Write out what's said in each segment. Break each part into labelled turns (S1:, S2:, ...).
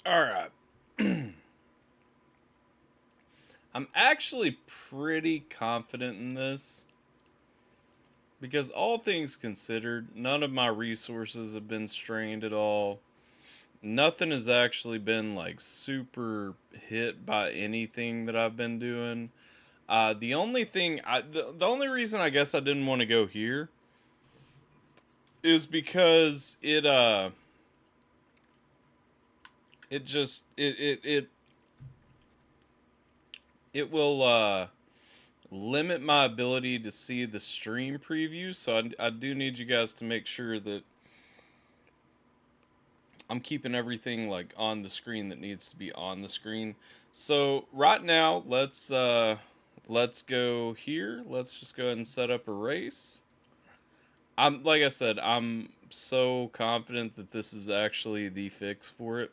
S1: All right. I'm actually pretty confident in this because, all things considered, none of my resources have been strained at all. Nothing has actually been like super hit by anything that I've been doing. The only thing, the only reason I guess I didn't want to go here is because it just it will limit my ability to see the stream preview. So I do need you guys to make sure that I'm keeping everything like on the screen that needs to be on the screen. So right now, let's go here. Let's just go ahead and set up a race. I'm like I said, I'm so confident that this is actually the fix for it.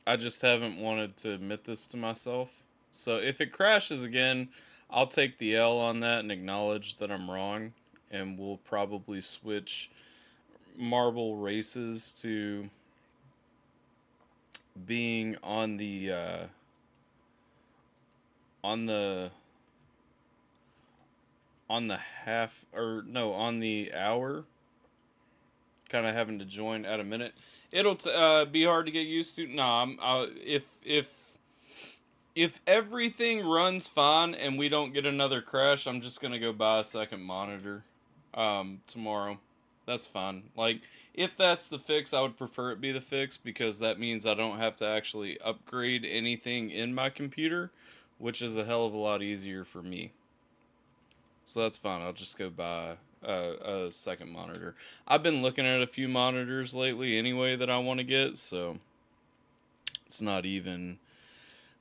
S1: I just haven't wanted to admit this to myself. So if it crashes again, I'll take the L on that and acknowledge that I'm wrong, and we'll probably switch marble races to being on the on the half, or no, on the hour, kind of having to join at a minute. It'll be hard to get used to. Nah, if everything runs fine and we don't get another crash, I'm just gonna go buy a second monitor tomorrow. That's fine. Like, if that's the fix, I would prefer it be the fix because that means I don't have to actually upgrade anything in my computer, which is a hell of a lot easier for me. So that's fine. I'll just go buy a second monitor. I've been looking at a few monitors lately anyway that I want to get, so it's not even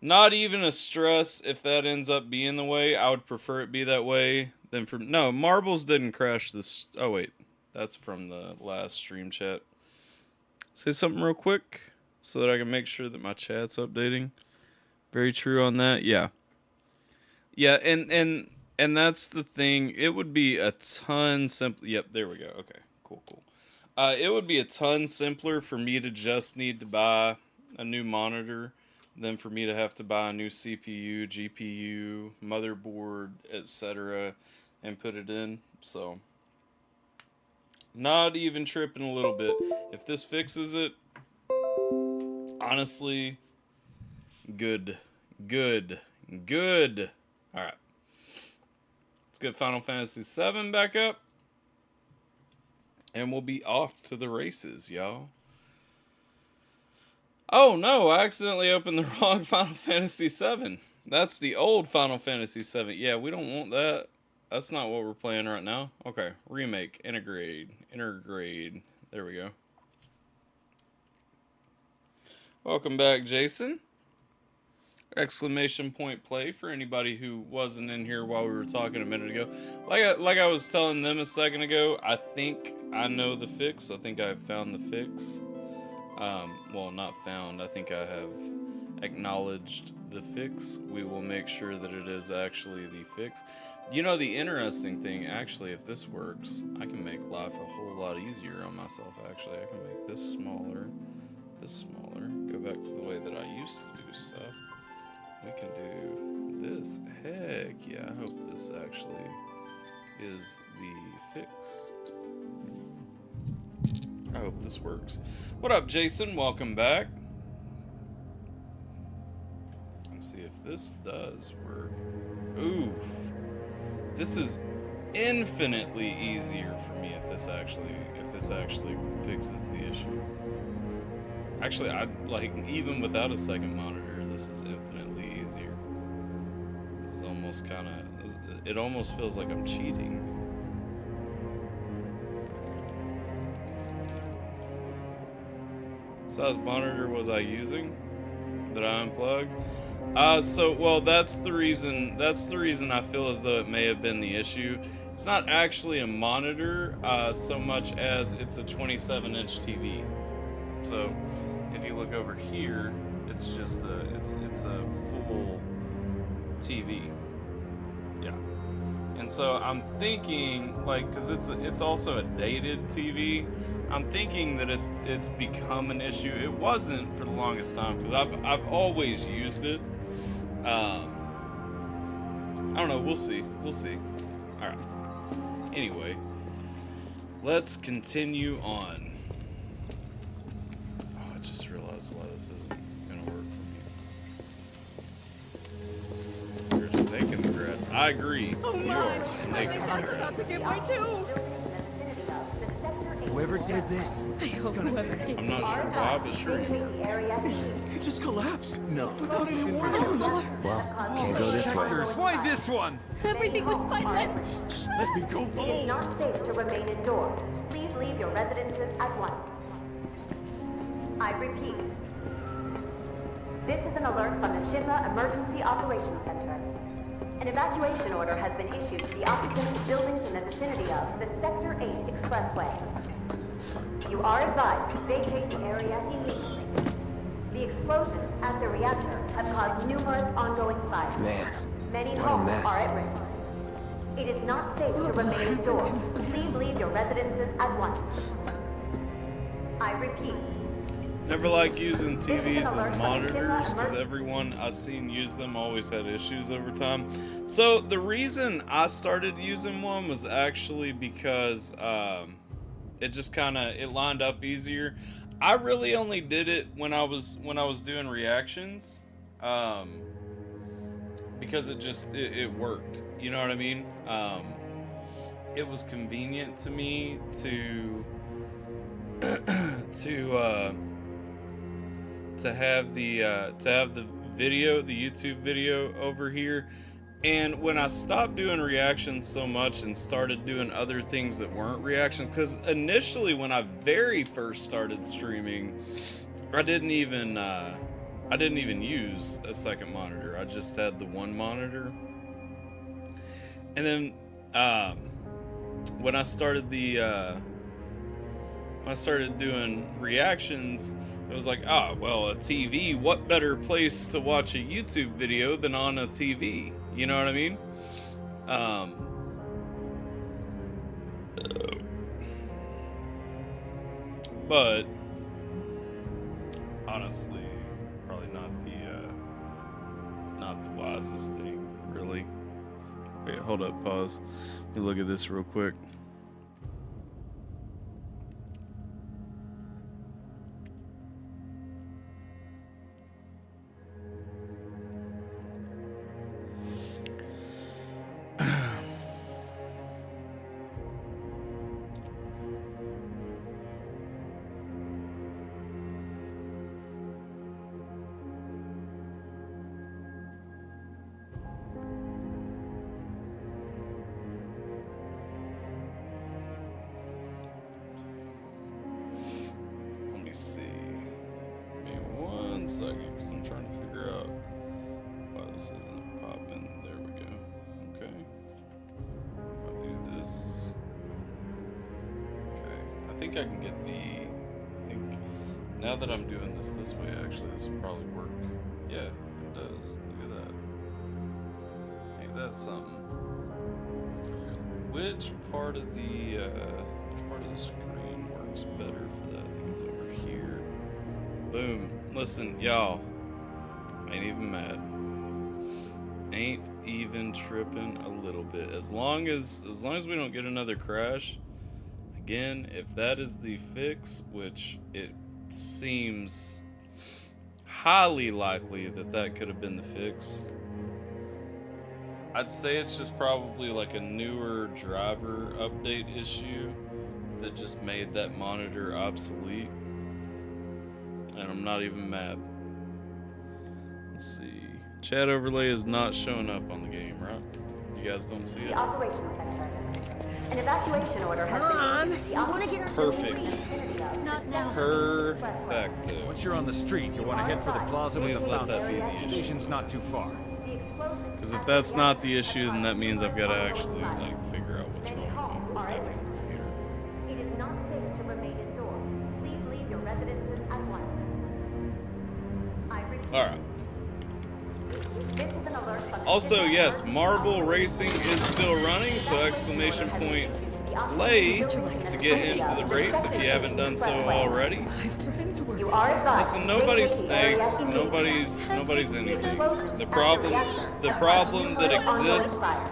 S1: a stress if that ends up being the way. I would prefer it be that way than from no, Marbles didn't crash this. Oh wait, that's from the last stream chat. Say something real quick so that I can make sure that my chat's updating. Very true on that. Yeah. Yeah, and that's the thing. It would be a ton simpler. Yep, there we go. Okay, cool, cool. It would be a ton simpler for me to just need to buy a new monitor than for me to have to buy a new CPU, GPU, motherboard, etc., and put it in. So, not even tripping a little bit. If this fixes it, honestly, good, good, good. All right. Let's get Final Fantasy VII back up. And we'll be off to the races, y'all. Oh no, I accidentally opened the wrong Final Fantasy VII. That's the old Final Fantasy VII. Yeah, we don't want that. That's not what we're playing right now. Okay, remake, intergrade. There we go. Welcome back, Jason. Exclamation point play for anybody who wasn't in here while we were talking a minute ago. Like I was telling them a second ago, I think I know the fix. I think I've found the fix. Well, not found. I think I have acknowledged the fix. We will make sure that it is actually the fix. You know, the interesting thing, actually, if this works, I can make life a whole lot easier on myself, actually. I can make this smaller, go back to the way that I used to do stuff. We can do this. Heck yeah, I hope this actually is the fix. I hope this works. What up, Jason? Welcome back. Let's see if this does work. Oof. This is infinitely easier for me if this actually fixes the issue. Actually, I like even without a second monitor, this is infinitely easier. This is almost it almost feels like I'm cheating. Size monitor was I using that I unplugged? Well, that's the reason I feel as though it may have been the issue. It's not actually a monitor so much as it's a 27-inch TV. So if you look over here, it's just it's a full TV. Yeah. And so I'm thinking, like, because it's also a dated TV, I'm thinking that it's become an issue. It wasn't for the longest time because I've always used it. I don't know. We'll see. We'll see. All right. Anyway, let's continue on. Oh, I just realized why this isn't gonna work for me. You're a snake in the grass. I agree.
S2: Oh
S1: You
S2: my!
S1: are a snake in the
S2: I'm about to
S1: grass.
S2: get my tube.
S3: Whoever did this,
S2: I hope whoever did
S1: I'm not sure why, but sure.
S3: it just collapsed. No.
S2: Without any warning.
S3: Well, can't go this way.
S4: Sectors, why this one?
S2: Everything was fine then.
S3: Just let me go.
S5: It is not safe to remain indoors. Please leave your residences at once. I repeat. This is an alert from the Shinra Emergency Operations Center. An evacuation order has been issued to the occupants of buildings in the vicinity of the Sector 8 Expressway. You are advised to vacate the area immediately. The explosions at the reactor have caused numerous ongoing fires.
S3: Man,
S5: Many
S3: what a
S5: homes
S3: mess.
S5: are at risk. It is not safe to remain indoors. Please leave your residences at once. I repeat.
S1: Never like using TVs as monitors because everyone I've seen use them always had issues over time. So the reason I started using one was actually because it just it lined up easier. I really only did it when I was doing reactions, because it worked. You know what I mean? It was convenient to me to have the video, the YouTube video over here. And when I stopped doing reactions so much and started doing other things that weren't reactions, because initially when I very first started streaming, I didn't even use a second monitor. I just had the one monitor. And then when I started doing reactions, it was like, well, a TV, what better place to watch a YouTube video than on a TV? You know what I mean? But honestly, probably not the wisest thing, really. Wait, hold up, pause. Let me look at this real quick. Because I'm trying to figure out why this isn't popping. There we go. Okay. If I do this. Okay. I think I can get now that I'm doing this way, actually, this will probably work. Yeah, it does. Look at that. Ain't that something? Which part of the screen works better for that? I think it's over here. Boom. Listen, y'all. Ain't even mad. Ain't even tripping a little bit. As long as we don't get another crash. Again, if that is the fix, which it seems highly likely that could have been the fix. I'd say it's just probably like a newer driver update issue that just made that monitor obsolete. And I'm not even mad. Let's see. Chat overlay is not showing up on the game, right? You guys don't see it?
S5: The operations center. An evacuation order has been issued to the operations
S1: Perfect.
S2: Not now.
S1: Perfecto.
S4: Once you're on the street, you want to head for the plaza with
S1: Please
S4: the
S1: let
S4: fountain.
S1: that be the issue.
S4: Station's not too far.
S1: Because if that's not the issue, then that means I've got to actually figure out what's
S5: Many
S1: wrong
S5: homes
S1: with
S5: are
S1: my
S5: at risk.
S1: computer.
S5: It is not safe to remain indoors. Please leave your residences at once. I repeat.
S1: All right.
S5: This is an alert from the
S1: Also,
S5: Shinra
S1: yes,
S5: Emergency
S1: Marble
S5: Operations
S1: Racing is still running, so exclamation point play to get into the race if you haven't done so already.
S5: You are advised.
S1: Listen, nobody's snakes, nobody's anything. The problem that exists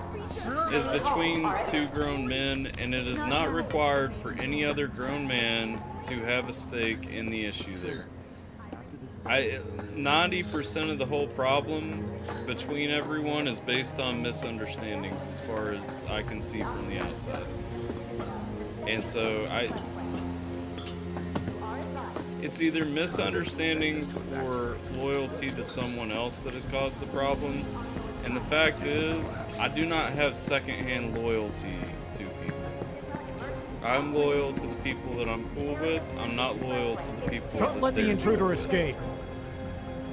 S1: is between two grown men, and it is not required for any other grown man to have a stake in the issue there. 90% of the whole problem between everyone is based on misunderstandings, as far as I can see from the outside. And so it's either misunderstandings or loyalty to someone else that has caused the problems. And the fact is, I do not have secondhand loyalty to people. I'm loyal to the people that I'm cool with. I'm not loyal to the people
S6: Don't let the intruder escape.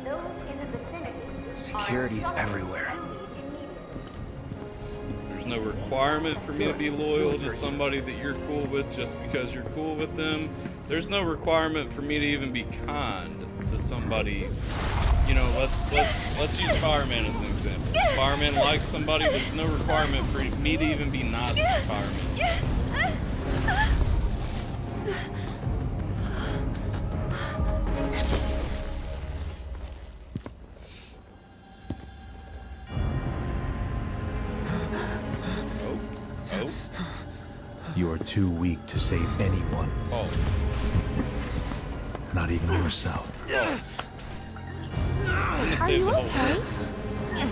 S5: Those in the vicinity.
S3: Security's everywhere.
S1: There's no requirement for me to be loyal to somebody that you're cool with just because you're cool with them. There's no requirement for me to even be kind to somebody. You know, let's use Fireman as an example. Fireman likes somebody, there's no requirement for me to even be nice to Fireman. Oh.
S6: You are too weak to save anyone,
S1: False.
S6: not even yourself.
S1: False. I'm gonna
S2: Are
S1: save
S2: you
S1: the whole
S2: okay?
S1: world.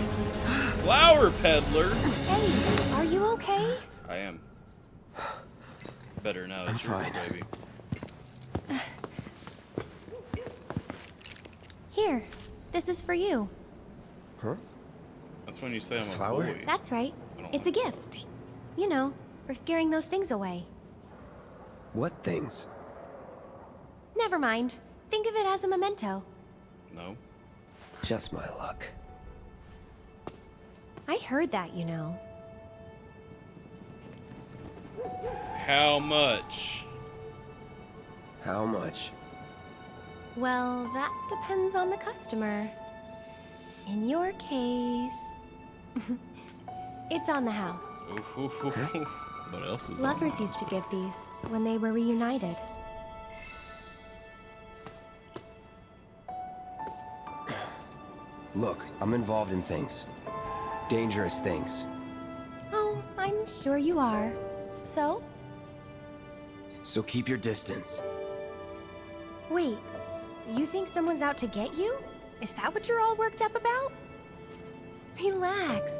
S1: Flower peddler!
S2: Hey, are you okay?
S1: I am. Better now
S3: I'm
S1: that you're
S3: fine.
S1: baby.
S2: Here, this is for you.
S3: Huh?
S1: That's when you say I'm a
S3: Flower?
S1: boy.
S2: That's right.
S1: I don't
S2: It's a
S1: like
S2: gift. You know, for scaring those things away.
S3: What things?
S2: Never mind. Think of it as a memento.
S1: No.
S3: Just my luck.
S2: I heard that, you know.
S1: How much?
S3: How much?
S2: Well, that depends on the customer. In your case, it's on the house.
S1: What else is on
S2: Lovers
S1: that?
S2: used to give these when they were reunited.
S3: Look, I'm involved in things. Dangerous things.
S2: Oh, I'm sure you are. So?
S3: So keep your distance.
S2: Wait, you think someone's out to get you? Is that what you're all worked up about? Relax.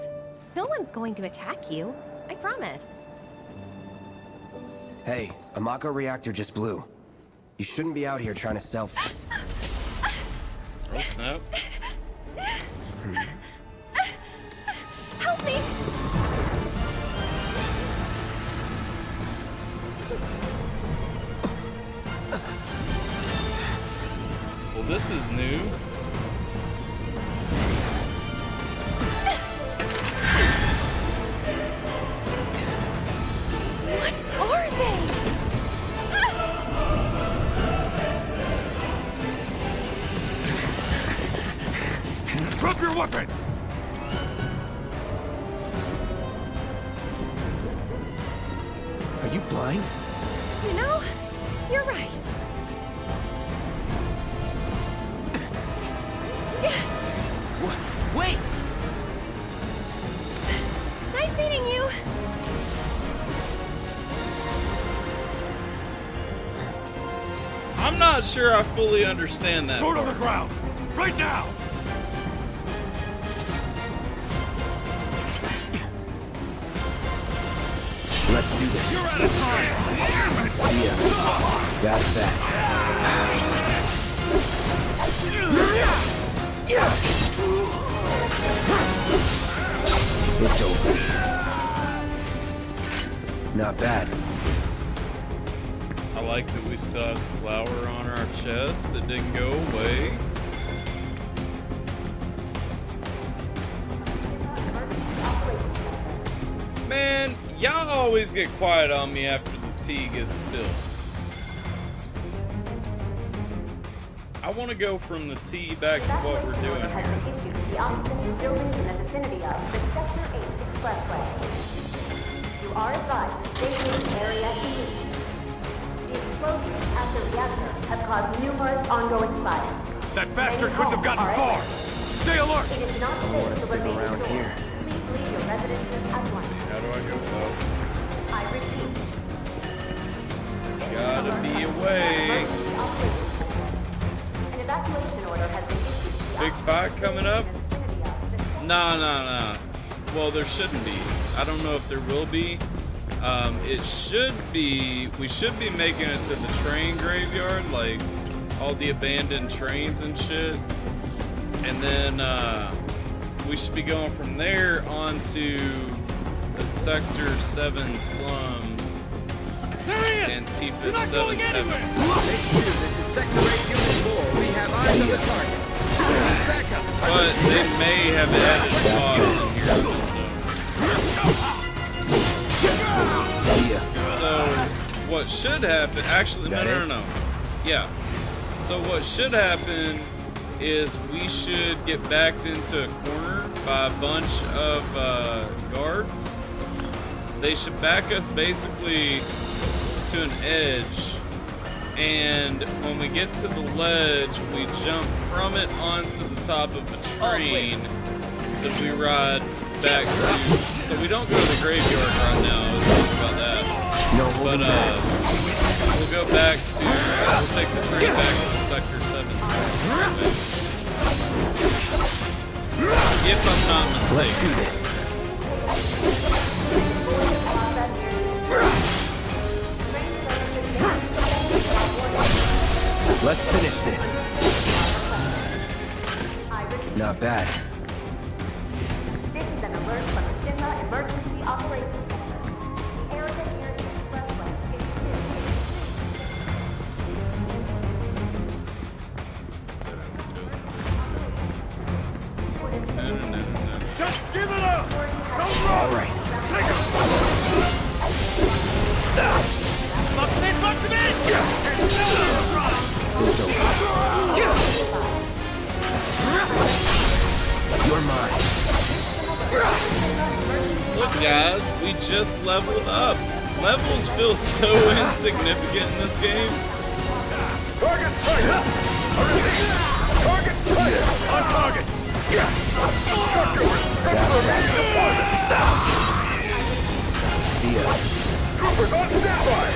S2: No one's going to attack you. I promise.
S3: Hey, a Mako reactor just blew. You shouldn't be out here trying to sell.
S1: Oh, snap.
S2: Help me!
S1: Well, this is new.
S2: What are they?
S6: Drop your weapon!
S3: Are you blind?
S2: You know, you're right.
S3: Wait!
S2: Nice meeting you.
S1: I'm not sure I fully understand that.
S6: Sword on the
S1: part.
S6: ground! Right now!
S3: Let's do this.
S6: You're out of time!
S3: See ya. That's that. It's over. Not bad.
S1: I like that we still have the flower on our chest. It didn't go away. Man, y'all always get quiet on me after the tea gets spilled. I want to go from the tea back to what we're doing
S5: Has
S1: here.
S5: been issued to the occupied buildings in the vicinity of the Sector 8 Expressway. You You are advised to stay in this area immediately. The explosions at the reactor have caused numerous ongoing fires.
S4: That bastard couldn't have gotten far! Stay alert!
S5: It is not
S3: don't wanna
S5: safe to
S3: stick
S5: remain
S3: around
S5: indoors.
S3: here.
S5: Please leave your residences at once.
S1: How do I go up?
S5: I repeat.
S1: Gotta be away.
S5: An evacuation order has been issued to the
S1: Big fight coming up? Nah. Well, there shouldn't be. I don't know if there will be. It should be. We should be making it to the train graveyard, like all the abandoned trains and shit. And then we should be going from there onto the Sector 7 slums. Antifa 7 heaven.
S7: This is Sector 8 Unit 4. We have eyes on the target. Backup.
S1: But they may have added pause in here. So what should happen? Actually, no. Yeah. So what should happen is we should get backed into a corner by a bunch of guards. They should back us basically to an edge, and when we get to the ledge, we jump from it onto the top of a train that we ride back to. So we don't go to the graveyard right now. Let's talk about that. But we'll go back to. We'll take the train back to the Sector 7. If I'm not mistaken.
S3: Let's do this. Let's finish this. Not bad.
S5: This is an alert from the Shinra Emergency Operations Center. The area near the expressway is
S4: Just give it up! Don't run!
S3: All right.
S4: Take him!
S7: Box him in! Box him in!
S3: It's over. You're mine.
S1: Look, guys, we just leveled up. Levels feel so insignificant in this game.
S4: Target sighted! Target sighted! On target!
S3: See ya.
S4: Troopers on standby!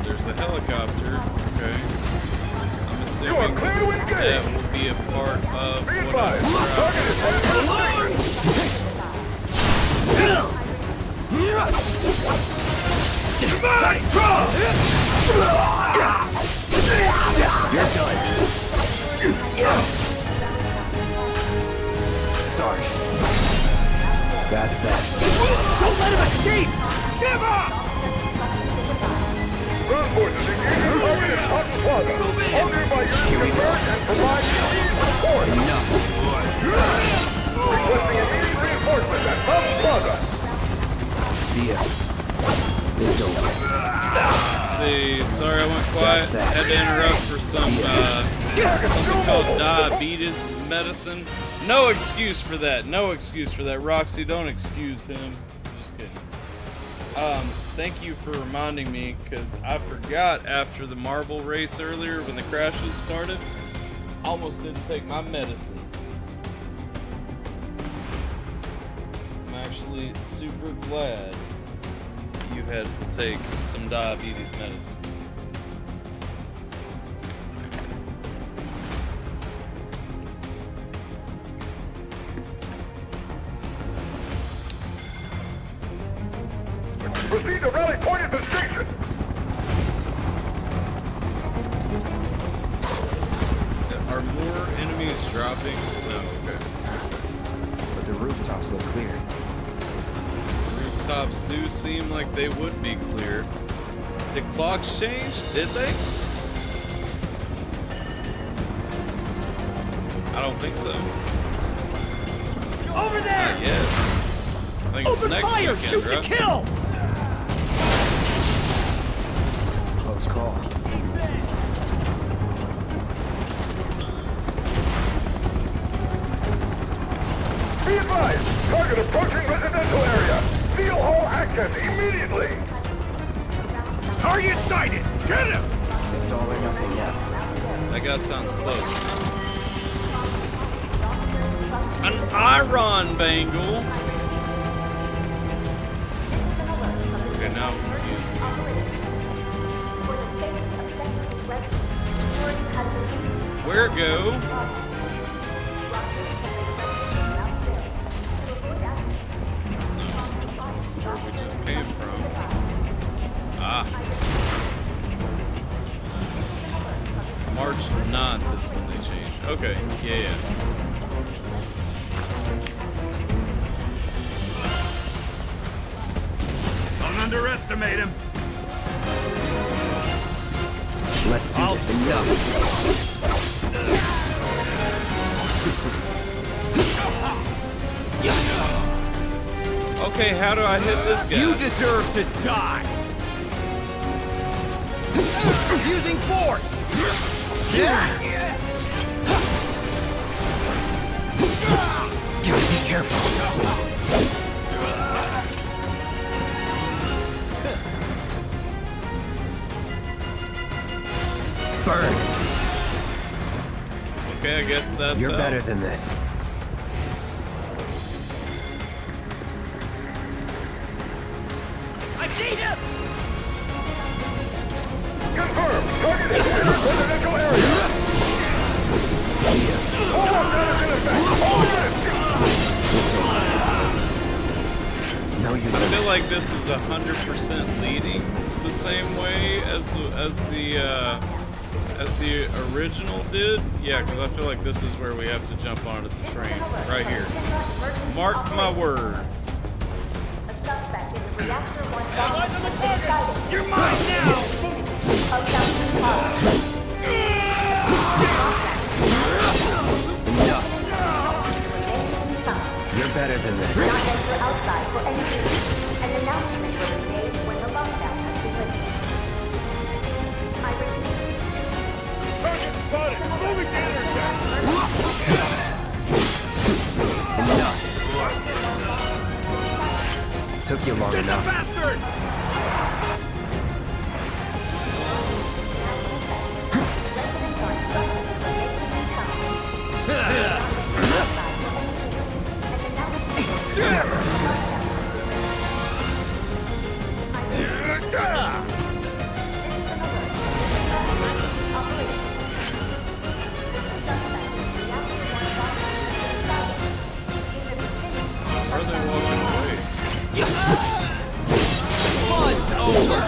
S1: There's a helicopter. Okay. I'm
S4: You are
S1: assuming
S4: clear to engage!
S1: that will be a part of
S4: Be
S1: what
S4: advised!
S1: I'm
S4: Target is headed for the station! Nice draw!
S3: You're done. Sorry. That's that.
S7: Don't let him escape!
S4: Give up! Ground forces engaging target in Cotton Plaza. All nearby units converge and provide immediate support.
S3: Enough.
S4: Requesting immediate reinforcements at Cotton Plaza.
S3: See ya. It's over.
S1: See, sorry I went quiet.
S3: That's that.
S1: Had to interrupt for something called diabetes medicine. No excuse for that. No excuse for that. Roxy, don't excuse him. Just kidding. Thank you for reminding me, because I forgot after the marble race earlier when the crashes started. Almost didn't take my medicine. I'm actually super glad you had to take some diabetes medicine.
S4: Proceed to rally point at the station.
S1: Are more enemies dropping? No, okay.
S3: But the rooftops look clear.
S1: Rooftops do seem like they would be clear. Did clocks change? Did they? I don't think so.
S7: Over there!
S1: Not yet. I think it's
S7: Open
S1: next
S7: fire!
S1: weekend,
S7: Shoot to
S1: right?
S7: kill!
S3: Close call.
S4: Be advised, target approaching residential area. Seal all access immediately.
S7: Target sighted! Get him!
S3: It's all or nothing now.
S1: That guy sounds close. An iron bangle. Okay, now I'm confused. Where go? Where we just came from. Ah. March 9th is when they changed. Okay, yeah.
S7: Don't underestimate him.
S3: Let's do this. Enough.
S1: Okay, how do I hit this guy?
S7: You deserve to die. Using force.
S3: Gotta be careful. Burn.
S1: Okay, I guess that's
S3: You're better than this.
S7: I see him.
S4: Confirm. Target is in residential area. All of that is in effect. All units.
S3: No use.
S1: I feel like this is 100% leading the same way as the original did. Yeah, because I feel like this is where we have to jump onto the train right here. Mark my words.
S5: A suspect in the reactor 1
S7: Eyes on the target. You're mine now.
S3: Enough. You're better than this.
S5: Not enter outside for any reason. An announcement will be made when the lockdown has been lifted. I repeat.
S7: Target spotted. Moving to intercept.
S3: Enough. Took you long
S7: Get the
S3: enough.
S7: bastard!
S1: Are they walking away?
S7: Fun's over.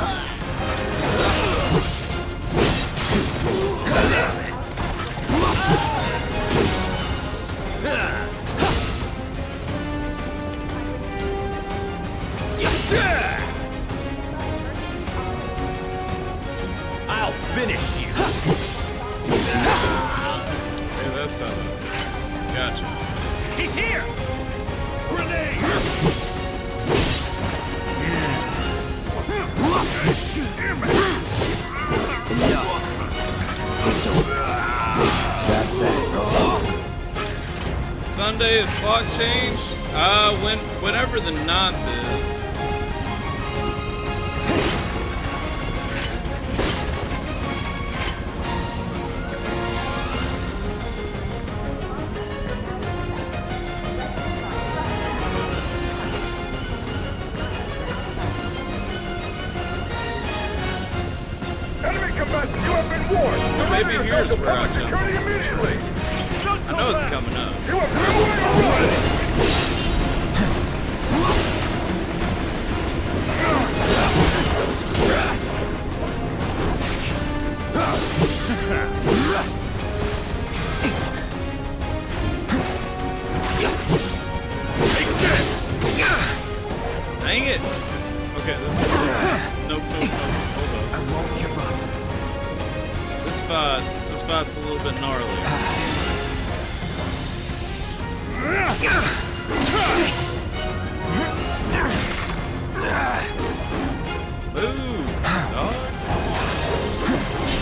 S7: I'll finish you.
S1: Hey, that's how that works. Gotcha.
S7: He's here. Grenade.
S3: That's that.
S1: Sunday is clock change? Whenever the 9th is.
S4: Enemy combatants, you have been warned.
S1: Well, maybe
S4: Deliver
S1: here's
S4: yourself to
S1: where I
S4: public
S1: jump.
S4: security immediately.
S1: I know it's coming up.
S4: You have no way to run.
S1: Dang it! Okay, this. Nope. Hold up.
S3: I won't give up.
S1: This fight's a little bit gnarly. Move, dog.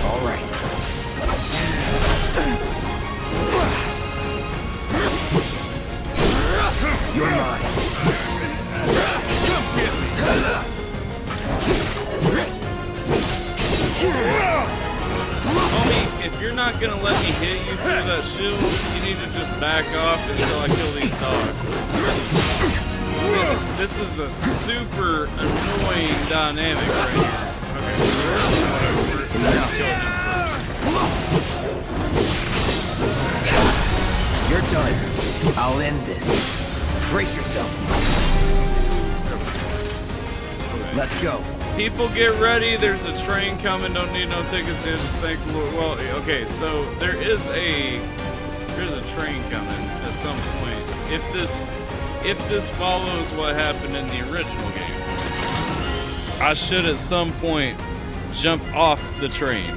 S3: All right.
S1: you're not gonna let me hit you through that shield, you need to just back off until I kill these dogs. This is a super annoying dynamic right here. Okay, whatever. Let's kill him first.
S3: You're done. I'll end this. Brace yourself.
S1: Okay.
S3: Let's go.
S1: People get ready, there's a train coming, don't need no tickets, just thank the Lord. Well, okay, so there's a train coming at some point. If this follows what happened in the original game, I should at some point jump off the train.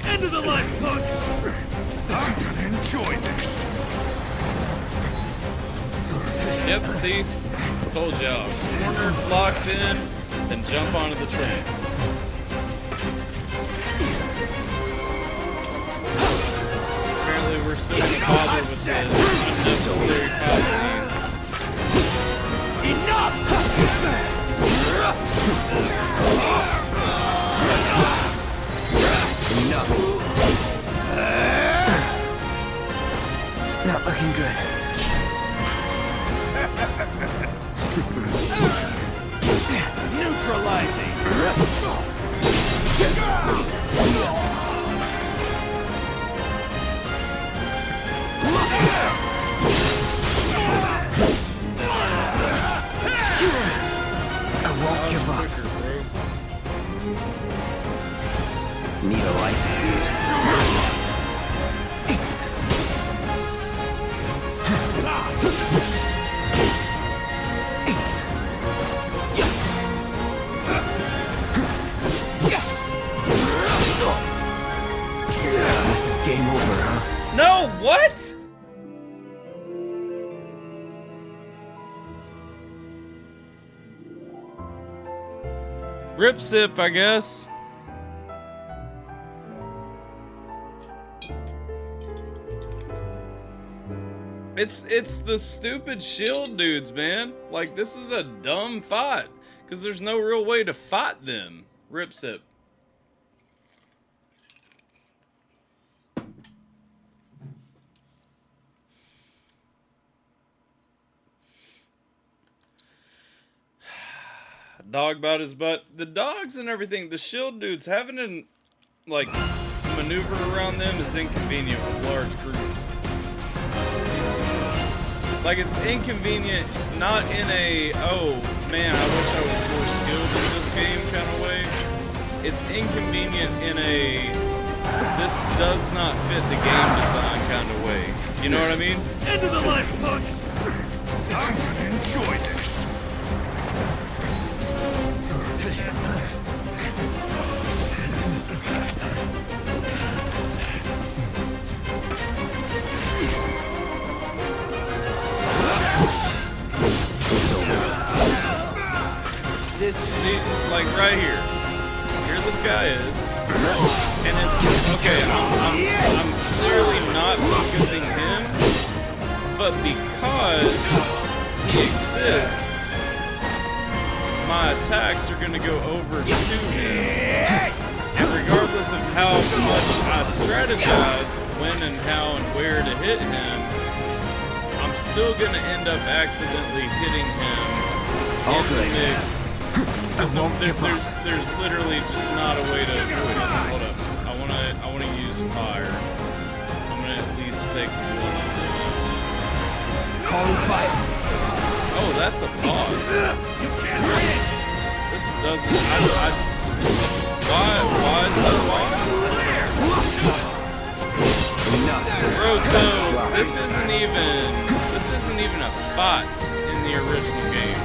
S4: End of the line, punk! I'm gonna enjoy this.
S1: Yep, see? Told y'all. Cornered, locked in, then jump onto the train. Apparently we're still gonna bother with this unnecessary cutscene.
S4: Enough!
S3: Enough. Not looking good.
S4: Neutralizing!
S3: I won't give up. Need a light? This is game over, huh?
S1: No, what? Rip sip, I guess. It's the stupid shield dudes, man. Like, this is a dumb fight. Because there's no real way to fight them. Rip sip. Dog about his butt. The dogs and everything, the shield dudes, having to, like, maneuver around them is inconvenient with large groups. Like, it's inconvenient, not in a, oh, man, I wish I was more skilled in this game kind of way. It's inconvenient in a, this does not fit the game design kind of way. You know what I mean?
S4: End of the line, punk! I'm gonna enjoy this.
S1: This, see, like right here. Here this guy is. And it's, okay, I'm clearly not focusing him, but because he exists, my attacks are gonna go over to him. And regardless of how much I strategize when and how and where to hit him, I'm still gonna end up accidentally hitting him in the mix. There's literally just not a way to avoid it. Hold up. I wanna use fire. I'm gonna at least take one.
S3: Calling fire.
S1: Oh, that's a pause. This doesn't. Why is that pause? Bro, so this isn't even a fight in the original game.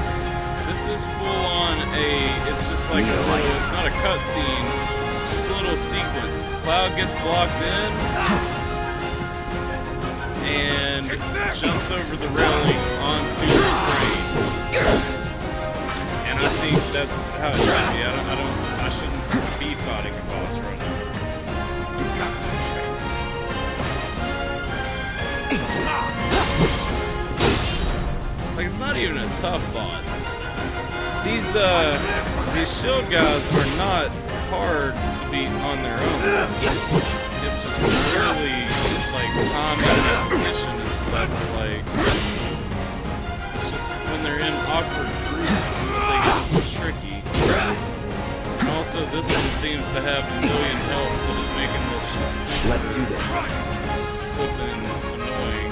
S1: This is full on it's just like a little, it's not a cutscene, it's just a little sequence. Cloud gets blocked in and jumps over the railing onto the train. And I think that's how it should be. I shouldn't be fighting a boss right now. Like, it's not even a tough boss. These shield guys are not hard to beat on their own. It's just really just like timing and repetition and stuff to like. It's just when they're in awkward groups, they get tricky. And also, this one seems to have a million health that is making this just.
S3: Let's do this.
S1: Flipping annoying.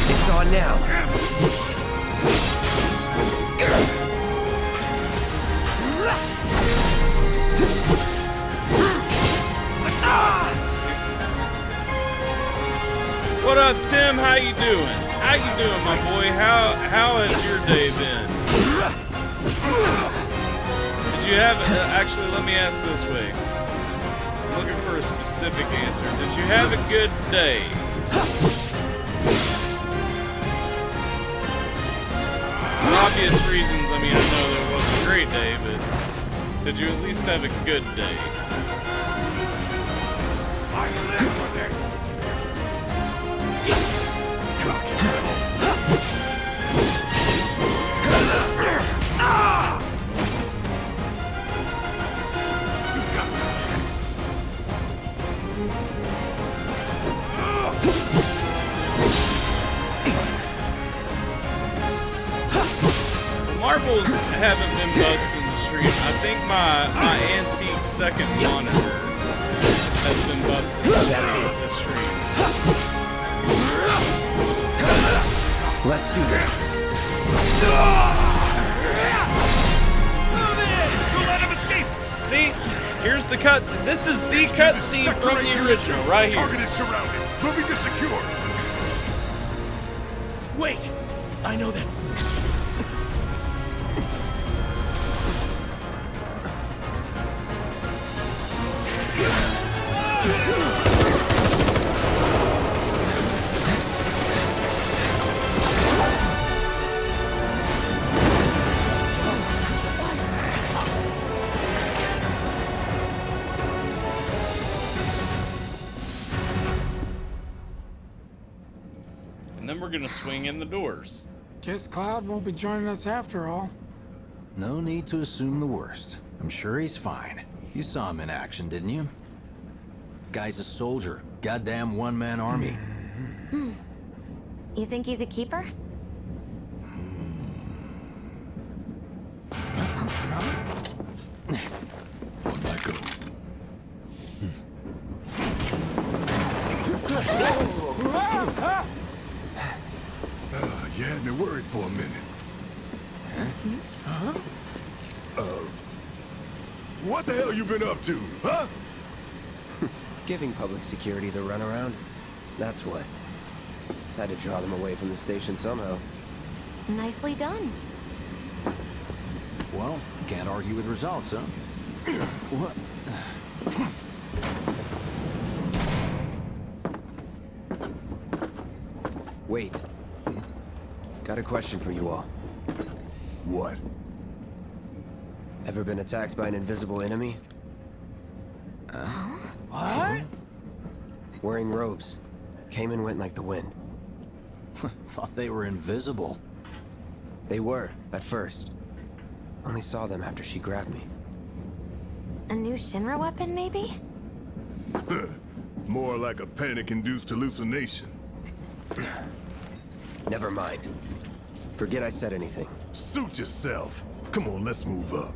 S3: It's on now.
S1: What up, Tim? How you doing? How you doing, my boy? How has your day been? Did you have actually? Let me ask this way. I'm looking for a specific answer. Did you have a good day? For obvious reasons, I mean, I know that it wasn't a great day, but did you at least have a good day?
S4: I live for this.
S1: Marbles haven't been busted in the stream. I think my antique second monitor has been busted in the stream.
S3: Let's do this.
S4: Don't let him escape.
S1: See, here's the cutscene. This is the cutscene from the original, right here.
S4: Target is surrounded. Moving to secure.
S6: Wait! I know that.
S1: And then we're gonna swing in the doors.
S8: Guess Cloud won't be joining us after all.
S9: No need to assume the worst. I'm sure he's fine. You saw him in action, didn't you? Guy's a soldier. Goddamn one-man army.
S2: You think he's a keeper?
S4: On my go. You had me worried for a minute. What the hell you been up to, huh?
S3: Giving public security the runaround. That's what. Had to draw them away from the station somehow.
S2: Nicely done.
S9: Well, can't argue with results, huh? What?
S3: Wait. Got a question for you all.
S4: What?
S3: Ever been attacked by an invisible enemy?
S9: What?
S3: Wearing robes. Came and went like the wind.
S9: Thought they were invisible.
S3: They were, at first. Only saw them after she grabbed me.
S2: A new Shinra weapon, maybe?
S4: More like a panic-induced hallucination.
S3: Never mind. Forget I said anything.
S4: Suit yourself. Come on, let's move up.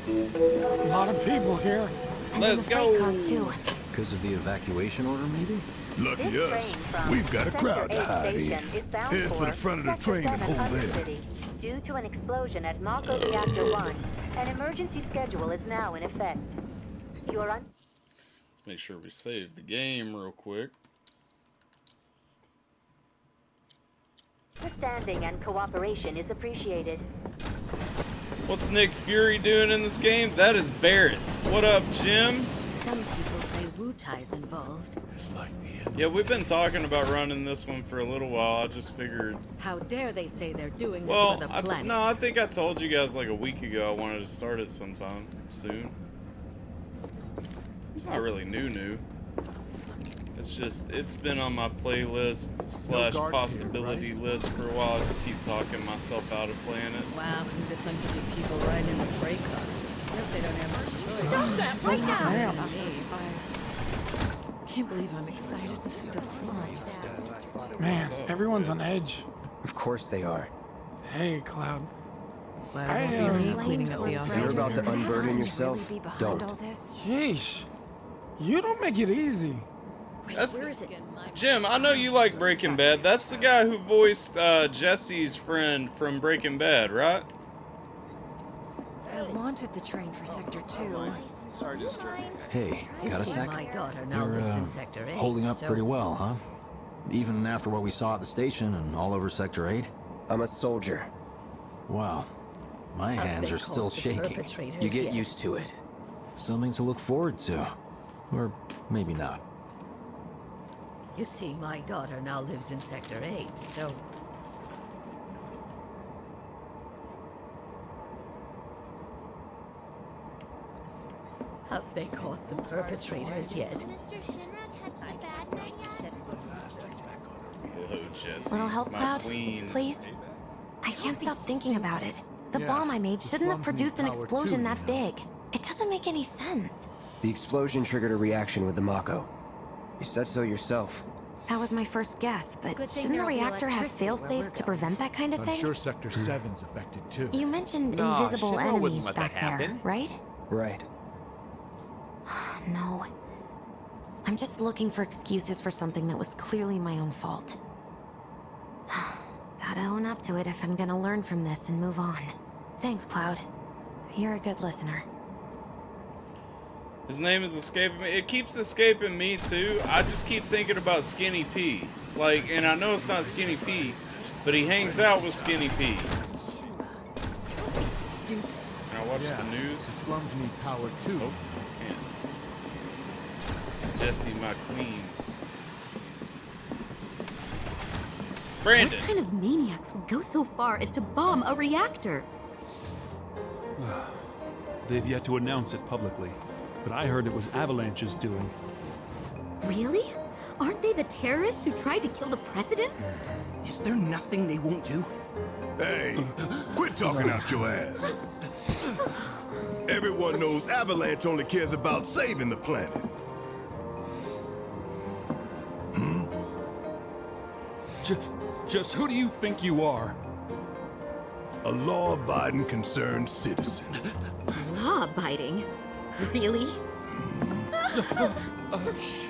S8: A lot of people here.
S2: And
S1: Let's
S2: in the freight car,
S1: go.
S2: too.
S9: Because of the evacuation order, maybe?
S10: Lucky
S5: This
S10: us,
S5: train from
S10: we've got a
S5: Sector
S10: crowd to
S5: 8
S10: hide in.
S5: station is bound
S10: Head for the
S5: for
S10: front of the
S5: Sector
S10: train and
S5: 7
S10: hold there.
S5: Undercity. Due to an explosion at Mako Reactor 1, an emergency schedule is now in effect. You are
S1: Let's make sure we save the game real quick.
S5: understanding and cooperation is appreciated.
S1: What's Nick Fury doing in this game? That is Barrett. What up, Jim?
S11: Some people say Wu-Tai's involved.
S6: It's like the end.
S1: Yeah, we've been talking about running this one for a little while. I just figured.
S11: How dare they say they're doing this
S1: Well,
S11: for the planet?
S1: no, I think I told you guys like a week ago I wanted to start it sometime soon. It's not really new. It's just, it's been on my playlist / possibility list for a while. I just keep talking myself out of playing it.
S11: Wow, who gets uncouth people riding in the freight car? Guess they don't have much choice.
S2: Stop that right now!
S11: Can't believe I'm excited to see the slides.
S8: Man, everyone's on edge.
S3: Of course they are.
S8: Hey, Cloud.
S11: Well,
S8: I,
S11: it won't be me
S8: uh,
S11: cleaning up the
S3: If you're
S11: office.
S3: about to unburden yourself,
S2: Really be behind
S3: don't.
S2: all this?
S8: Yeesh. You don't make it easy.
S1: That's
S11: Where is it?
S1: Jim, I know you like Breaking Bad. That's the guy who voiced Jesse's friend from Breaking Bad, right?
S2: I wanted the train for Sector 2.
S9: Hey, got a sec?
S11: My daughter now
S9: You're
S11: lives in Sector 8.
S9: holding up
S11: so
S9: pretty well, huh? Even after what we saw at the station and all over Sector 8?
S3: I'm a soldier.
S9: Wow. My
S11: Have
S9: hands
S11: they
S9: are still
S11: caught the
S9: shaking.
S11: perpetrators
S3: You get
S11: yet?
S3: used to it.
S9: Something to look forward to. Or maybe not.
S11: You see, my daughter now lives in Sector 8, so... Have they caught the perpetrators yet?
S12: Mr. Shinra catch the bad guy yet?
S1: Hello, Jesse.
S2: Little help,
S1: my
S2: Cloud?
S1: queen.
S2: Please? I can't
S11: be
S2: stop thinking about it. The
S6: Yeah,
S2: bomb I made
S6: the
S2: shouldn't have
S6: slums need
S2: produced an
S6: power too,
S2: explosion
S6: you
S2: that
S6: know.
S2: big. It doesn't make any sense.
S3: The explosion triggered a reaction with the Mako. You said so yourself.
S2: That was my first guess, but
S11: Good thing
S2: shouldn't a
S11: there'll be
S2: reactor have
S11: electricity where
S2: fail-safes
S11: we're
S2: to
S11: going.
S2: prevent that kind of
S6: I'm
S2: thing?
S6: sure Sector 7's affected too.
S2: You mentioned
S13: Nah,
S2: invisible
S13: Shinra wouldn't
S2: enemies
S13: let
S2: back
S13: that
S2: there,
S13: happen.
S2: right?
S3: Right.
S2: No. I'm just looking for excuses for something that was clearly my own fault. Gotta own up to it if I'm gonna learn from this and move on. Thanks, Cloud. You're a good listener.
S1: His name is escaping me. It keeps escaping me too. I just keep thinking about Skinny P. Like, and I know it's not Skinny P, but he hangs out with Skinny P.
S2: Don't be stupid.
S1: Can I watch
S6: Yeah,
S1: the news?
S6: the slums need power too.
S1: Oh, I can't. Jessie, my queen. Brandon.
S12: What kind of maniacs would go so far as to bomb a reactor?
S14: They've yet to announce it publicly, but I heard it was Avalanche's doing.
S12: Really? Aren't they the terrorists who tried to kill the president?
S13: Is there nothing they won't do?
S10: Hey, quit talking out your ass. Everyone knows Avalanche only cares about saving the planet.
S14: Just who do you think you are?
S10: A law-abiding, concerned citizen.
S12: Law-abiding? Really?
S14: Shh.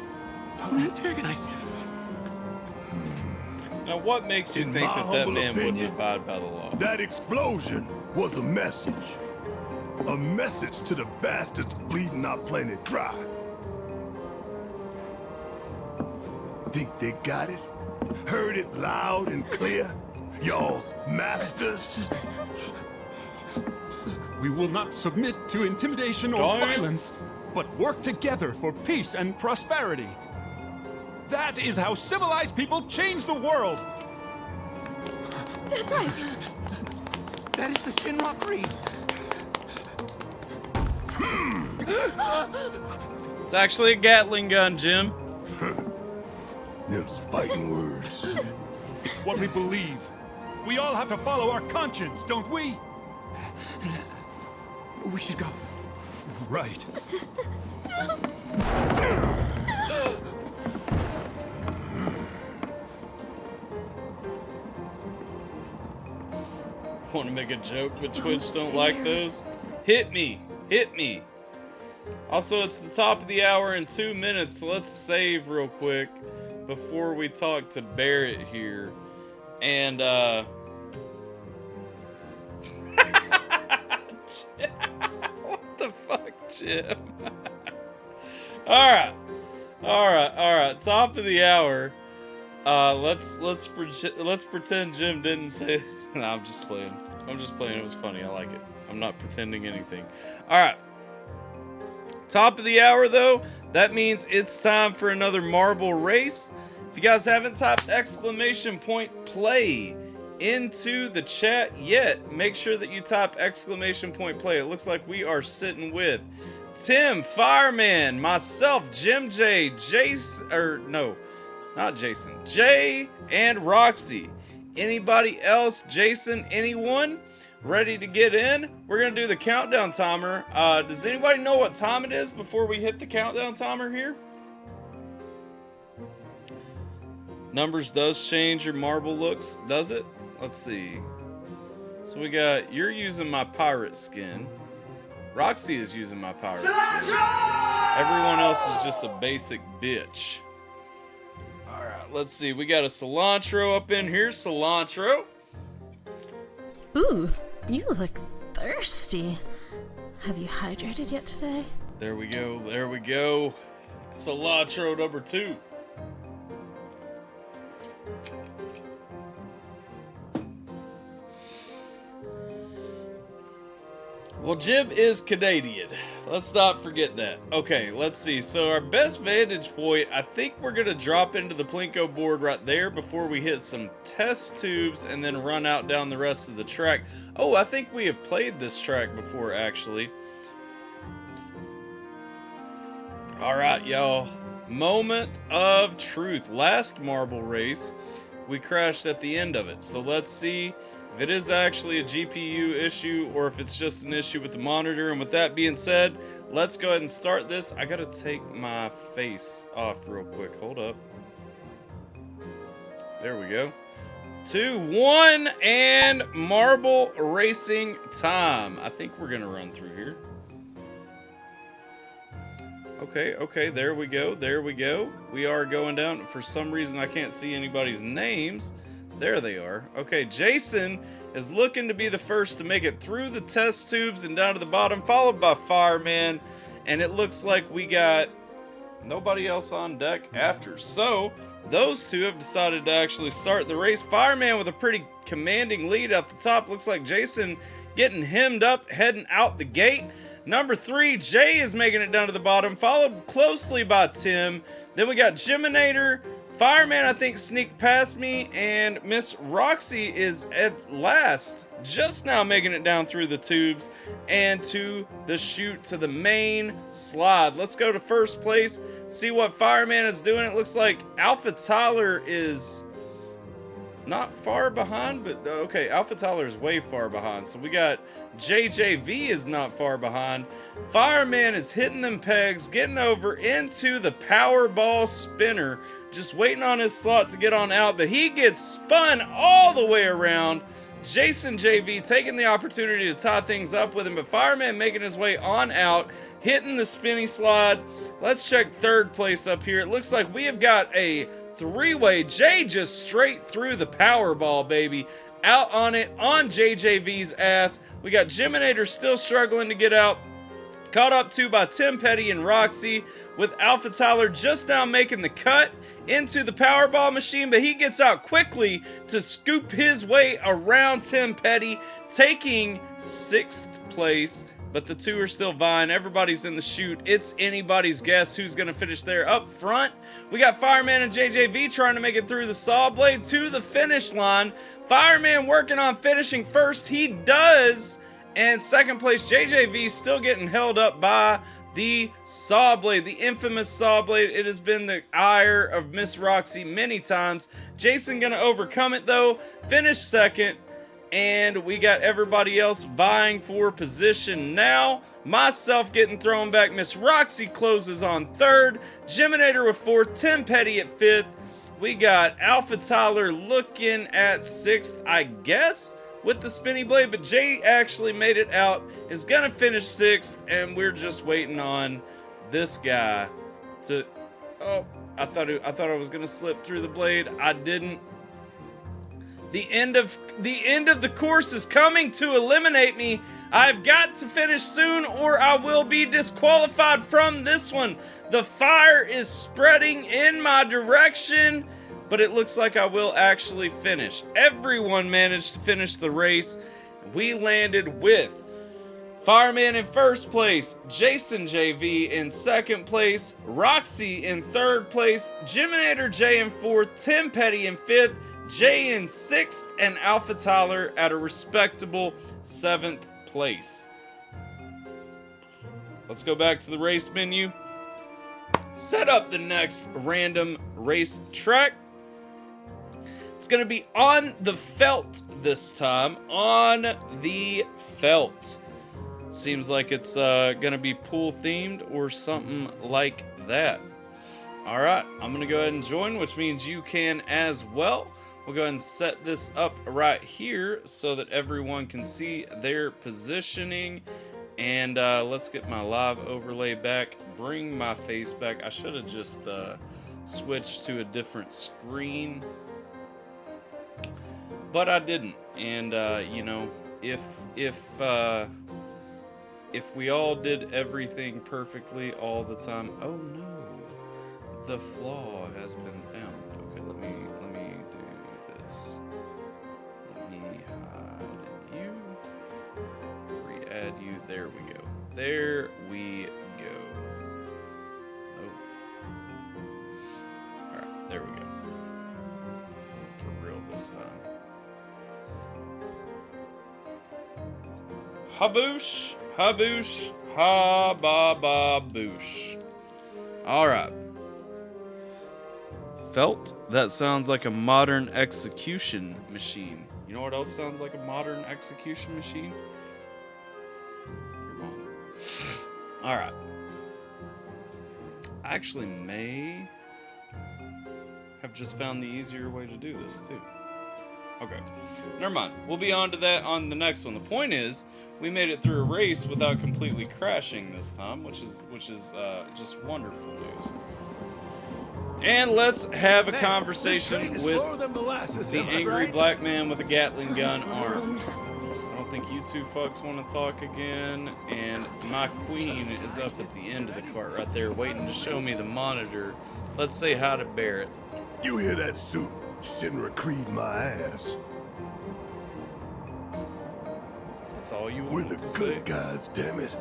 S14: Don't antagonize him.
S1: Now, what makes you
S10: In
S1: think
S10: my
S1: that that
S10: humble
S1: man
S10: opinion,
S1: wouldn't abide by the law?
S10: That explosion was a message. A message to the bastards bleeding our planet dry. Think they got it? Heard it loud and clear? Y'all's masters?
S14: We will not submit to intimidation or violence, but work together for peace and prosperity. That is how civilized people change the world.
S12: That's right.
S13: That is the Shinra creed.
S1: It's actually a Gatling gun, Jim.
S10: Them's fighting words.
S14: It's what we believe. We all have to follow our conscience, don't we?
S13: We should go.
S14: Right.
S1: Want to make a joke, but Twitch don't like those? Hit me. Hit me. Also, it's the top of the hour in 2 minutes, so let's save real quick. before we talk to Barrett here. And, what the fuck, Jim? All right. Top of the hour. Let's pretend Jim didn't say. No, I'm just playing. It was funny. I like it. I'm not pretending anything. All right. Top of the hour, though. That means it's time for another marble race. If you guys haven't typed exclamation point play into the chat yet, make sure that you type exclamation point play. It looks like we are sitting with Tim, Fireman, myself, Jim J, Jason, or no, not Jason, Jay, and Roxy. Anybody else? Jason, anyone ready to get in? We're going to do the countdown timer. Does anybody know what time it is before we hit the countdown timer here? Numbers does change your marble looks, does it? Let's see. So we got, you're using my pirate skin. Roxy is using my pirate skin. Everyone else is just a basic bitch. Alright, let's see. We got a cilantro up in here. Cilantro.
S15: Ooh, you look thirsty. Have you hydrated yet today?
S1: There we go. Cilantro number 2. Well, Jim is Canadian. Let's not forget that. Okay, let's see. So our best vantage point, I think we're going to drop into the Plinko board right there before we hit some test tubes and then run out down the rest of the track. Oh, I think we have played this track before, actually. All right, y'all. Moment of truth. Last marble race, we crashed at the end of it. So let's see if it is actually a GPU issue or if it's just an issue with the monitor. And with that being said, let's go ahead and start this. I gotta take my face off real quick. Hold up. There we go. 2, 1, and marble racing time. I think we're gonna run through here. Okay, there we go. We are going down. For some reason, I can't see anybody's names. There they are. Okay, Jason is looking to be the first to make it through the test tubes and down to the bottom, followed by Fireman. And it looks like we got nobody else on deck after. So, those two have decided to actually start the race. Fireman with a pretty commanding lead at the top. Looks like Jason getting hemmed up, heading out the gate. Number 3, Jay is making it down to the bottom, followed closely by Tim. Then we got Jiminator. Fireman, I think, sneaked past me, and Miss Roxy is at last just now making it down through the tubes and to the chute to the main slide. Let's go to first place, see what Fireman is doing. It looks like Alpha Tyler is not far behind, but okay, Alpha Tyler is way far behind. So we got JJV is not far behind. Fireman is hitting them pegs, getting over into the Powerball spinner, just waiting on his slot to get on out, but he gets spun all the way around. Jason JV taking the opportunity to tie things up with him, but Fireman making his way on out, hitting the spinny slide. Let's check third place up here. It looks like we have got a three-way. Jay just straight through the Powerball, baby. Out on it, on JJV's ass. We got Jiminator still struggling to get out. Caught up to by Tim Petty and Roxy, with Alpha Tyler just now making the cut into the Powerball machine, but he gets out quickly to scoop his way around Tim Petty, taking 6th place. But the two are still vying. Everybody's in the chute. It's anybody's guess who's going to finish there. Up front, we got Fireman and JJV trying to make it through the saw blade to the finish line. Fireman working on finishing first. He does. And second place, JJV still getting held up by the saw blade, the infamous saw blade. It has been the ire of Miss Roxy many times. Jason going to overcome it, though. Finish second. And we got everybody else vying for position now. Myself getting thrown back. Miss Roxy closes on 3rd. Jiminator with 4th. Tim Petty at 5th. We got Alpha Tyler looking at 6th, I guess, with the spinny blade. But Jay actually made it out. Is going to finish 6th. And we're just waiting on this guy to... Oh, I thought I was gonna slip through the blade. I didn't. The end of the course is coming to eliminate me. I've got to finish soon or I will be disqualified from this one. The fire is spreading in my direction, but it looks like I will actually finish. Everyone managed to finish the race. We landed with Fireman in first place, Jason JV in second place, Roxy in third place, Jiminator J in fourth, Tim Petty in fifth, Jay in sixth, and Alpha Tyler at a respectable seventh place. Let's go back to the race menu. Set up the next random race track. It's going to be on the felt this time. On the felt. Seems like it's going to be pool themed or something like that. All right, I'm going to go ahead and join, which means you can as well. We'll go ahead and set this up right here so that everyone can see their positioning. And let's get my live overlay back. Bring my face back. I should have just switched to a different screen, but I didn't. And you know, if we all did everything perfectly all the time, oh no, the flaw has been found. Okay, let me do this. Let me hide you, re-add you. There we go. There we go. Oh. All right, there we go. For real this time. Haboosh, haboosh, ha ba ba boosh. All right. Felt? That sounds like a modern execution machine. You know what else sounds like a modern execution machine? Your mom. All right. I actually may have just found the easier way to do this too. Okay, never mind. We'll be on to that on the next one. The point is, we made it through a race without completely crashing this time, which is just wonderful news. And let's have a conversation with the angry black man with a Gatling gun armed. I don't think you two fucks want to talk again. And my queen is up at the end of the cart right there, waiting to show me the monitor. Let's say hi to Barrett.
S10: You hear that suit? Shinra Creed my ass.
S1: That's all you want
S10: We're the
S1: to
S10: good
S1: say?
S10: guys, damn it.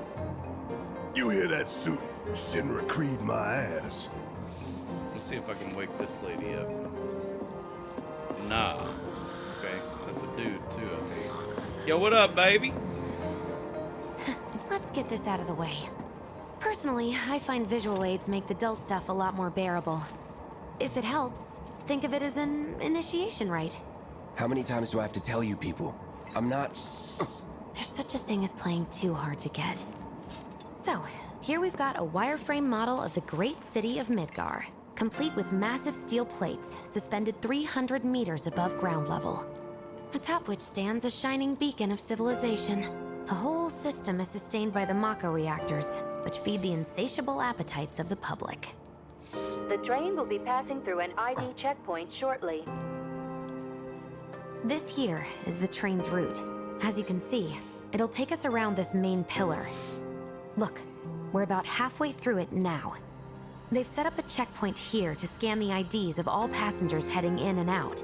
S10: You hear that suit? Shinra Creed my ass.
S1: Let's see if I can wake this lady up. Nah. Okay, that's a dude too, I think. Yo, what up, baby?
S2: Let's get this out of the way. Personally, I find visual aids make the dull stuff a lot more bearable. If it helps, think of it as an initiation rite.
S3: How many times do I have to tell you people? I'm not...
S2: There's such a thing as playing too hard to get. So, here we've got a wireframe model of the great city of Midgar, complete with massive steel plates suspended 300 meters above ground level, atop which stands a shining beacon of civilization. The whole system is sustained by the Mako reactors, which feed the insatiable appetites of the public.
S5: The train will be passing through an ID checkpoint shortly.
S2: This here is the train's route. As you can see, it'll take us around this main pillar. Look, we're about halfway through it now. They've set up a checkpoint here to scan the IDs of all passengers heading in and out.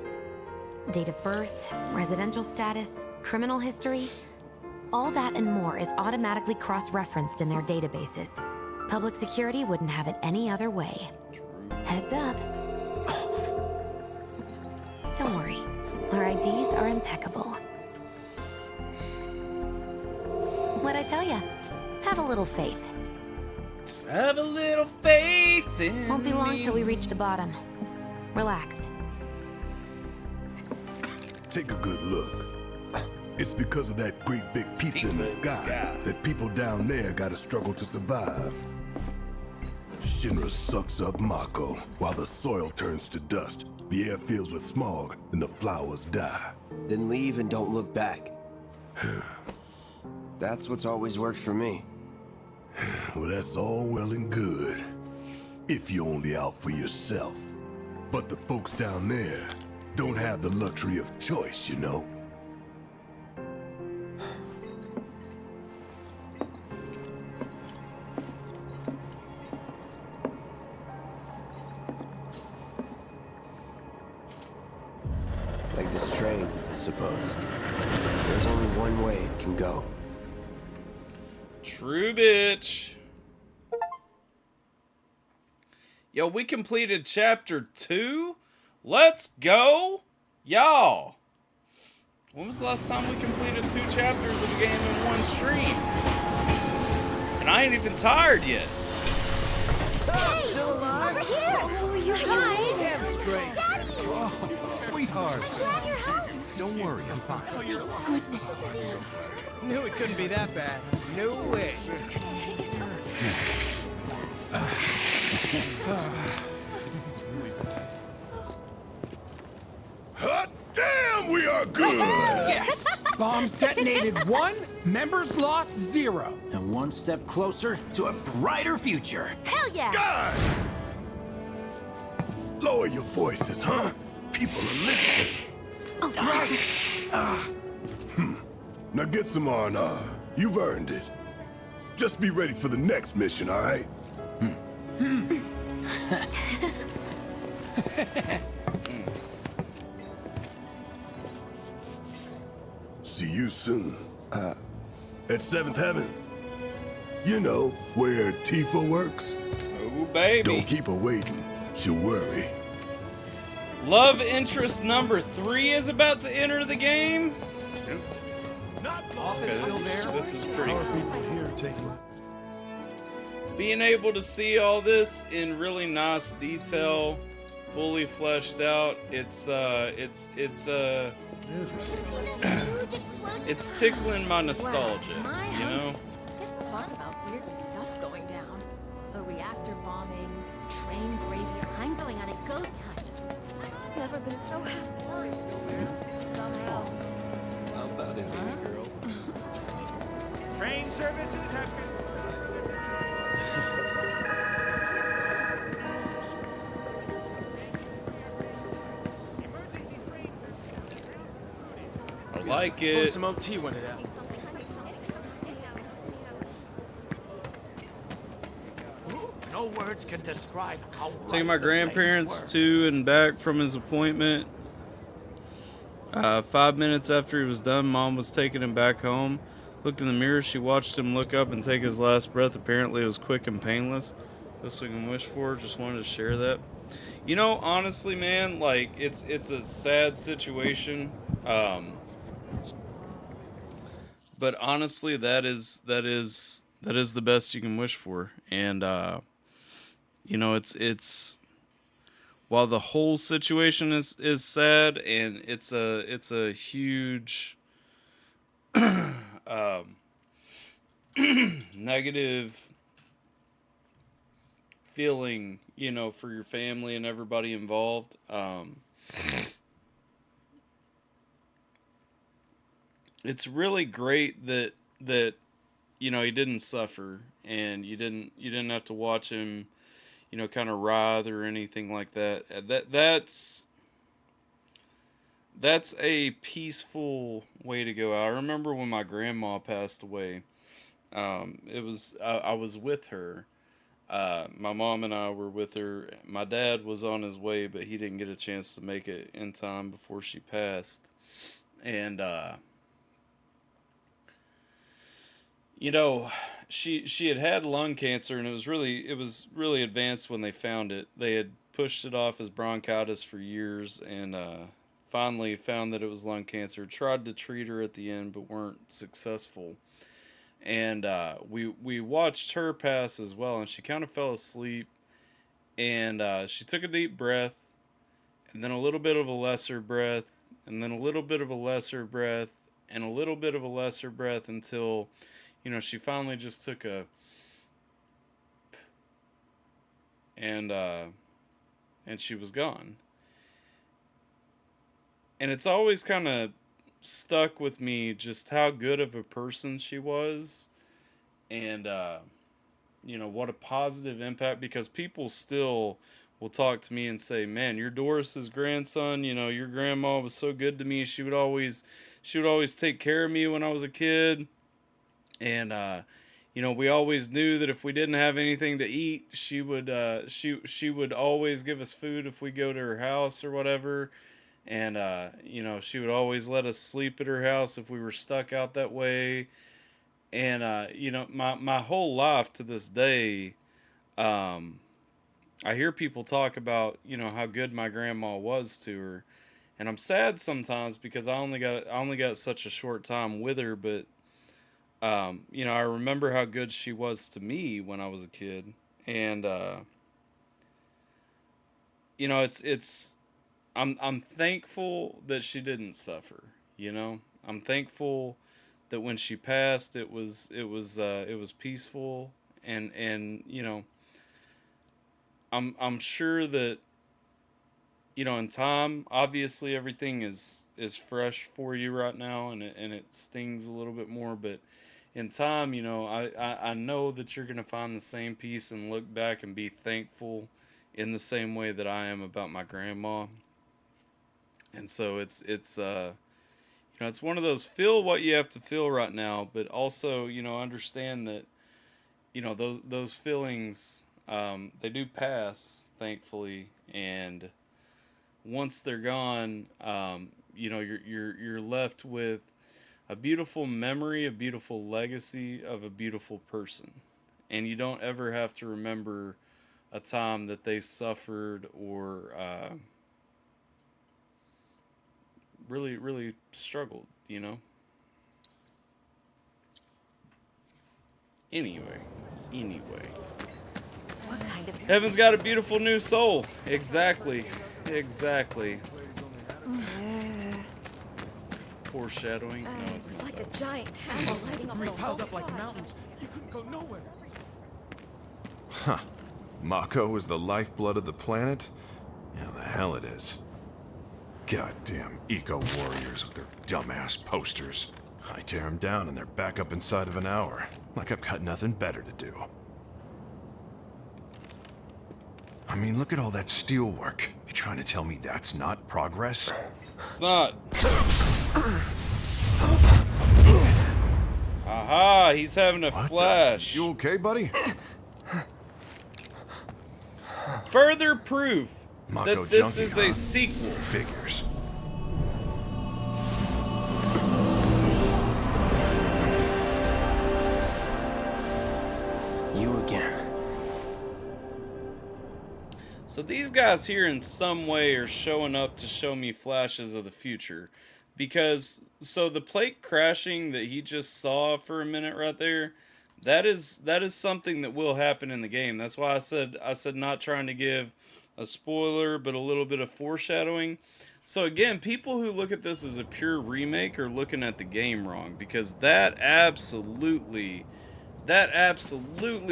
S2: Date of birth, residential status, criminal history, all that and more is automatically cross-referenced in their databases. Public security wouldn't have it any other way. Heads up. Don't worry, our IDs are impeccable. What'd I tell ya? Have a little faith.
S1: Just have a little faith in
S2: Won't be long till we reach the bottom. Relax.
S10: Take a good look. It's because of that great big pizza in the sky that people down there gotta struggle to survive. Shinra sucks up Mako while the soil turns to dust, the air fills with smog, and the flowers die.
S3: Then leave and don't look back. That's what's always worked for me.
S10: Well, that's all well and good. if you're only out for yourself. But the folks down there don't have the luxury of choice, you know?
S3: Like this train, I suppose. There's only one way it can go.
S1: True, bitch. Yo, we completed chapter 2. Let's go, y'all. When was the last time we completed 2 chapters of a game in one stream? And I ain't even tired yet.
S12: Hey!
S3: Still alive?
S12: Over here! Oh, you guys!
S3: Damn straight.
S12: Daddy!
S6: Oh, sweetheart.
S12: I'm glad you're home.
S6: Don't worry, I'm fine.
S12: Goodness.
S3: Knew it couldn't be that bad. No way.
S10: Hot damn, we are good!
S8: Yes! Bombs detonated 1, members lost 0.
S9: And one step closer to a brighter future.
S12: Hell yeah!
S10: Guys! Lower your voices, huh? People are listening.
S12: Oh, right.
S10: Now get some R&R. You've earned it. Just be ready for the next mission, all right? See you soon. At 7th Heaven. You know, where Tifa works.
S1: Oh, baby.
S10: Don't keep her waiting. She'll worry.
S1: Love interest number 3 is about to enter the game. Okay, this is pretty cool. Being able to see all this in really nice detail, fully fleshed out, it's tickling my nostalgia, you know?
S16: There's a lot about weird stuff going down. A reactor bombing, a train graveyard.
S12: I'm going on a ghost hunt. I've never been so happy. Somehow.
S9: How about it, baby girl?
S7: Train services have been...
S1: I like it.
S7: Some OT when it happens. No words can describe how
S1: Taking my grandparents to and back from his appointment. 5 minutes after he was done, Mom was taking him back home. Looked in the mirror, she watched him look up and take his last breath. Apparently it was quick and painless. Best we can wish for. Just wanted to share that. You know, honestly, man, like, it's a sad situation. But honestly, that is the best you can wish for. And you know, it's while the whole situation is sad and it's a huge negative feeling, you know, for your family and everybody involved. It's really great that you know, he didn't suffer and you didn't have to watch him, you know, kind of writhe or anything like that. That's a peaceful way to go. I remember when my grandma passed away. I was with her. My mom and I were with her. My dad was on his way, but he didn't get a chance to make it in time before she passed. And you know, she had lung cancer, and it was really advanced when they found it. They had pushed it off as bronchitis for years, and finally found that it was lung cancer. Tried to treat her at the end, but weren't successful. And we watched her pass as well, and she kind of fell asleep. And she took a deep breath, and then a little bit of a lesser breath, and then a little bit of a lesser breath, and a little bit of a lesser breath until, you know, she finally just took a, and she was gone. And it's always kind of stuck with me just how good of a person she was. And, you know, what a positive impact, because people still will talk to me and say, man, you're Doris's grandson, you know, your grandma was so good to me. She would always take care of me when I was a kid. And, you know, we always knew that if we didn't have anything to eat, she would always give us food if we go to her house or whatever. And, you know, she would always let us sleep at her house if we were stuck out that way. And, you know, my whole life to this day, I hear people talk about, you know, how good my grandma was to her. And I'm sad sometimes because I only got such a short time with her, but, you know, I remember how good she was to me when I was a kid. And, you know, I'm thankful that she didn't suffer, you know. I'm thankful that when she passed, it was peaceful, and you know, I'm sure that, you know, in time, obviously everything is fresh for you right now, and it stings a little bit more, but in time, you know, I know that you're gonna find the same peace and look back and be thankful in the same way that I am about my grandma. And so it's you know, it's one of those, feel what you have to feel right now, but also, you know, understand that, you know, those feelings, they do pass, thankfully, and once they're gone, you know, you're left with a beautiful memory, a beautiful legacy of a beautiful person, and you don't ever have to remember a time that they suffered or really struggled, you know. Anyway.
S12: What kind of...
S1: Heaven's got a beautiful new soul. Exactly. Foreshadowing. No, it's
S12: It's
S1: not
S12: like
S1: that.
S12: a giant hammer lighting up the whole
S14: Piled up like
S12: sky.
S14: mountains. You couldn't go nowhere.
S17: Huh. Mako is the lifeblood of the planet? Yeah, the hell it is. Goddamn eco-warriors with their dumbass posters. I tear them down and they're back up inside of an hour. Like I've got nothing better to do. I mean, look at all that steel work. You trying to tell me that's not progress?
S1: It's not. Aha, he's having a flash.
S17: You okay, buddy?
S1: Further proof
S17: Mako
S1: that this
S17: junkie,
S1: is a
S17: huh?
S1: sequel.
S17: Figures.
S3: You again.
S1: So these guys here in some way are showing up to show me flashes of the future. Because, so the plate crashing that he just saw for a minute right there, that is something that will happen in the game. That's why I said not trying to give a spoiler, but a little bit of foreshadowing. So again, people who look at this as a pure remake are looking at the game wrong, because that absolutely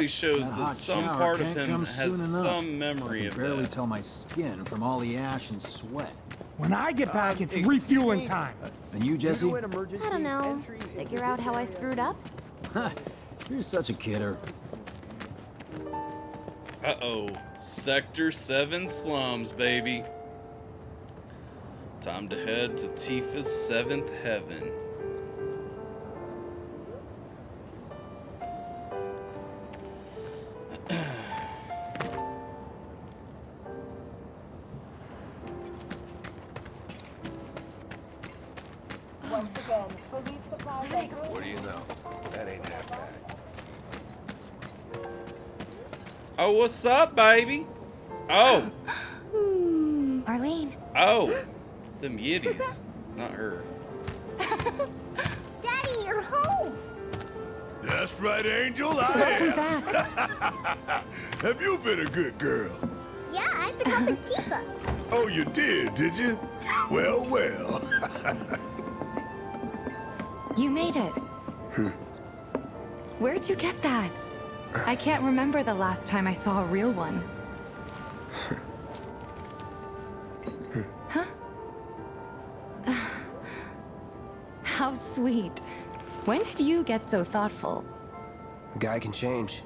S1: shows that some part of him has some memory of
S9: barely
S1: that.
S9: tell my skin from all the ash and sweat.
S8: When I get back, it's refueling time.
S9: And you, Jesse?
S2: I don't know. Figure out how I screwed up?
S9: You're such a kidder.
S1: Uh-oh. Sector 7 slums, baby. Time to head to Tifa's 7th heaven.
S3: What do you know? That ain't half bad.
S1: Oh, what's up, baby? Oh.
S2: Arlene.
S1: Oh. Them Yetis. Not her.
S12: Daddy, you're home!
S10: That's right, Angel. I am. Have you been a good girl?
S12: Yeah, I've been helping Tifa.
S10: Oh, you did you? Well.
S2: You made it. Where'd you get that? I can't remember the last time I saw a real one. Huh? How sweet. When did you get so thoughtful?
S3: A guy can change.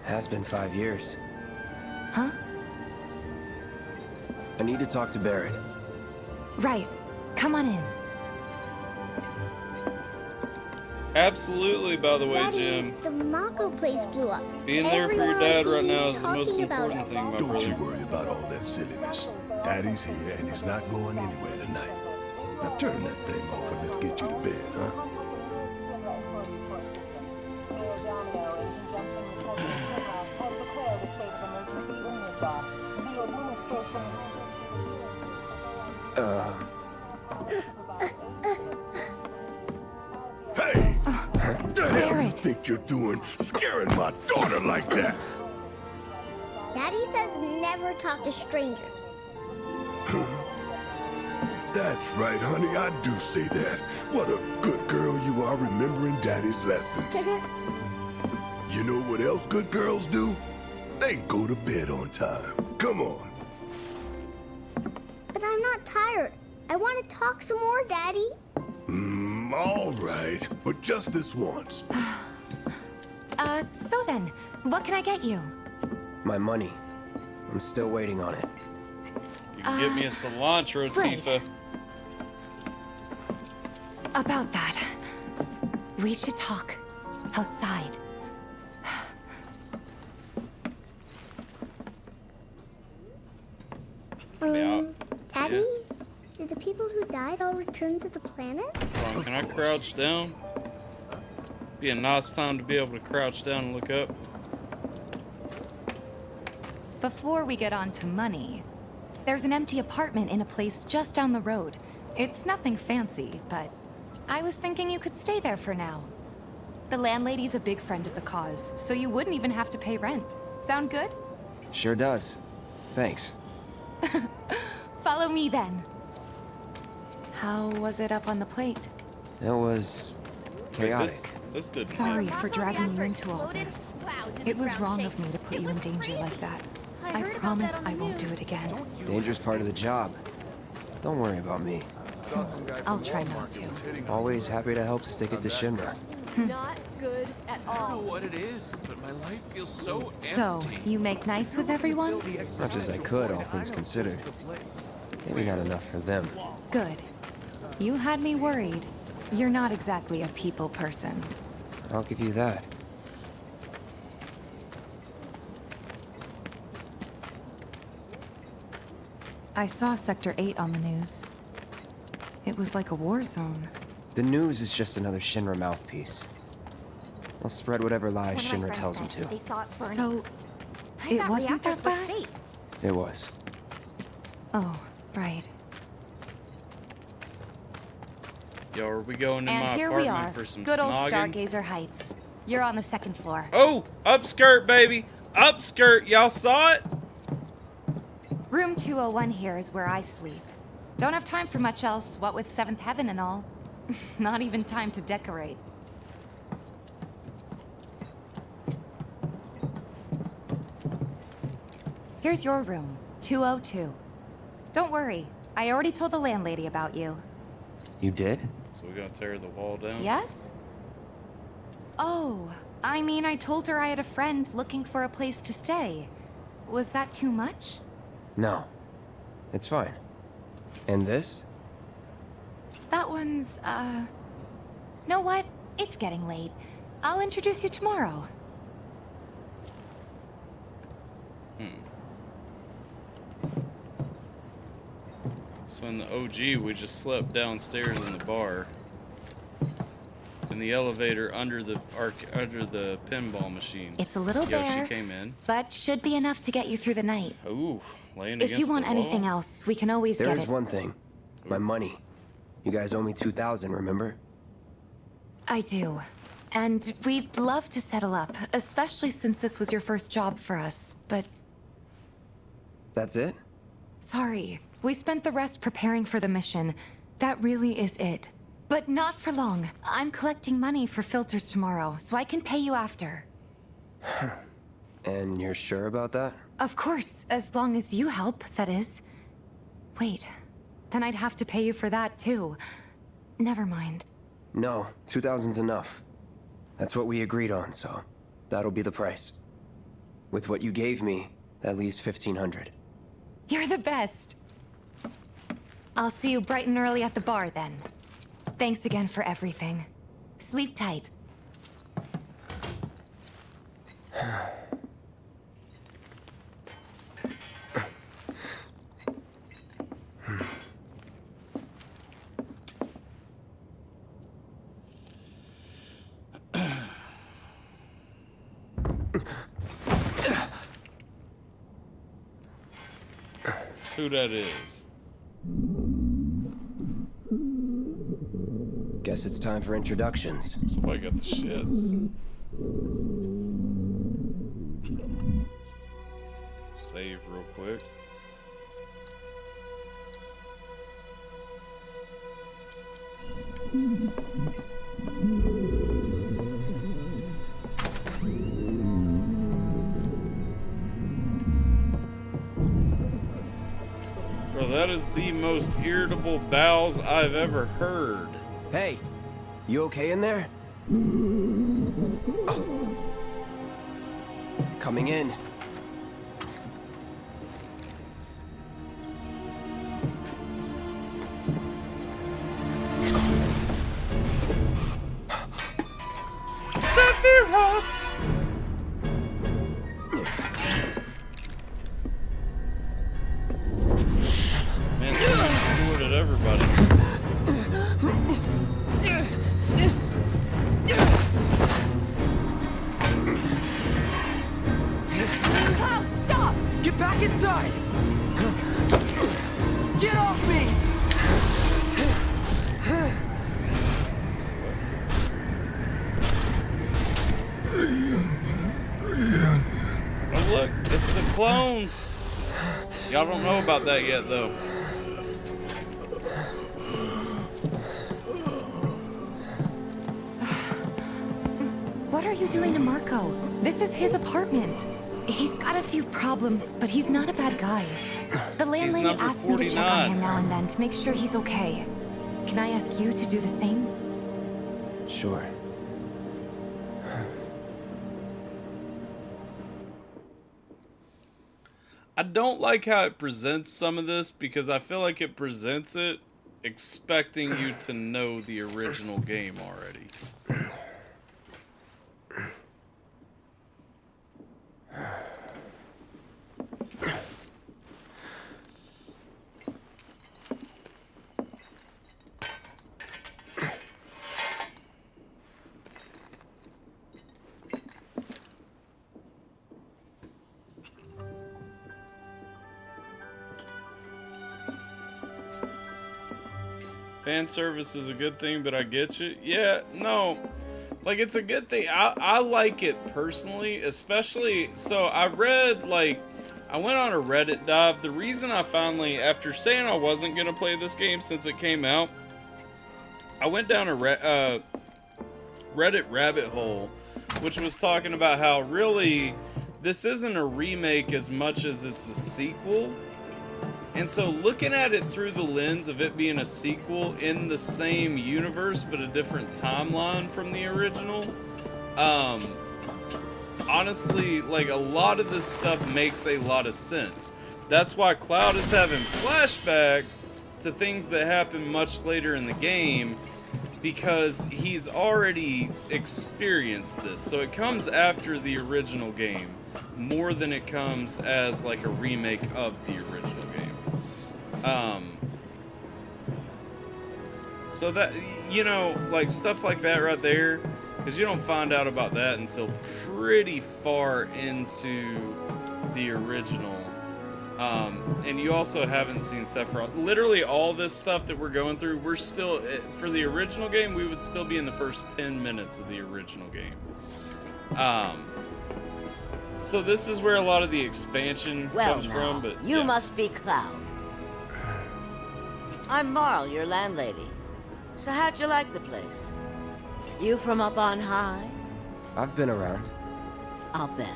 S3: Has been 5 years.
S2: Huh?
S3: I need to talk to Barrett.
S2: Right. Come on in.
S1: Absolutely, by the way,
S18: Daddy,
S1: Jim.
S18: the Mako place blew up.
S1: Being there for your
S18: Everyone
S1: dad
S18: on
S1: right
S18: TV's
S1: now is the most
S18: talking about
S1: important
S18: it.
S1: thing, my
S10: Don't
S1: brother.
S10: you worry about all that silliness. Daddy's here and he's not going anywhere tonight. Now turn that thing off and let's get you to bed, huh? Hey! What the hell you think you're doing scaring my daughter like that?
S18: Daddy says never talk to strangers.
S10: That's right, honey, I do say that. What a good girl you are remembering Daddy's lessons. You know what else good girls do? They go to bed on time. Come on.
S18: But I'm not tired. I want to talk some more, Daddy.
S10: All right, but just this once.
S2: So then, what can I get you?
S3: My money. I'm still waiting on it.
S1: You can get me a cilantro,
S2: right.
S1: Tifa.
S2: About that. We should talk outside.
S18: Daddy? Did the people who died all return to the planet?
S1: Hold on, can I crouch down? Be a nice time to be able to crouch down and look up.
S2: Before we get on to money, there's an empty apartment in a place just down the road. It's nothing fancy, but I was thinking you could stay there for now. The landlady's a big friend of the cause, so you wouldn't even have to pay rent. Sound good?
S3: Sure does. Thanks.
S2: Follow me then. How was it up on the plate?
S3: It was chaotic.
S1: This did.
S2: Sorry for dragging you into all this. It was wrong of me to put you in danger like that. I promise I won't do it again.
S3: Danger's part of the job. Don't worry about me.
S2: I'll try not to.
S3: Always happy to help stick it to Shinra.
S16: Not good at all.
S13: I don't know what it is, but my life feels so empty.
S2: So, you make nice with everyone?
S3: Much as I could, all things considered. Maybe not enough for them.
S2: Good. You had me worried. You're not exactly a people person.
S3: I'll give you that.
S2: I saw Sector 8 on the news. It was like a war zone.
S3: The news is just another Shinra mouthpiece. They'll spread whatever lies Shinra tells them to.
S2: So, it wasn't that bad?
S3: It was.
S2: Oh, right.
S1: Yo, are we going in
S2: And
S1: my
S2: here we
S1: apartment
S2: are,
S1: for some
S2: good old
S1: snogging?
S2: Stargazer Heights. You're on the second floor.
S1: Oh, upskirt, baby. Upskirt. Y'all saw it?
S2: Room 201 here is where I sleep. Don't have time for much else, what with Seventh Heaven and all. Not even time to decorate. Here's your room, 202. Don't worry, I already told the landlady about you.
S3: You did?
S1: So we're gonna tear the wall down?
S2: Yes? Oh, I mean, I told her I had a friend looking for a place to stay. Was that too much?
S3: No. It's fine. And this?
S2: That one's, know what? It's getting late. I'll introduce you tomorrow.
S1: So in the OG, we just slept downstairs in the bar. In the elevator under the pinball machine.
S2: It's a little bare,
S1: Yoshi came in.
S2: but should be enough to get you through the night.
S1: Ooh, laying
S2: If
S1: against
S2: you want
S1: the wall.
S2: anything else, we can always get
S3: There
S2: it.
S3: is one thing. My money. You guys owe me 2,000, remember?
S2: I do. And we'd love to settle up, especially since this was your first job for us, but
S3: That's it?
S2: sorry. We spent the rest preparing for the mission. That really is it. But not for long. I'm collecting money for filters tomorrow, so I can pay you after.
S3: And you're sure about that?
S2: Of course, as long as you help, that is. Wait, then I'd have to pay you for that too. Never mind.
S3: No, 2,000's enough. That's what we agreed on, so that'll be the price. With what you gave me, that leaves 1,500.
S2: You're the best. I'll see you bright and early at the bar then. Thanks again for everything. Sleep tight.
S1: Who that is?
S3: Guess it's time for introductions.
S1: Somebody got the shits. Save real quick. Bro, that is the most irritable bowels I've ever heard.
S3: Hey, you okay in there? Oh. Coming in.
S1: Sephiroth! Man, swinging sword at everybody.
S8: Cloud, stop! Get back inside! Get off me!
S1: Oh look, it's the clones! Y'all don't know about that yet though.
S2: What are you doing to Marco? This is his apartment. He's got a few problems, but he's not a bad guy. The landlady asked me to check on him now and then to make sure he's okay. Can I ask you to do the same?
S3: Sure.
S1: I don't like how it presents some of this because I feel like it presents it expecting you to know the original game already. Fan service is a good thing, but I get you. Yeah, no. Like, it's a good thing. I like it personally, especially... So, I read, like... I went on a Reddit dive. The reason I finally... After saying I wasn't going to play this game since it came out, I went down a Reddit rabbit hole, which was talking about how, really, this isn't a remake as much as it's a sequel. And so looking at it through the lens of it being a sequel in the same universe but a different timeline from the original, honestly, like, a lot of this stuff makes a lot of sense. That's why Cloud is having flashbacks to things that happen much later in the game, because he's already experienced this. So it comes after the original game more than it comes as like a remake of the original game. So that, you know, like stuff like that right there, because you don't find out about that until pretty far into the original. And you also haven't seen Sephiroth. Literally all this stuff that we're going through, we're still, for the original game, we would still be in the first 10 minutes of the original game. So this is where a lot of the expansion comes from, but
S19: you must be Cloud. I'm Marl, your landlady. So how'd you like the place? You from up on high?
S3: I've been around.
S19: I'll bet.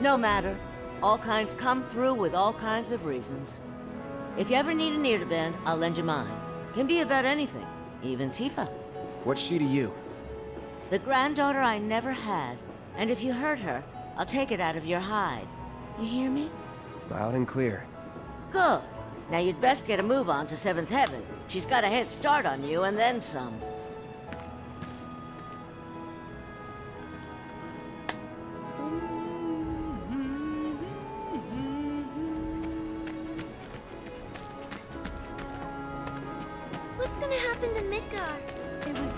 S19: No matter. All kinds come through with all kinds of reasons. If you ever need an ear to bend, I'll lend you mine. Can be about anything, even Tifa.
S3: What's she to you?
S19: The granddaughter I never had, and if you hurt her, I'll take it out of your hide. You hear me?
S3: Loud and clear.
S19: Good. Now you'd best get a move on to 7th Heaven. She's got a head start on you and then some.
S12: What's gonna happen to Midgar? It was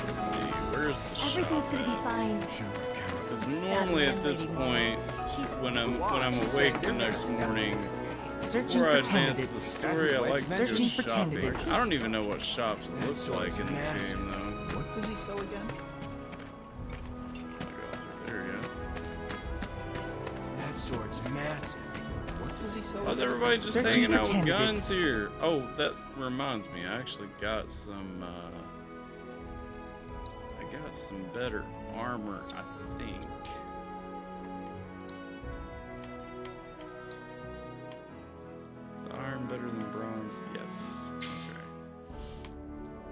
S1: Let's see, where's the shop?
S2: Everything's gonna be fine.
S1: Because normally at this point, when I'm awake the next morning,
S20: Searching
S1: before I
S20: for
S1: advance the
S20: candidates.
S1: story, I like to go
S20: Searching for
S1: shopping.
S20: candidates.
S1: I don't even know what shops look like in this game, though.
S20: What does he sell again?
S1: I'll go through there, yeah.
S8: That sword's massive.
S20: What does he sell
S1: How's
S20: again?
S1: everybody just
S20: Searching
S1: hanging
S20: for
S1: out with guns
S20: candidates.
S1: here? Oh, that reminds me. I actually got some, better armor, I think. Is iron better than bronze? Yes. Okay.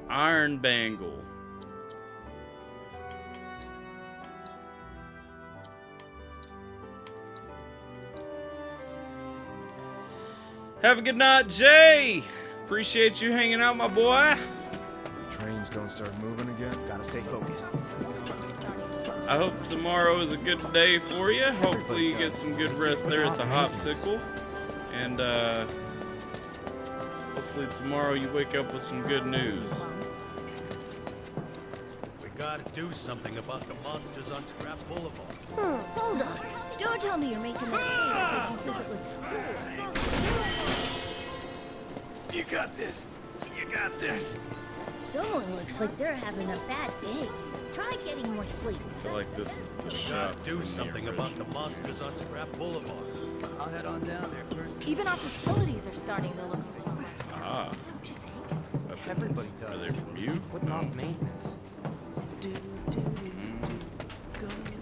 S1: Iron bangle. Have a good night, Jay. Appreciate you hanging out, my boy.
S20: Trains don't start moving again. Gotta stay focused.
S1: I hope tomorrow is a good day for you. Hopefully you get some good rest there at the Hopsicle. And hopefully tomorrow you wake up with some good news.
S21: We gotta do something about the monsters on Scrap Boulevard.
S12: Hold on. Don't tell me you're making that face because you think it looks cool.
S21: You got this. You got this.
S12: Someone looks like they're having a bad day. Try getting more sleep.
S1: I feel like this is the
S21: We
S1: shop.
S21: gotta do something about the monsters on Scrap Boulevard.
S7: I'll head on down there first.
S16: Even our facilities are starting to look alarming.
S1: Ah.
S16: Don't you think?
S20: Everybody
S1: Are
S20: does.
S1: they from you?
S20: Putting
S1: No.
S20: off maintenance.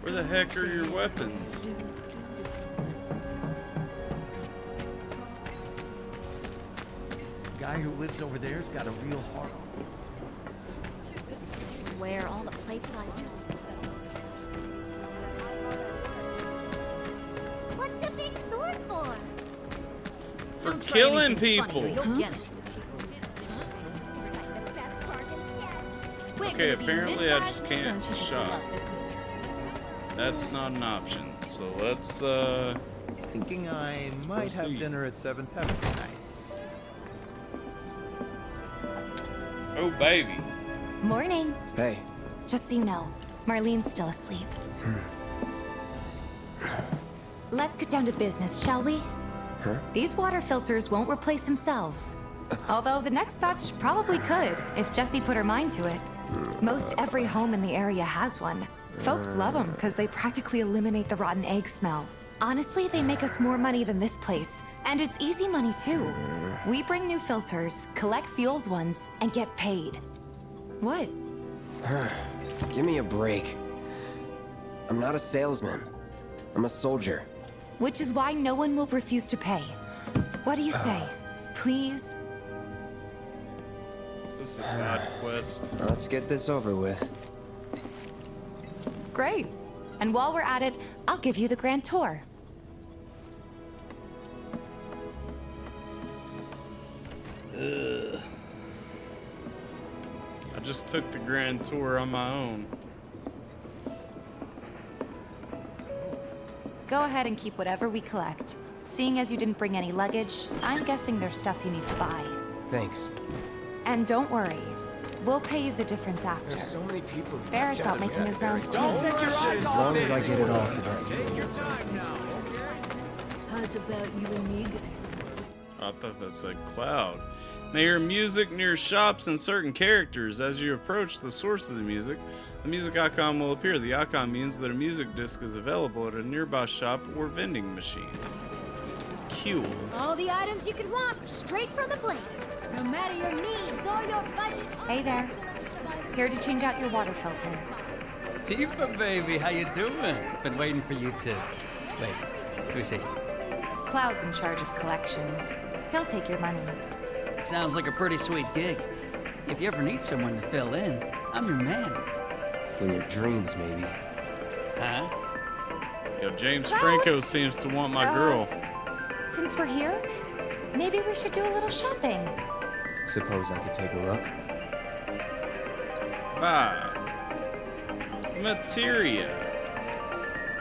S1: Where the heck are your weapons?
S7: Guy who lives over there's got a real heart.
S16: I swear, all the plates I do.
S12: What's the big sword for?
S1: For
S16: Don't try
S1: killing
S16: anything funny or
S1: people.
S16: You'll get it. We're
S1: Okay,
S16: gonna be
S1: apparently I
S16: midnight.
S1: just can't
S16: Don't you just
S1: shop.
S16: love this music?
S1: That's not an option. So let's
S20: Thinking I might have
S1: proceed.
S20: dinner at 7th Heaven tonight.
S1: oh baby.
S2: Morning.
S3: Hey.
S2: Just so you know, Marlene's still asleep. Let's get down to business, shall we?
S3: Huh?
S2: These water filters won't replace themselves. Although the next batch probably could, if Jessie put her mind to it. Most every home in the area has one. Folks love them because they practically eliminate the rotten egg smell. Honestly, they make us more money than this place. And it's easy money too. We bring new filters, collect the old ones, and get paid. What?
S3: Give me a break. I'm not a salesman. I'm a soldier.
S2: Which is why no one will refuse to pay. What do you say? Please?
S1: Is this a side quest?
S3: Let's get this over with.
S2: Great. And while we're at it, I'll give you the grand tour.
S1: Ugh. I just took the grand tour on my own.
S2: Go ahead and keep whatever we collect. Seeing as you didn't bring any luggage, I'm guessing there's stuff you need to buy.
S3: Thanks.
S2: And don't worry, we'll pay you the difference after.
S20: There's so many people who
S2: Barrett's
S20: just
S2: out making his rounds too.
S20: Don't take your eyes
S3: As
S20: off
S3: long as I
S20: it.
S3: get it all today.
S11: How's about you and me?
S1: I thought that said cloud. May hear music near shops and certain characters. As you approach the source of the music icon will appear. The icon means that a music disc is available at a nearby shop or vending machine. Cool.
S16: All the items you could want, straight from the plate. No matter your needs or your budget.
S2: Hey there. Here to change out your water filter.
S22: Tifa, baby, how you doing? Been waiting for you to... Wait, who's he?
S2: Cloud's in charge of collections. He'll take your money.
S22: Sounds like a pretty sweet gig. If you ever need someone to fill in, I'm your man.
S3: In your dreams, maybe.
S22: Huh?
S1: Yo, James Franco seems to want my girl.
S2: Since we're here, maybe we should do a little shopping.
S3: Suppose I could take a look?
S1: Buy. Materia.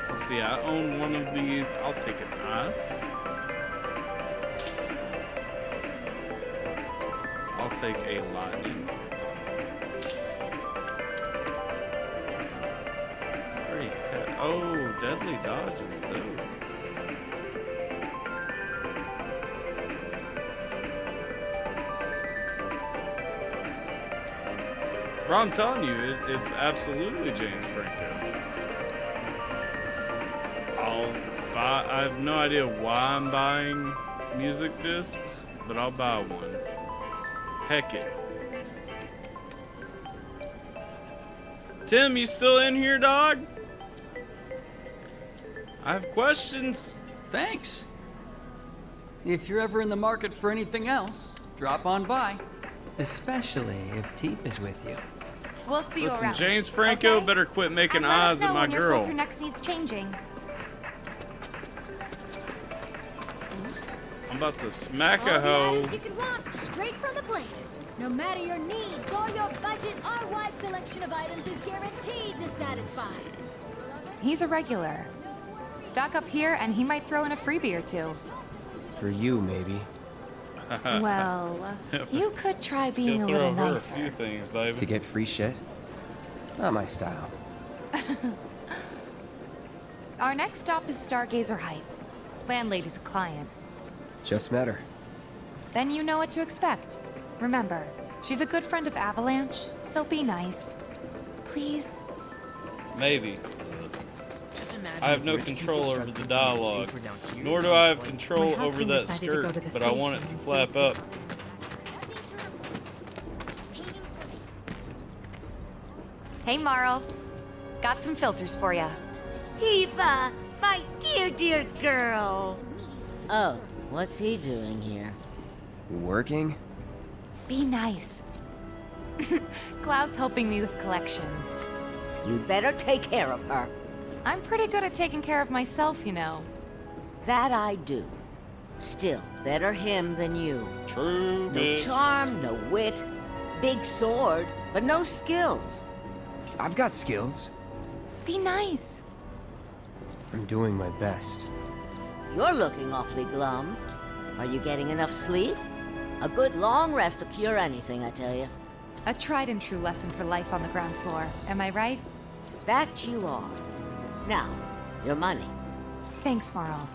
S1: Let's see, I own one of these. I'll take an ice. I'll take a lightning. Oh, deadly dodge is dope. Bro, I'm telling you, it's absolutely James Franco. I have no idea why I'm buying music discs, but I'll buy one. Heck it. Tim, you still in here, dog? I have questions.
S22: Thanks. If you're ever in the market for anything else, drop on by. Especially if Teef is with you.
S2: We'll see you
S1: Listen,
S2: around.
S1: James Franco
S2: okay?
S1: better quit making
S2: And let us
S1: eyes at
S2: know
S1: my
S2: when your
S1: girl.
S2: filter next needs changing.
S1: I'm about to smack
S12: All
S1: a
S12: the
S1: hoe.
S12: items you could want, straight from the plate. No matter your needs or your budget, our wide selection of items is guaranteed to satisfy.
S2: He's a regular. Stock up here and he might throw in a freebie or two.
S3: For you, maybe.
S2: Well, you could try being a
S1: He'll
S2: little
S1: throw her
S2: nicer.
S1: a few things, baby.
S3: To get free shit? Not my style.
S2: Our next stop is Stargazer Heights. Landlady's a client.
S3: Just met her.
S2: Then you know what to expect. Remember, she's a good friend of Avalanche, so be nice. Please.
S1: Maybe. I have no control over the dialogue, nor do I have control over that skirt, but I want it to flap up.
S2: Hey, Marl. Got some filters for ya.
S19: Tifa, my dear, dear girl. Oh, what's he doing here?
S3: Working?
S2: Be nice. Cloud's helping me with collections.
S19: You'd better take care of her.
S2: I'm pretty good at taking care of myself, you know.
S19: That I do. Still, better him than you.
S1: True,
S19: No
S1: bitch.
S19: charm, no wit. Big sword, but no skills.
S3: I've got skills.
S2: Be nice.
S3: I'm doing my best.
S19: You're looking awfully glum. Are you getting enough sleep? A good long rest will cure anything, I tell you.
S2: A tried and true lesson for life on the ground floor. Am I right?
S19: That you are. Now, your money.
S2: Thanks, Marl.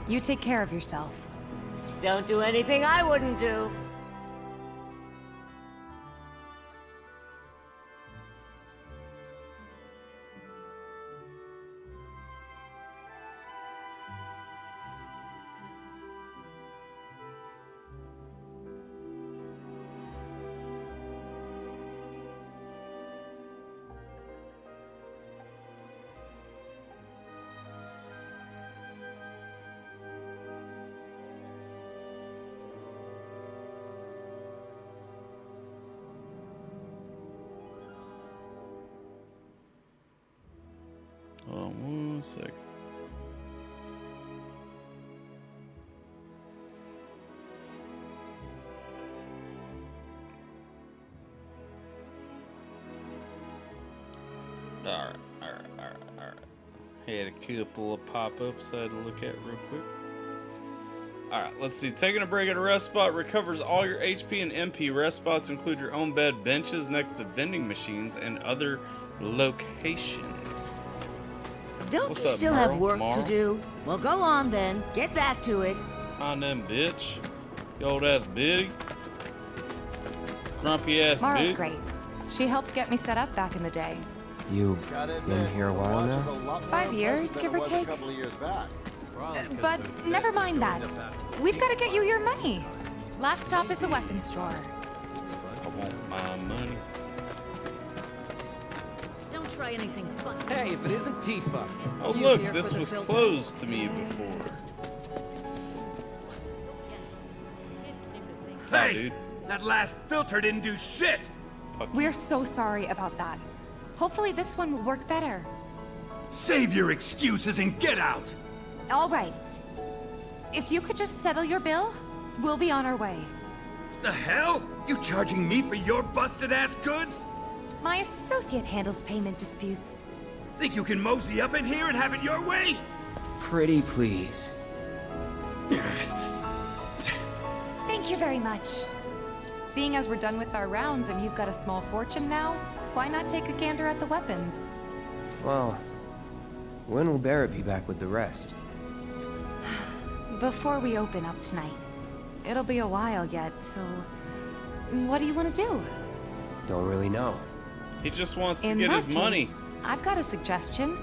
S2: You take care of yourself.
S19: Don't do anything I wouldn't do.
S1: Hold on 1 second. Alright. Had a couple of pop-ups I had to look at real quick. Alright, let's see. Taking a break at a rest spot recovers all your HP and MP. Rest spots include your own bed, benches next to vending machines, and other locations.
S19: Don't
S1: What's
S19: you
S1: up,
S19: still
S1: Marl?
S19: have work
S1: Marl?
S19: to do? Well, go on then. Get back to it.
S1: Find them, bitch. You old ass biddy. Grumpy ass
S2: Marl's
S1: bitch.
S2: great. She helped get me set up back in the day.
S3: You been here a while now?
S2: 5 years, give or take. But never mind that. We've got to get you your money. Last stop is the weapons store.
S1: I want my money.
S11: Don't try anything fun.
S8: Hey, if it isn't Tifa.
S1: Oh look, this was closed to me before. What's up, dude?
S8: That last filter didn't do shit!
S2: We're so sorry about that. Hopefully this one will work better.
S4: Save your excuses and get out!
S2: All right. If you could just settle your bill, we'll be on our way.
S4: The hell? You charging me for your busted-ass goods?
S2: My associate handles payment disputes.
S4: Think you can mosey up in here and have it your way?
S3: Pretty please.
S2: Thank you very much. Seeing as we're done with our rounds and you've got a small fortune now, why not take a gander at the weapons?
S3: Well, when will Barrett be back with the rest?
S2: Before we open up tonight. It'll be a while yet, so... What do you want to do?
S3: Don't really know.
S1: He just wants to
S2: In
S1: get
S2: that
S1: his money.
S2: case, I've got a suggestion.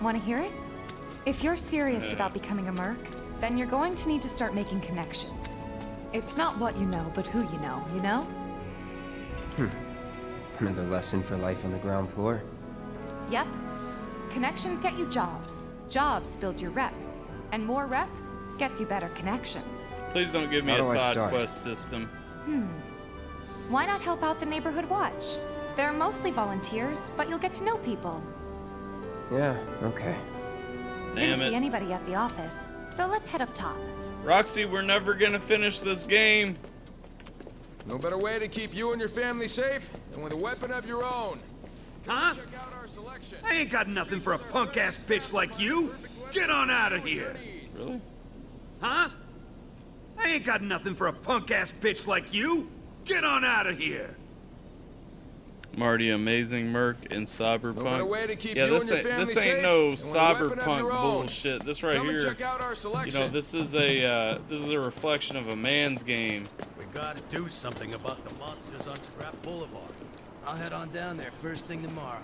S2: Want to hear it? If you're serious about becoming a merc, then you're going to need to start making connections. It's not what you know, but who you know, you know?
S3: Another lesson for life on the ground floor.
S2: Yep. Connections get you jobs. Jobs build your rep. And more rep gets you better connections.
S1: Please don't give me
S3: How
S1: a
S3: do I
S1: side
S3: start?
S1: quest system.
S2: Why not help out the neighborhood watch? They're mostly volunteers, but you'll get to know people.
S3: Yeah, okay.
S2: Didn't see anybody at the office, so let's head up top.
S1: Roxy, we're never gonna finish this game.
S7: No better way to keep you and your family safe than with a weapon of your own.
S4: Huh?
S7: Check out our selection.
S4: I ain't got nothing for a punk-ass bitch like you! Get on out of here!
S1: Really?
S4: Huh? I ain't got nothing for a punk-ass bitch like you! Get on out of here!
S1: Marty, amazing merc in Cyberpunk.
S7: way to keep
S1: Yeah,
S7: you
S1: this
S7: and your
S1: ain't
S7: family
S1: ain't no
S7: safe and with a weapon of
S1: Cyberpunk
S7: your own.
S1: bullshit. This right
S7: Come and
S1: here,
S7: check out our
S1: you
S7: selection.
S1: know, this is a reflection of a man's game.
S21: We gotta do something about the monsters on Scrap Boulevard.
S22: I'll head on down there first thing tomorrow.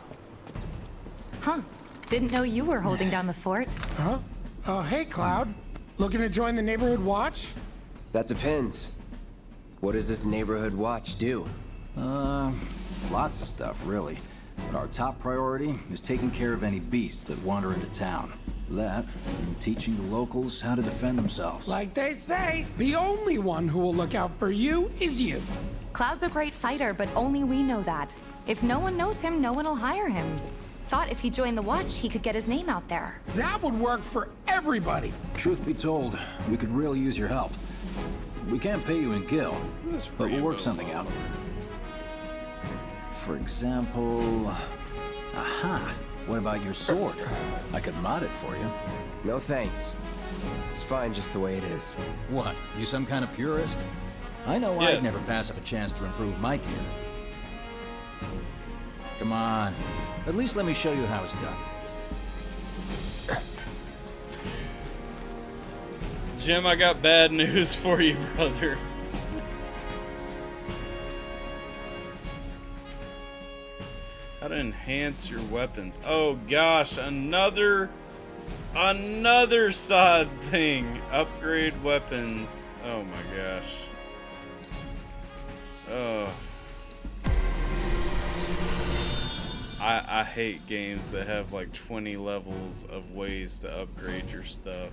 S2: Huh. Didn't know you were holding down the fort.
S8: Huh? Oh, hey, Cloud. Looking to join the neighborhood watch?
S3: That depends. What does this neighborhood watch do?
S9: Lots of stuff, really. But our top priority is taking care of any beasts that wander into town. That, and teaching the locals how to defend themselves.
S8: Like they say, the only one who will look out for you is you.
S2: Cloud's a great fighter, but only we know that. If no one knows him, no one will hire him. Thought if he joined the watch, he could get his name out there.
S8: That would work for everybody.
S9: Truth be told, we could really use your help. We can't pay you in gil, but we'll work something out. For example... Aha! What about your sword? I could mod it for you.
S3: No thanks. It's fine just the way it is.
S9: What? You some kind of purist? I know
S1: Yes.
S9: I'd never pass up a chance to improve my gear. Come on. At least let me show you how it's done.
S1: Jim, I got bad news for you, brother. How to enhance your weapons. Oh gosh, another side thing. Upgrade weapons. Oh my gosh. Oh. I hate games that have like 20 levels of ways to upgrade your stuff.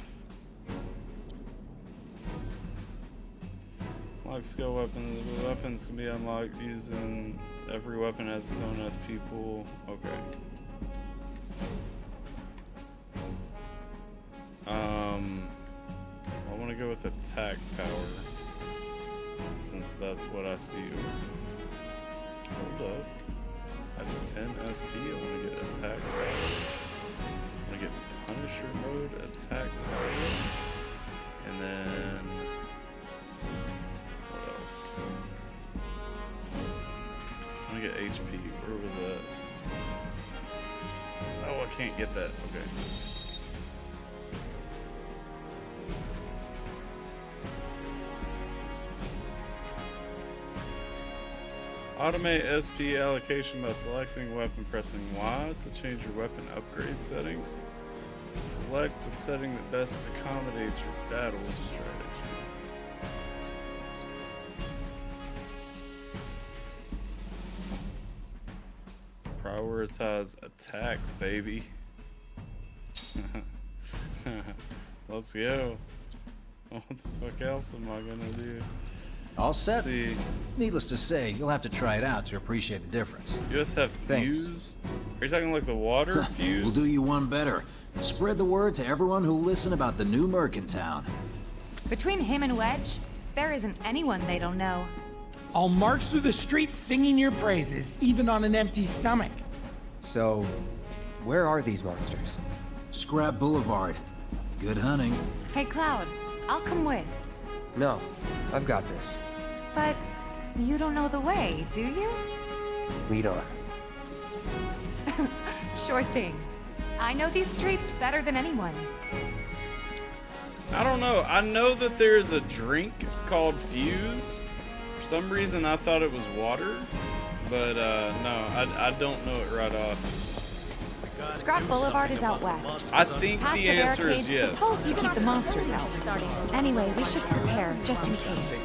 S1: Unlock skill weapons. The weapons can be unlocked using every weapon has its own SP pool. Okay. I want to go with attack power since that's what I see. Hold up. I have 10 SP. I want to get attack power. I want to get Punisher mode, attack power, and then what else? I want to get HP. Where was that? Oh, I can't get that. Okay. Automate SP allocation by selecting weapon, pressing Y to change your weapon upgrade settings. Select the setting that best accommodates your battle strategy. Prioritize attack, baby. Let's go. What the fuck else am I gonna do?
S9: All set?
S1: See.
S9: Needless to say, you'll have to try it out to appreciate the difference.
S1: You just have fuse? Are you talking like the water fuse?
S9: We'll do you one better. Spread the word to everyone who'll listen about the new Merc in town.
S5: Between him and Wedge, there isn't anyone they don't know.
S8: I'll march through the streets singing your praises, even on an empty stomach.
S3: So, where are these monsters?
S9: Scrap Boulevard. Good hunting.
S5: Hey, Cloud, I'll come with.
S3: No, I've got this.
S5: But you don't know the way, do you?
S3: Lead on.
S5: Sure thing. I know these streets better than anyone.
S1: I don't know. I know that there's a drink called Fuse. For some reason, I thought it was water. But, no, I don't know it right off.
S5: Scrap Boulevard is out west.
S1: I think
S5: Past
S1: the answer is yes.
S5: Supposed to keep the monsters out. Anyway, we should prepare, just in case.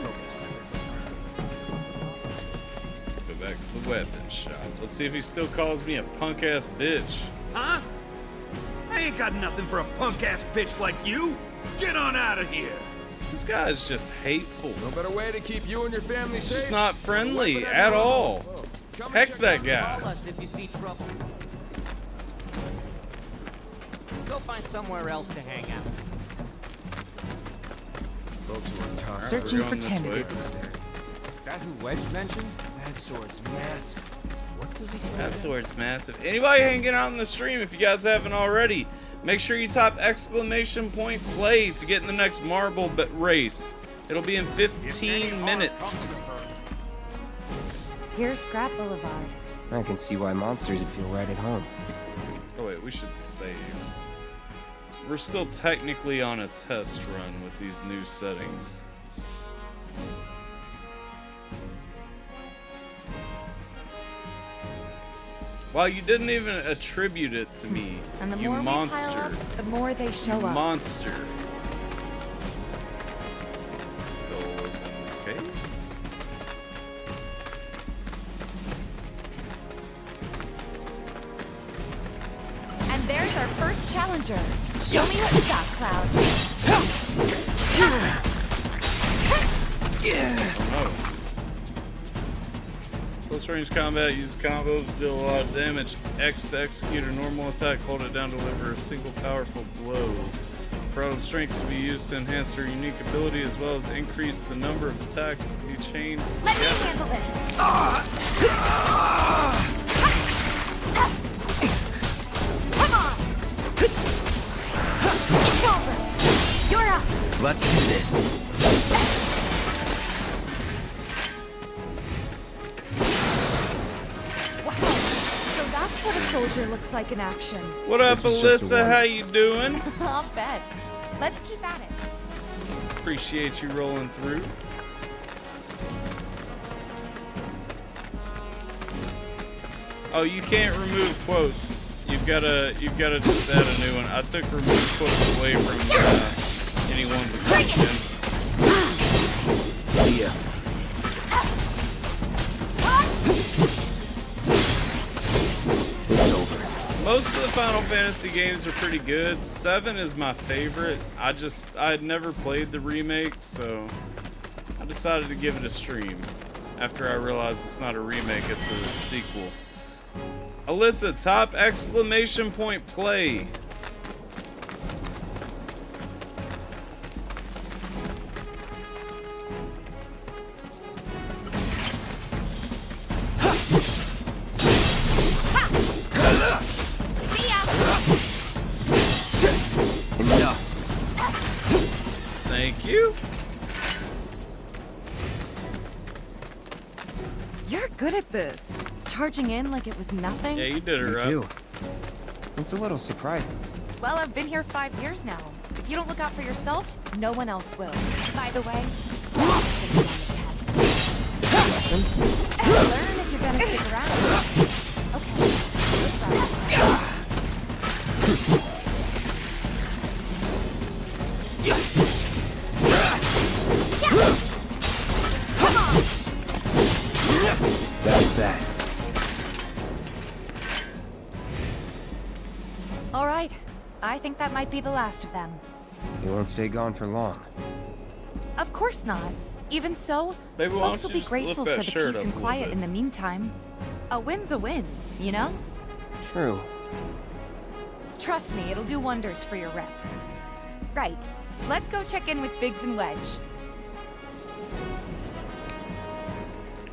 S1: Let's go back to the weapon shop. Let's see if he still calls me a punk-ass bitch.
S4: Huh? I ain't got nothing for a punk-ass bitch like you. Get on out of here.
S1: This guy's just hateful.
S20: No better way to keep you and your family
S1: He's
S20: safe.
S1: just not friendly at all. Heck that guy.
S15: Call us if you see trouble. Go find somewhere else to hang out.
S20: Folks who are tired.
S8: Searching for candidates.
S20: Is that who Wedge mentioned? That sword's massive. What does he say?
S1: That sword's massive. Anybody hanging out in the stream, if you guys haven't already, make sure you type !play to get in the next marble race. It'll be in 15 minutes.
S2: Here's Scrap Boulevard.
S3: I can see why monsters would feel right at home.
S1: Oh wait, we should save. We're still technically on a test run with these new settings. Wow, you didn't even attribute it to me,
S2: And the
S1: you
S2: more
S1: monster.
S2: we pile up, the more they show up.
S1: Monster. Goal is in this cave.
S5: And there's our first challenger. Show me what you got, Cloud.
S1: Oh no. Close range combat, use combos, deal a lot of damage. X to execute a normal attack, hold it down to deliver a single powerful blow. Product strength can be used to enhance their unique ability as well as increase the number of attacks that can be chained together.
S5: Let me handle this. Come on. It's over. You're up.
S3: Let's do this.
S5: So that's what a soldier looks like in action.
S1: What up, Alyssa? How you doing?
S5: I'll bet. Let's keep at it.
S1: Appreciate you rolling through. Oh, you can't remove quotes. You've gotta just add a new one. I took remove quotes away from anyone but Christian.
S3: See ya. It's over.
S1: Most of the Final Fantasy games are pretty good. 7 is my favorite. I had never played the remake, so I decided to give it a stream after I realized it's not a remake, it's a sequel. Alyssa, top !play. Thank you.
S5: You're good at this. Charging in like it was nothing.
S1: Yeah, you did it
S3: Me
S1: right.
S3: too. It's a little surprising.
S5: Well, I've been here 5 years now. If you don't look out for yourself, no one else will. By the way,
S3: Lesson?
S5: learn if you're gonna stick around. Okay.
S3: That's that.
S5: All right. I think that might be the last of them.
S3: They won't stay gone for long.
S5: Of course not. Even so,
S1: Baby, why
S5: folks
S1: don't
S5: will
S1: you
S5: be
S1: just
S5: grateful
S1: lift
S5: for
S1: that
S5: the
S1: shirt
S5: peace
S1: up
S5: and
S1: a little
S5: quiet
S1: bit?
S5: in the meantime. A win's a win, you know?
S3: True.
S5: Trust me, it'll do wonders for your rep. Right. Let's go check in with Biggs and Wedge.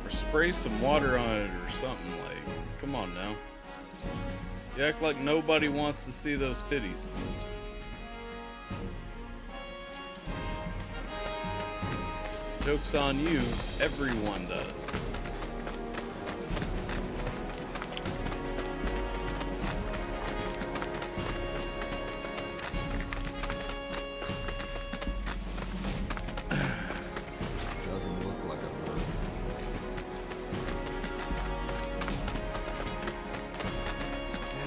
S1: Or spray some water on it or something, like, come on now. You act like nobody wants to see those titties. Joke's on you, everyone does.
S20: Doesn't look like a bird.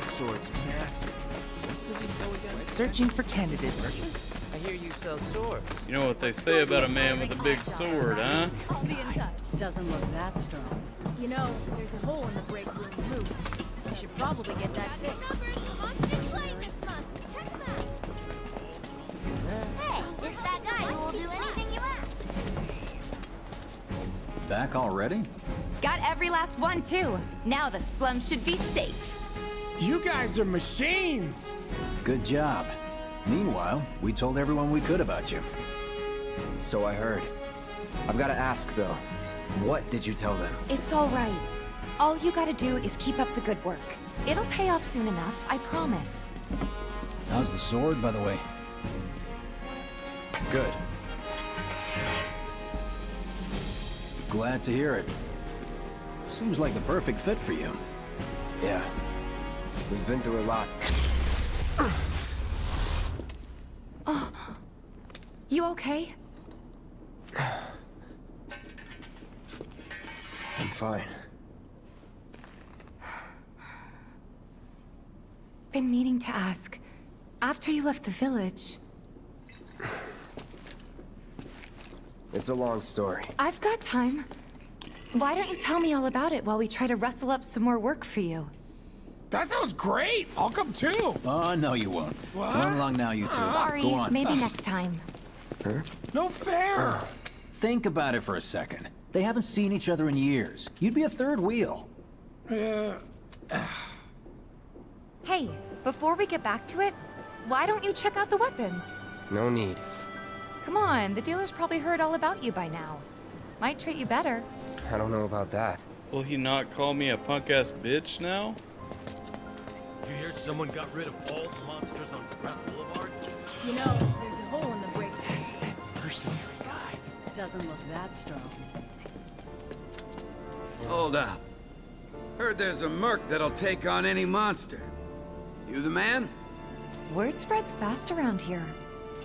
S4: That sword's massive. What does he sell again?
S6: Searching for candidates.
S15: I hear you sell swords.
S1: You know what they say about a man with a big sword, huh?
S12: I'll be in touch.
S16: Doesn't look that strong.
S12: You know, there's a hole in the break room roof. You should probably get that fixed.
S18: Hey, it's that guy who will do anything you ask.
S9: Back already?
S5: Got every last one, too. Now the slum should be safe.
S8: You guys are machines!
S9: Good job. Meanwhile, we told everyone we could about you.
S3: So I heard. I've got to ask, though. What did you tell them?
S2: It's all right. All you gotta do is keep up the good work. It'll pay off soon enough, I promise.
S9: How's the sword, by the way?
S3: Good.
S9: Glad to hear it. Seems like the perfect fit for you.
S3: Yeah. We've been through a lot.
S2: Oh, you okay?
S3: I'm fine.
S2: Been meaning to ask. After you left the village,
S3: It's a long story.
S2: I've got time. Why don't you tell me all about it while we try to rustle up some more work for you?
S8: That sounds great! I'll come too!
S9: Oh, no you won't.
S8: What?
S9: Come along now, you two.
S2: Sorry,
S9: Go on.
S2: maybe next time.
S3: Huh?
S8: No fair!
S9: Think about it for a second. They haven't seen each other in years. You'd be a third wheel.
S5: Hey, before we get back to it, why don't you check out the weapons?
S3: No need.
S5: Come on, the dealer's probably heard all about you by now. Might treat you better.
S3: I don't know about that.
S1: Will he not call me a punk-ass bitch now?
S21: You hear someone got rid of all the monsters on Scrap Boulevard?
S12: You know, there's a hole in the break room.
S8: That's that mercenary guy.
S16: Doesn't look that strong.
S4: Hold up. Heard there's a merc that'll take on any monster. You the man?
S2: Word spreads fast around here.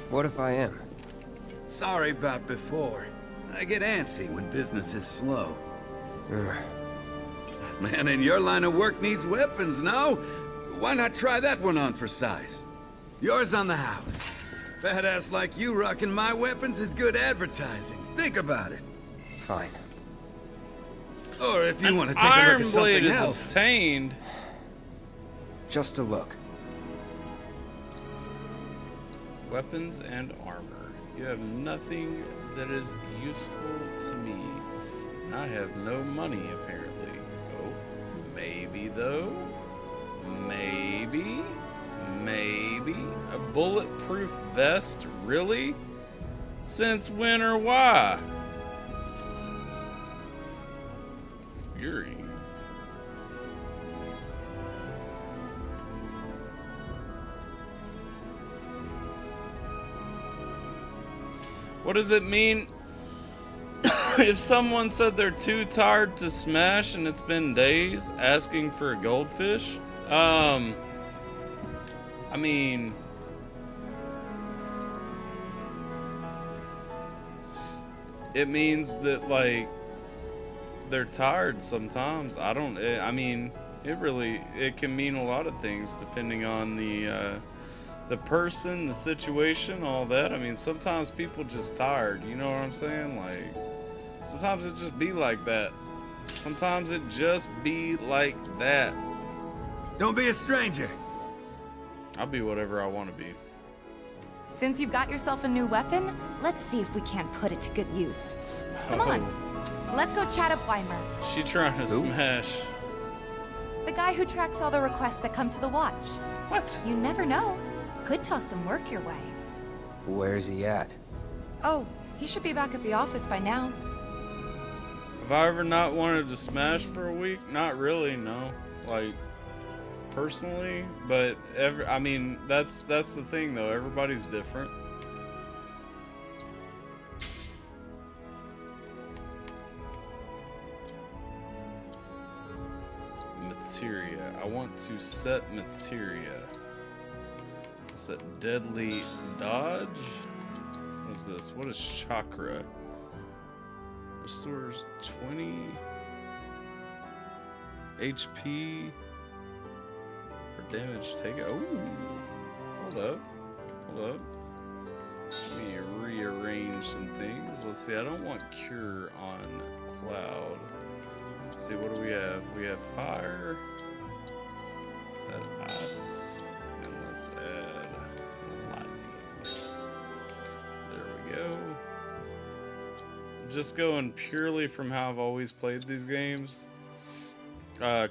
S3: What if I am?
S4: Sorry about before. I get antsy when business is slow. Man in your line of work needs weapons, no? Why not try that one on for size? Yours on the house. Badass like you rocking my weapons is good advertising. Think about it.
S3: Fine.
S4: Or if you want to take a
S1: Iron
S4: look at
S1: Blade
S4: something
S1: is
S4: else.
S1: obtained.
S3: Just a look.
S1: Weapons and armor. You have nothing that is useful to me. And I have no money, apparently. Oh, maybe though? Maybe? Maybe? A bulletproof vest? Really? Since when or why? Furies. What does it mean if someone said they're too tired to smash and it's been days asking for a goldfish? I mean, it means that, like, they're tired sometimes. I mean, it can mean a lot of things depending on the person, the situation, all that. I mean, sometimes people just tired, you know what I'm saying? Like, sometimes it just be like that. Sometimes it just be like that.
S4: Don't be a stranger.
S1: I'll be whatever I want to be.
S5: Since you've got yourself a new weapon, let's see if we can't put it to good use. Come on, let's go chat up Weimer.
S1: She trying to smash.
S5: The guy who tracks all the requests that come to the watch.
S1: What?
S5: You never know. Could toss some work your way.
S3: Where's he at?
S5: Oh, he should be back at the office by now.
S1: Have I ever not wanted to smash for a week? Not really, no. Like, personally, but I mean, that's the thing though. Everybody's different. Materia. I want to set materia. Set deadly dodge. What's this? What is chakra? Restores 20 HP for damage taken. Oh, hold up. Let me rearrange some things. Let's see. I don't want cure on cloud. Let's see. What do we have? We have fire. Is that ice? And let's add lightning. There we go. Just going purely from how I've always played these games.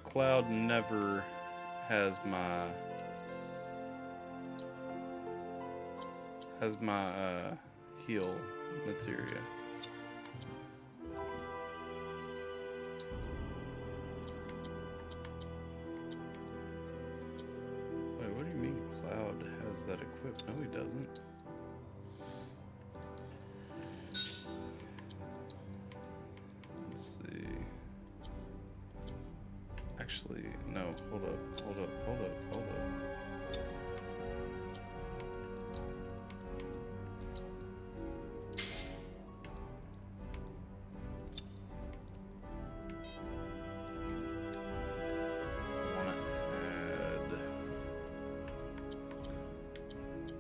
S1: Cloud never has my heal materia. Wait, what do you mean Cloud has that equipped? No, he doesn't. Let's see. Actually, no, hold up.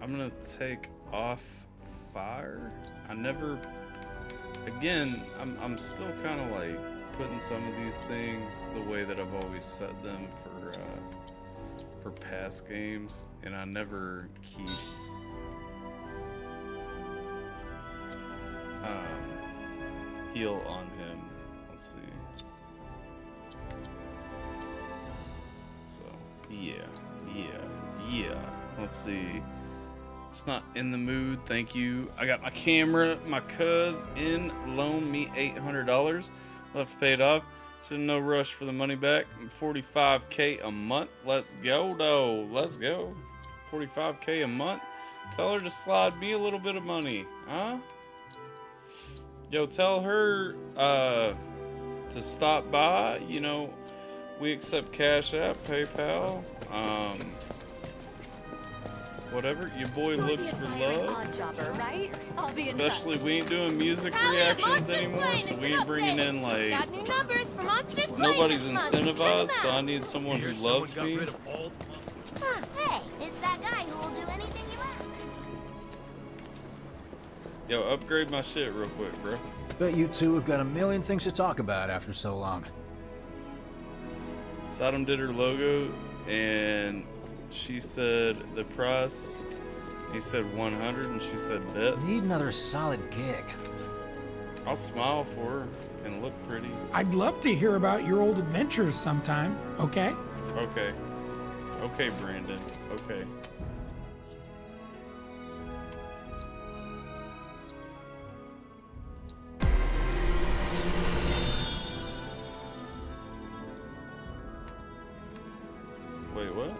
S1: I'm gonna take off fire. I never, again, I'm still kind of like putting some of these things the way that I've always set them for past games, and I never keep heal on him. Let's see. So yeah. Let's see. It's not in the mood. Thank you. I got my camera. My cousin loaned me $800. I'll have to pay it off. So no rush for the money back. $45K a month. Let's go, though. Let's go. $45K a month. Tell her to slide me a little bit of money, huh? Yo, tell her to stop by. You know, we accept Cash App, PayPal, whatever. Your boy looks for love.
S5: Right? I'll be
S1: Especially we ain't doing music reactions anymore, so we ain't bringing in like
S12: Got new numbers for Monster Slaying
S1: nobody's
S12: this month.
S1: incentivized. So I need someone who loves me.
S18: Hey, it's that guy who will do anything you ask.
S1: Yo, upgrade my shit real quick, bro.
S9: Bet you two have got a million things to talk about after so long.
S1: Sodom did her logo, and she said the price. He said 100, and she said bet.
S9: Need another solid gig.
S1: I'll smile for her and look pretty.
S8: I'd love to hear about your old adventures sometime, okay?
S1: Okay. Okay, Brandon. Okay. Wait, what?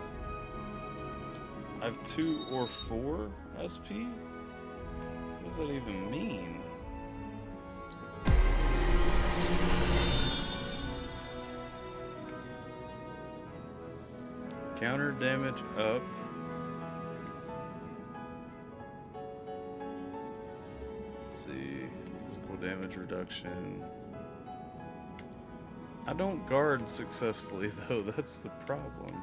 S1: I have 2 or 4 SP? What does that even mean? Counter damage up. Let's see. Physical damage reduction. I don't guard successfully though, that's the problem.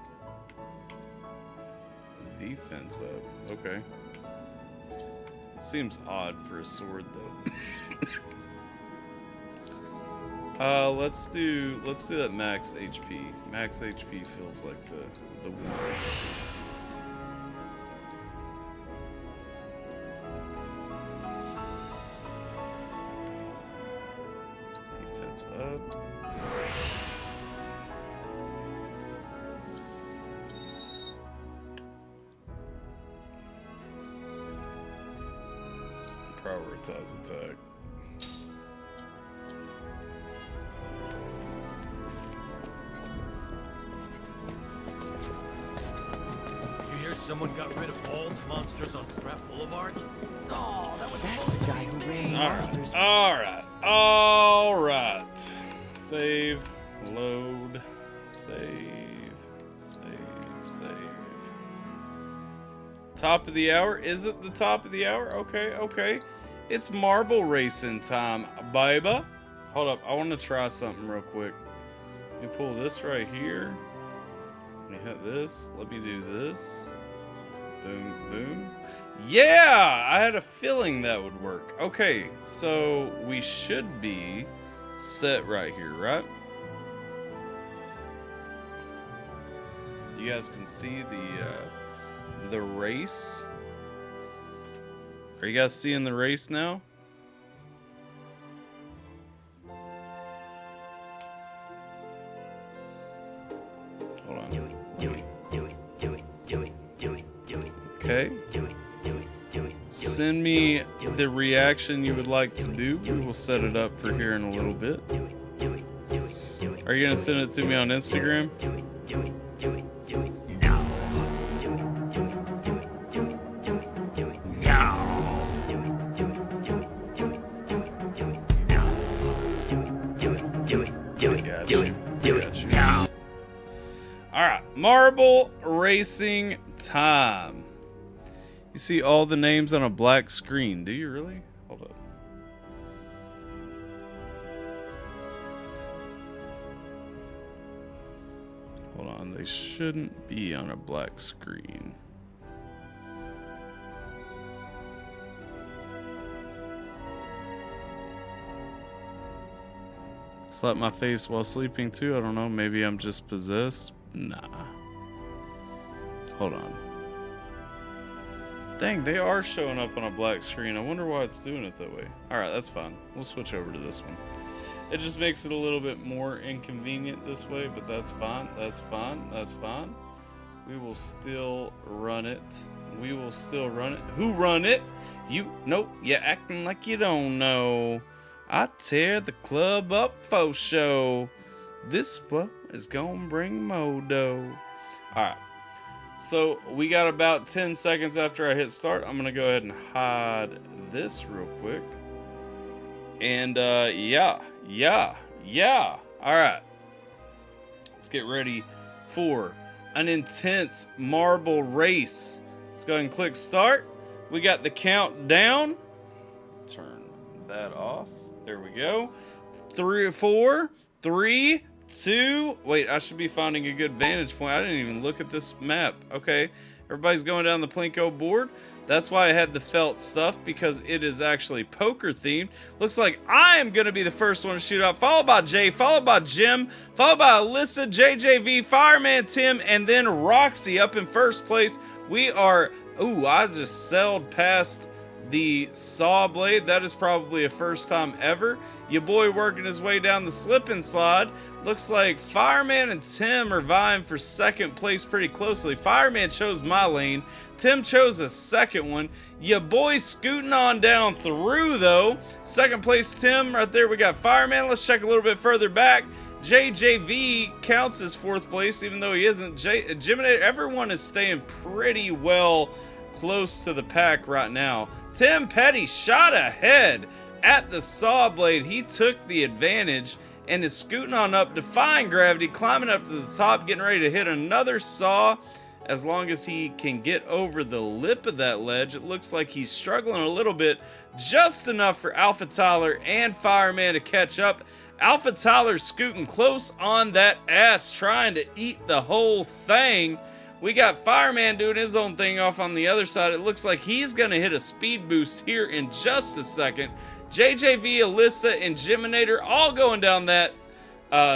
S1: Defense up. Okay. It seems odd for a sword though. Let's do that max HP. Max HP feels like the one. Prioritize attack.
S21: You hear someone got rid of all the monsters on Scrap Boulevard? Oh, that was
S15: That's the guy who ran monsters.
S1: Alright. Save, load, save. Top of the hour? Is it the top of the hour? Okay. It's marble racing time, baby. Hold up, I want to try something real quick. Let me pull this right here. Let me hit this. Let me do this. Boom, boom. Yeah! I had a feeling that would work. Okay, so we should be set right here, right? You guys can see the race. Are you guys seeing the race now? Hold on. Okay. Send me the reaction you would like to do. We will set it up for here in a little bit. Are you gonna send it to me on Instagram? Alright, marble racing time. You see all the names on a black screen. Do you really? Hold up. Hold on, they shouldn't be on a black screen. Slap my face while sleeping too? I don't know, maybe I'm just possessed? Nah. Hold on. Dang, they are showing up on a black screen. I wonder why it's doing it that way. Alright, that's fine. We'll switch over to this one. It just makes it a little bit more inconvenient this way, but that's fine. That's fine. That's fine. We will still run it. We will still run it. Who run it? You? Nope. You're acting like you don't know. I tear the club up for show. This fuck is gonna bring Modo. Alright. So we got about 10 seconds after I hit start. I'm gonna go ahead and hide this real quick. And yeah. Alright. Let's get ready for an intense marble race. Let's go ahead and click start. We got the countdown. Turn that off. There we go. 3, 4, 3, 2. Wait, I should be finding a good vantage point. I didn't even look at this map. Okay, everybody's going down the Plinko board. That's why I had the felt stuff, because it is actually poker themed. Looks like I am going to be the first one to shoot out, followed by Jay, followed by Jim, followed by Alyssa, JJV, Fireman Tim, and then Roxy up in first place. We are... Ooh, I just sailed past the saw blade. That is probably a first time ever. Your boy working his way down the slip and slide. Looks like Fireman and Tim are vying for second place pretty closely. Fireman chose my lane. Tim chose a second one. Your boy scooting on down through though. Second place Tim. Right there we got Fireman. Let's check a little bit further back. JJV counts as fourth place even though he isn't. Jiminator, everyone is staying pretty well close to the pack right now. Tim Petty shot ahead at the saw blade. He took the advantage and is scooting on up, defying gravity, climbing up to the top, getting ready to hit another saw. As long as he can get over the lip of that ledge, it looks like he's struggling a little bit, just enough for Alpha Tyler and Fireman to catch up. Alpha Tyler scooting close on that ass, trying to eat the whole thing. We got Fireman doing his own thing off on the other side. It looks like he's going to hit a speed boost here in just a second. JJV, Alyssa, and Jiminator all going down that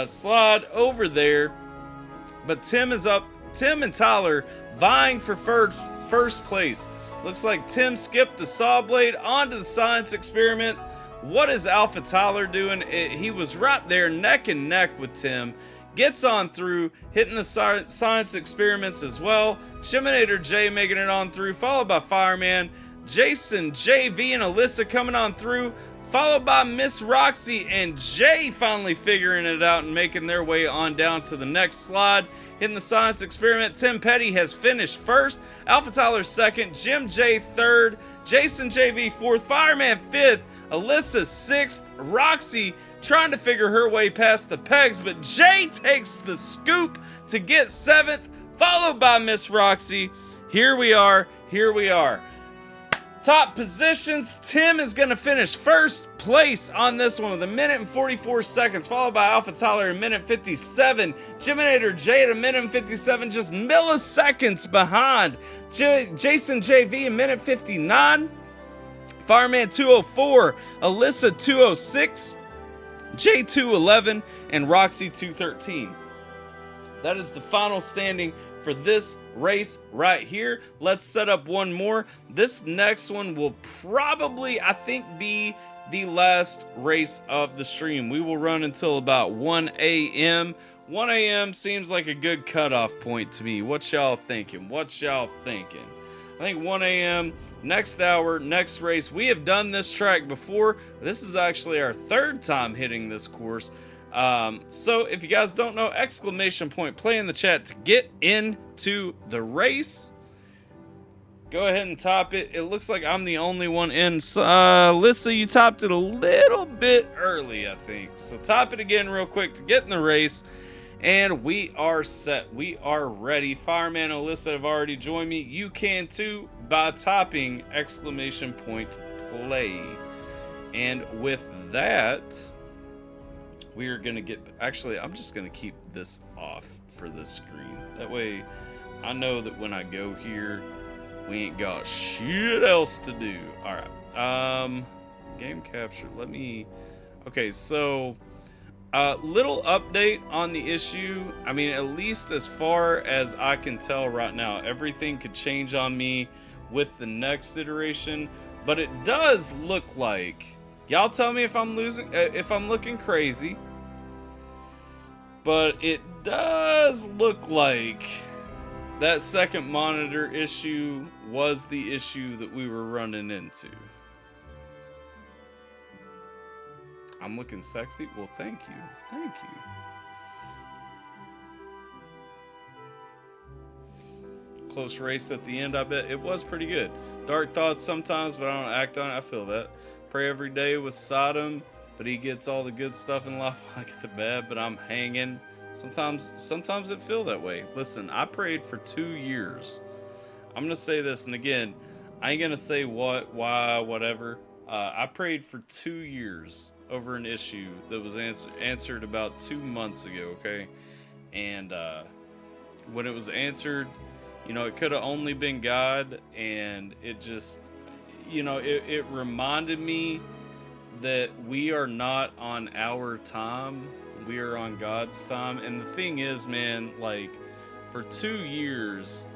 S1: slide over there. But Tim is up. Tim and Tyler vying for first place. Looks like Tim skipped the saw blade onto the science experiments. What is Alpha Tyler doing? He was right there neck and neck with Tim. Gets on through, hitting the science experiments as well. Jiminator J making it on through, followed by Fireman. Jason, JV, and Alyssa coming on through, followed by Miss Roxy and Jay finally figuring it out and making their way on down to the next slide. In the science experiment, Tim Petty has finished first, Alpha Tyler second, Jim J third, Jason JV fourth, Fireman fifth, Alyssa sixth, Roxy trying to figure her way past the pegs, but Jay takes the scoop to get seventh, followed by Miss Roxy. Here we are. Top positions, Tim is going to finish first place on this one with 1 minute and 44 seconds, followed by Alpha Tyler 1 minute 57. Jiminator Jay at 1 minute and 57, just milliseconds behind. Jason JV 1 minute 59. Fireman 204, Alyssa 206, Jay 211, and Roxy 213. That is the final standing for this race right here. Let's set up one more. This next one will probably, I think, be the last race of the stream. We will run until about 1 a.m. 1 a.m. seems like a good cutoff point to me. What y'all thinking? I think 1 a.m. next hour, next race. We have done this track before. This is actually our third time hitting this course. So if you guys don't know, !play in the chat to get into the race. Go ahead and top it. It looks like I'm the only one in. Alyssa, you topped it a little bit early, I think. So top it again real quick to get in the race. And we are set. We are ready. Fireman and Alyssa have already joined me. You can too by topping !play. And with that, we are going to get... Actually, I'm just going to keep this off for this screen. That way, I know that when I go here, we ain't got shit else to do. All right. Game capture. Let me... Okay, so... little update on the issue. I mean, at least as far as I can tell right now, everything could change on me with the next iteration. But it does look like... Y'all tell me if I'm looking crazy. But it does look like that second monitor issue was the issue that we were running into. I'm looking sexy? Well, thank you. Thank you. Close race at the end, I bet. It was pretty good. Dark thoughts sometimes, but I don't act on it. I feel that. Pray every day with Sodom, but he gets all the good stuff in life. I get the bad, but I'm hanging. Sometimes it feel that way. Listen, I prayed for 2 years. I'm going to say this, and again, I ain't going to say what, why, whatever. I prayed for 2 years over an issue that was answered about 2 months ago, okay? And when it was answered, you know, it could have only been God, and it just... You know, it reminded me that we are not on our time. We are on God's time. And the thing is, man, like, for 2 years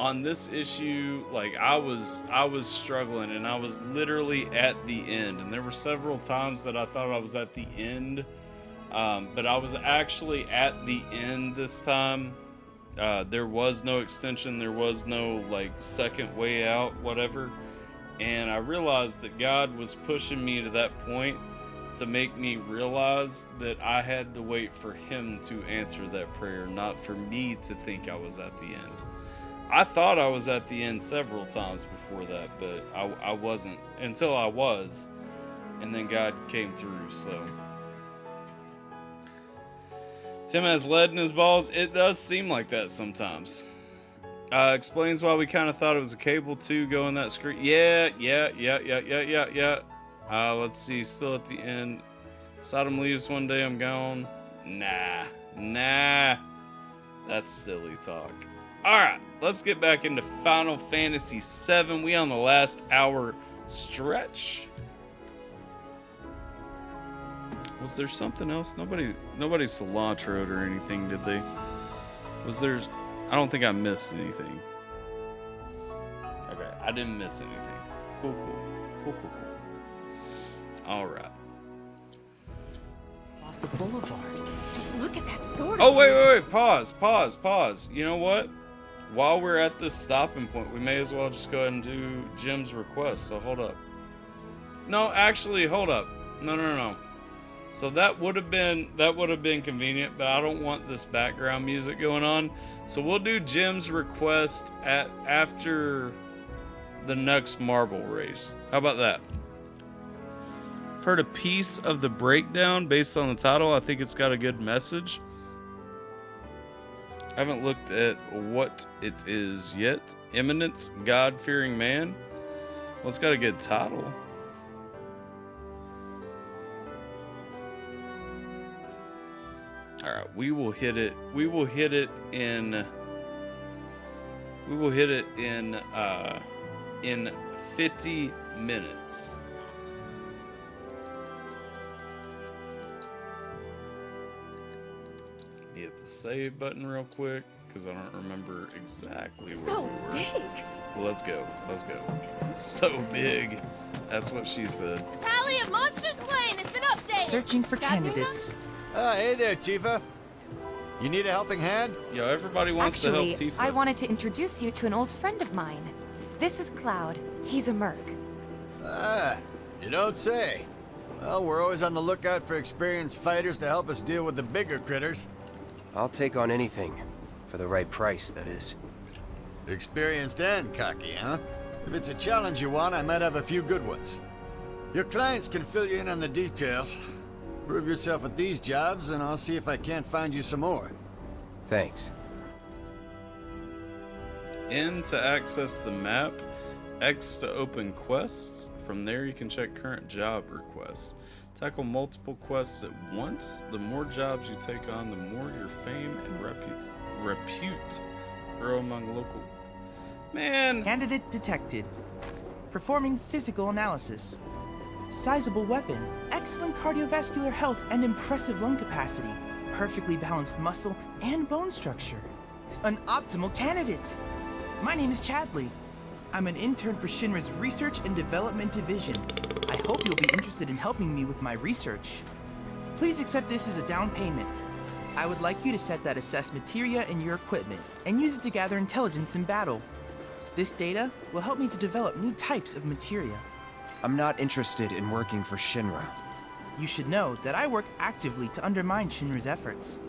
S1: on this issue, like, I was struggling, and I was literally at the end. And there were several times that I thought I was at the end, but I was actually at the end this time. There was no extension. There was no, like, second way out, whatever. And I realized that God was pushing me to that point to make me realize that I had to wait for him to answer that prayer, not for me to think I was at the end. I thought I was at the end several times before that, but I wasn't until I was. And then God came through, so. Tim has lead in his balls. It does seem like that sometimes. Explains why we kind of thought it was a cable too going that screen. Yeah. Let's see. Still at the end. Sodom leaves one day, I'm gone. Nah. That's silly talk. Alright, let's get back into Final Fantasy VII. We on the last hour stretch. Was there something else? Nobody cilantroed or anything, did they? Was there... I don't think I missed anything. Okay, I didn't miss anything. Cool. All right.
S15: Off the boulevard.
S16: Just look at that sword.
S1: Oh, wait. Pause. You know what? while we're at this stopping point, we may as well just go ahead and do Jim's request. So hold up. No, actually, hold up. No. So that would have been convenient, but I don't want this background music going on. So we'll do Jim's request after the next marble race. How about that? I've heard a piece of the breakdown based on the title. I think it's got a good message. I haven't looked at what it is yet. Eminent God-fearing man. Well, it's got a good title. All right, we will hit it in 50 minutes. Hit the save button real quick because I don't remember exactly where we were.
S12: Big.
S1: Well, let's go. So big. That's what she said.
S12: The tally of monsters slain has been updated.
S15: Searching for candidates. Hey there, Tifa. You need a helping hand?
S1: Yo, everybody wants to help Tifa.
S5: I wanted to introduce you to an old friend of mine. This is Cloud. He's a merc.
S15: Ah, you don't say. Well, we're always on the lookout for experienced fighters to help us deal with the bigger critters.
S3: I'll take on anything. For the right price, that is.
S15: Experienced and cocky, huh? If it's a challenge you want, I might have a few good ones. Your clients can fill you in on the details. Prove yourself at these jobs, and I'll see if I can't find you some more.
S3: Thanks.
S1: N to access the map, X to open quests. From there you can check current job requests. Tackle multiple quests at once. The more jobs you take on, the more your fame and repute grow among local... Man!
S6: Candidate detected. Performing physical analysis. Sizable weapon, excellent cardiovascular health and impressive lung capacity, perfectly balanced muscle and bone structure. An optimal candidate! My name is Chadley. I'm an intern for Shinra's Research and Development Division. I hope you'll be interested in helping me with my research. Please accept this as a down payment. I would like you to set that assess materia in your equipment and use it to gather intelligence in battle. This data will help me to develop new types of materia.
S3: I'm not interested in working for Shinra.
S6: You should know that I work actively to undermine Shinra's efforts.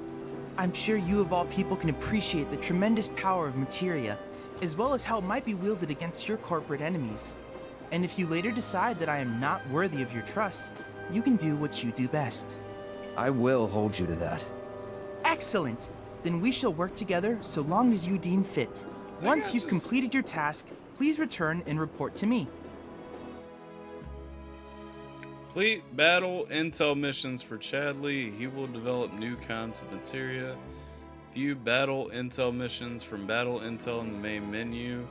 S6: I'm sure you of all people can appreciate the tremendous power of materia, as well as how it might be wielded against your corporate enemies. And if you later decide that I am not worthy of your trust, you can do what you do best.
S3: I will hold you to that.
S6: Excellent! Then we shall work together so long as you deem fit. Once you've completed your task, please return and report to me.
S1: Complete battle intel missions for Chadley. He will develop new kinds of materia. View battle intel missions from battle intel in the main menu.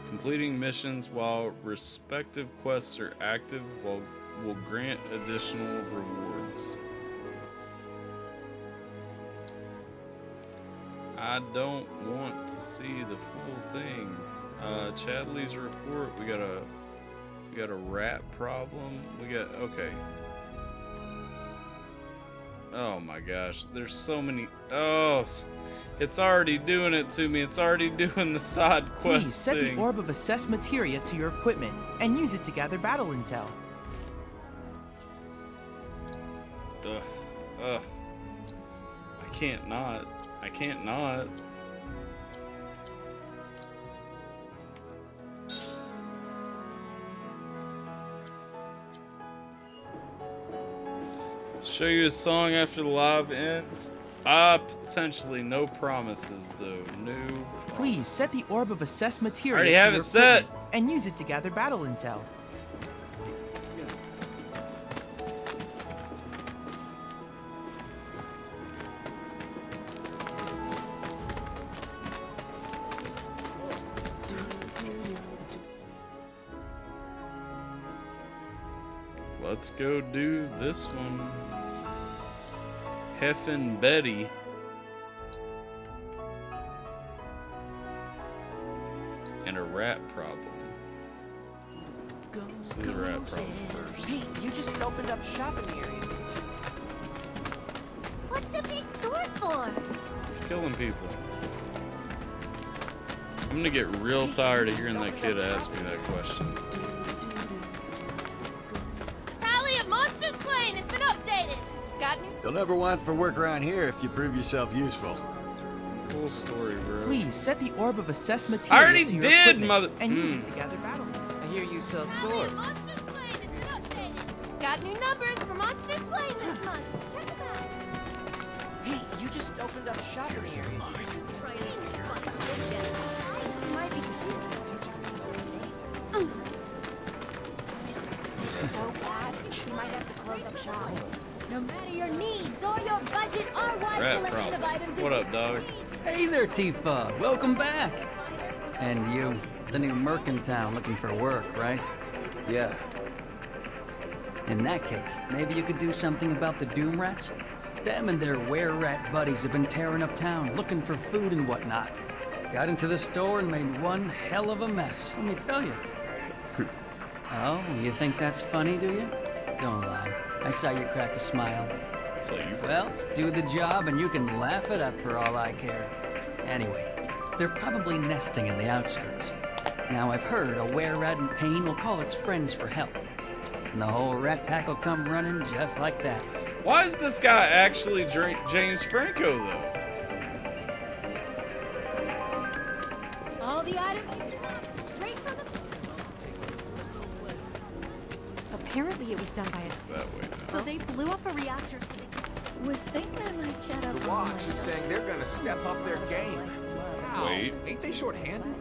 S1: Completing missions while respective quests are active will grant additional rewards. I don't want to see the full thing. Chadley's report. We got a rat problem. Okay. Oh my gosh, there's so many. Oh, it's already doing it to me. It's already doing the side quest.
S6: Please set the orb of assess materia to your equipment and use it to gather battle intel.
S1: I can't not. Show you a song after the live ends. Potentially. No promises, though. No.
S6: Please set the orb of assess materia
S1: already
S6: to
S1: have
S6: your
S1: it set.
S6: equipment and use it to gather battle intel.
S1: Let's go do this one. Heffin' Betty. And a rat problem. Let's do the rat problem first.
S15: Pete, you just opened up shop in the area.
S18: What's the big sword for?
S1: Killing people. I'm gonna get real tired of hearing that kid ask me that question.
S12: Tally of monsters slain has been updated. Got me?
S15: You'll never want for work around here if you prove yourself useful.
S1: Cool story, bro.
S6: Please set the orb of assessed
S1: I
S6: material
S1: already
S6: to your
S1: did,
S6: equipment
S1: mother.
S6: and use it to gather battle needs.
S20: I hear you sell sword.
S12: Monster slain has been updated. Got new numbers for monster slain this month. Check them out.
S20: Hey, you just opened up shop here.
S12: So bad, we might have to close up shop. No matter your needs or your budget, our wide
S1: Rat
S12: selection of
S1: problem.
S12: items is
S1: What up, dog?
S22: Hey there, Tifa. Welcome back. And you, the new merc in town, looking for work, right?
S3: Yeah.
S22: In that case, maybe you could do something about the Doom Rats? Them and their were-rat buddies have been tearing up town, looking for food and whatnot. Got into the store and made one hell of a mess, let me tell you. Oh, you think that's funny, do you? Don't lie. I saw you crack a smile. Well, do the job and you can laugh it up for all I care. Anyway, they're probably nesting in the outskirts. Now, I've heard a were-rat in pain will call its friends for help. And the whole rat pack will come running just like that.
S1: Why is this guy actually James Franco, though?
S12: all the items you want, straight from the...
S2: Apparently it was done by a... So they blew up a reactor.
S12: Was thinking I might chat up
S20: The Watch is saying they're gonna step up their game. Wow.
S1: Wait.
S20: Ain't they short-handed?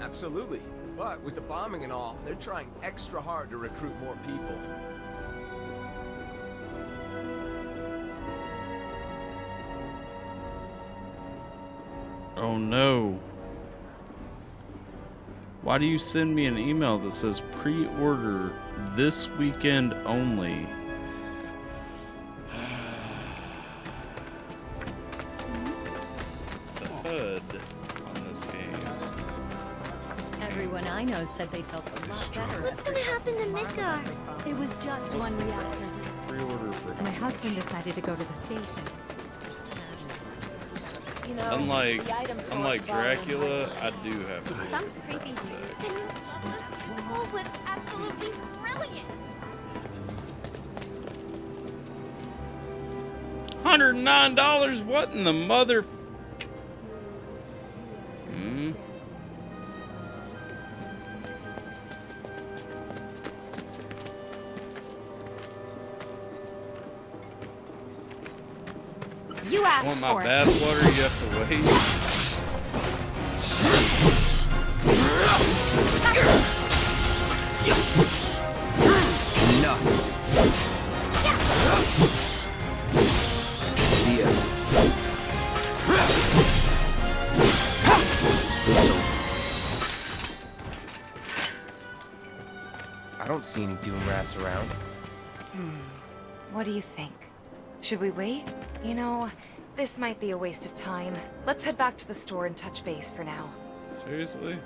S20: Absolutely. But with the bombing and all, they're trying extra hard to recruit more people.
S1: Oh no. Why do you send me an email that says pre-order this weekend only? The HUD on this game.
S5: Everyone I know said they felt a lot better.
S18: What's gonna happen to Midgar?
S2: It was just one reactor.
S1: Pre-order for
S2: My husband decided to go to the station.
S12: You know,
S1: Unlike
S12: the item store's falling
S1: Dracula,
S12: on
S1: I do have to.
S12: Some creepy The new stuff was absolutely brilliant.
S1: $109? What in the mother?
S2: You asked
S1: Want my
S2: for it.
S1: bath water? You have to wait.
S3: I don't see any Doom Rats around.
S2: What do you think? Should we wait? You know, this might be a waste of time. Let's head back to the store and touch base for now.
S1: Seriously?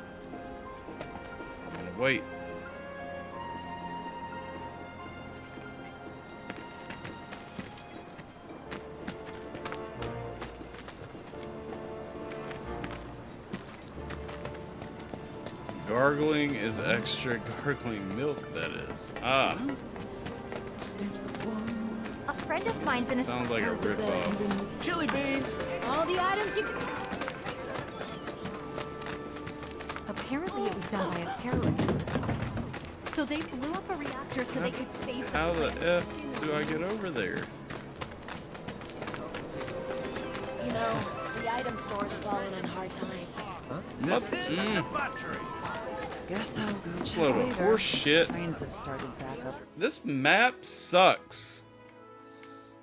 S1: Wait. Gargling is extra gargling milk, that is. Ah.
S12: A friend of mine's in a...
S1: Sounds like a ripoff.
S20: Chili beans!
S12: All the items you can...
S2: Apparently it was done by a terrorist. So they blew up a reactor so they could save the
S1: How the
S2: planet.
S1: F do I get over there?
S12: You know, the item store's fallen on hard times.
S14: Guess I'll go check
S1: Load of
S14: later.
S1: horse shit.
S14: Trains have started back up.
S1: This map sucks.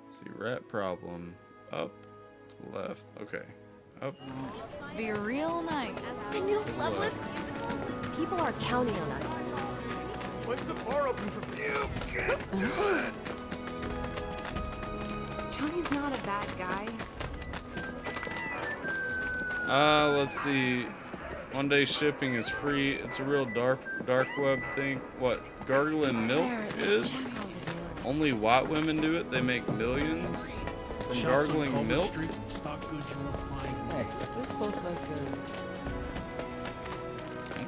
S1: Let's see, rat problem. Up to the left. Okay. Up.
S5: Be real nice.
S12: The new
S1: the
S12: club
S1: left.
S12: list? People are counting on us.
S20: When's the bar open for you? Can't do it.
S2: Johnny's not a bad guy.
S1: Let's see. 1 day shipping is free. It's a real dark web thing. What? Gargling milk is? Only white women do it. They make millions from gargling milk.
S14: Hey, this looks like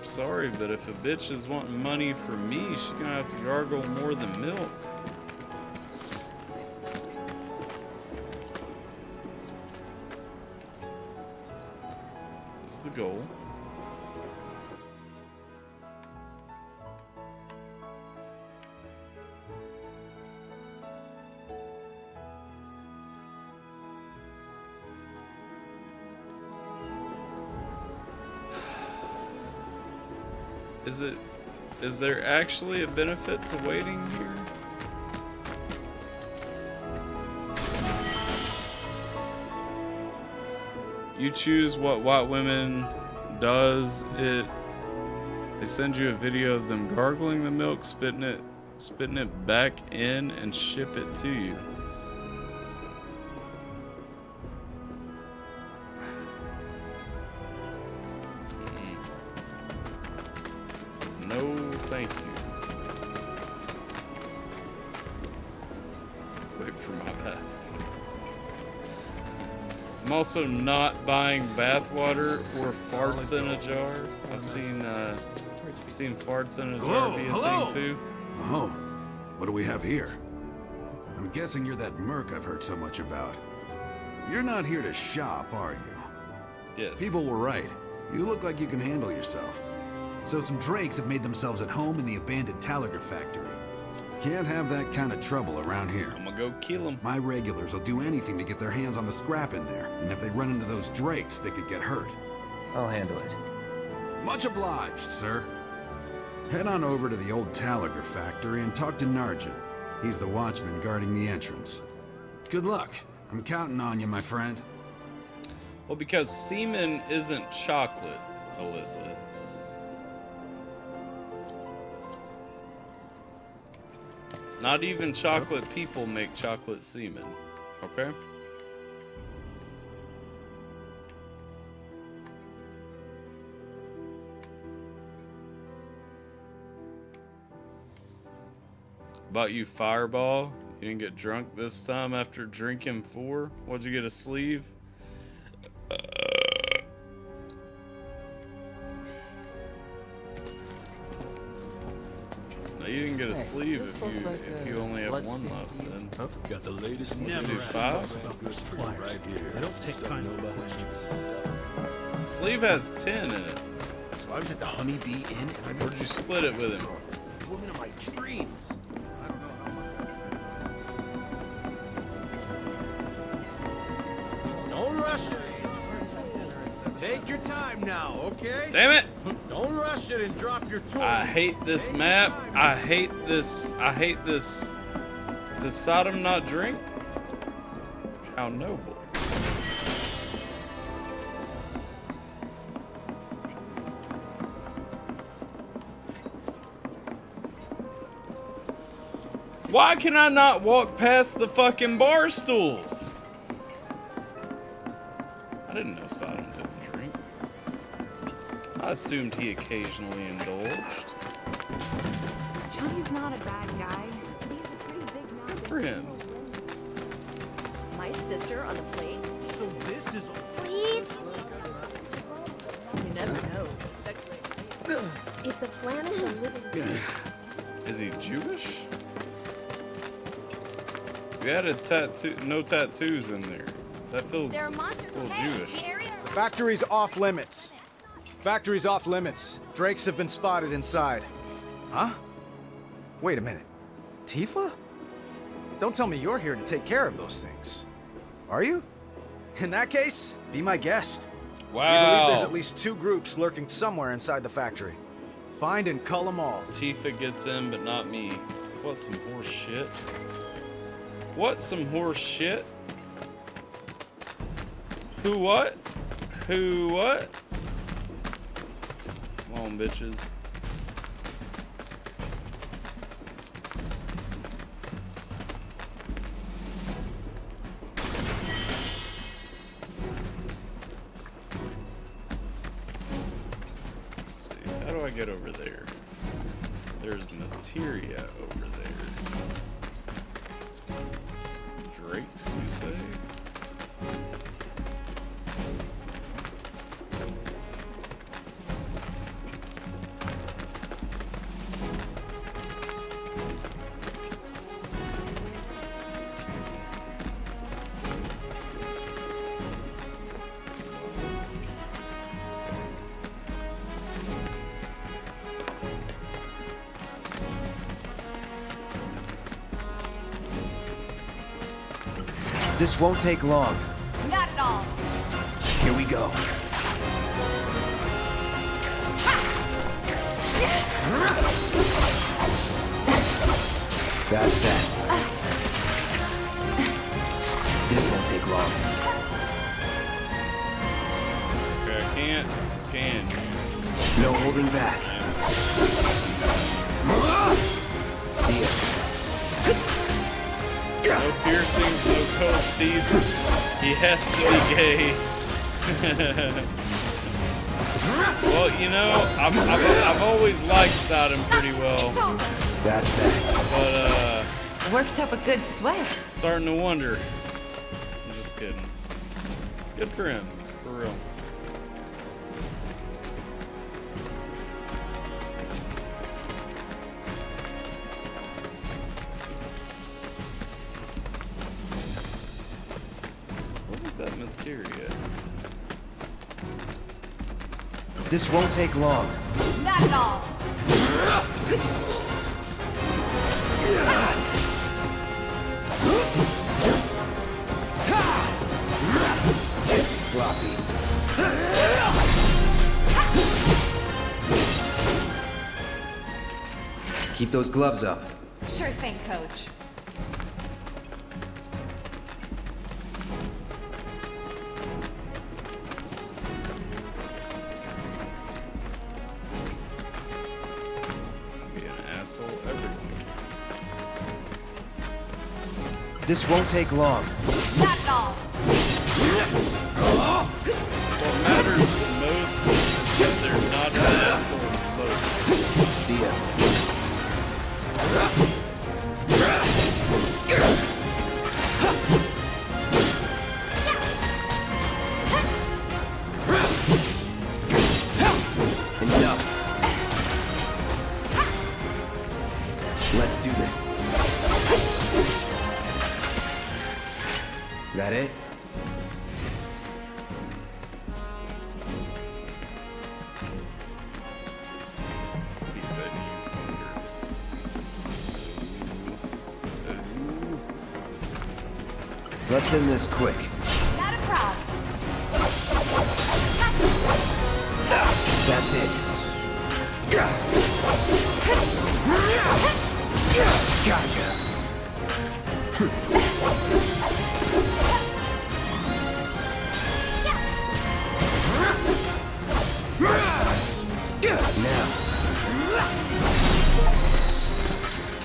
S1: I'm sorry, but if a bitch is wanting money from me, she's gonna have to gargle more than milk. This is the goal. Is there actually a benefit to waiting here? You choose what White Women does it. They send you a video of them gargling the milk, spitting it back in, and ship it to you. No, thank you. Wait for my bath. I'm also not buying bathwater or farts in a jar. I've seen farts in a jar be a thing too.
S10: Oh, what do we have here? I'm guessing you're that merc I've heard so much about. You're not here to shop, are you?
S1: Yes.
S10: People were right. You look like you can handle yourself. So some drakes have made themselves at home in the abandoned Talager factory. Can't have that kind of trouble around here.
S1: I'm gonna go kill them.
S10: My regulars will do anything to get their hands on the scrap in there, and if they run into those drakes, they could get hurt.
S3: I'll handle it.
S10: Much obliged, sir. Head on over to the old Talager factory and talk to Narjan. He's the watchman guarding the entrance. Good luck. I'm counting on you, my friend.
S1: Well, because semen isn't chocolate, Alyssa. Not even chocolate people make chocolate semen, okay? About you, Fireball. You didn't get drunk this time after drinking 4? What'd you get, a sleeve? No, you didn't get a sleeve if you only have one left. Then
S21: got the latest.
S1: What, you do 5?
S21: Right here. I don't take kind of questions.
S1: Sleeve has 10 in it.
S21: So I was at the Honeybee Inn, and
S1: Where'd you split it with him?
S21: The woman of my dreams. Don't rush it. Take your time now, okay?
S1: Damn it!
S21: Don't rush it and drop your tool.
S1: I hate this map. I hate this. Does Sodom not drink? How noble. Why can I not walk past the fucking bar stools? I didn't know Sodom didn't drink. I assumed he occasionally indulged.
S2: Johnny's not a bad guy. He's a pretty big mouth.
S1: Good for him.
S12: My sister on the plate?
S21: So this is
S12: Please? You never know. If the planet's a living...
S1: Is he Jewish? You had a tattoo, no tattoos in there. That feels a little Jewish.
S7: The factory's off limits. Factory's off limits. Drakes have been spotted inside. Huh? Wait a minute. Tifa? Don't tell me you're here to take care of those things. Are you? In that case, be my guest.
S1: Wow.
S7: We believe there's at least 2 groups lurking somewhere inside the factory. Find and cull them all.
S1: Tifa gets in, but not me. What some horse shit? What some horse shit? Who what? Who what? Come on, bitches. Let's see, how do I get over there? There's materia over there. Drakes, you say?
S3: This won't take long.
S5: Not at all.
S3: Here we go. That's that. This won't take long.
S1: Okay, I can't scan you.
S3: No holding back. See ya.
S1: No piercings, no cold teeth. He has to be gay. Well, you know, I've always liked Sodom pretty well.
S3: That's that.
S1: But
S5: worked up a good sweat.
S1: Starting to wonder. I'm just kidding. Good for him, for real. What was that materia?
S3: This won't take long.
S5: Not at all.
S3: Sloppy. Keep those gloves up.
S5: Sure thing, Coach.
S1: Be an asshole everyone.
S3: This won't take long.
S5: Not at all.
S1: What matters the most is that they're not an asshole most.
S3: See ya. Enough. Let's do this. That it?
S1: He said you
S3: Let's end this quick.
S5: Not a problem.
S3: That's it. Gotcha. Now.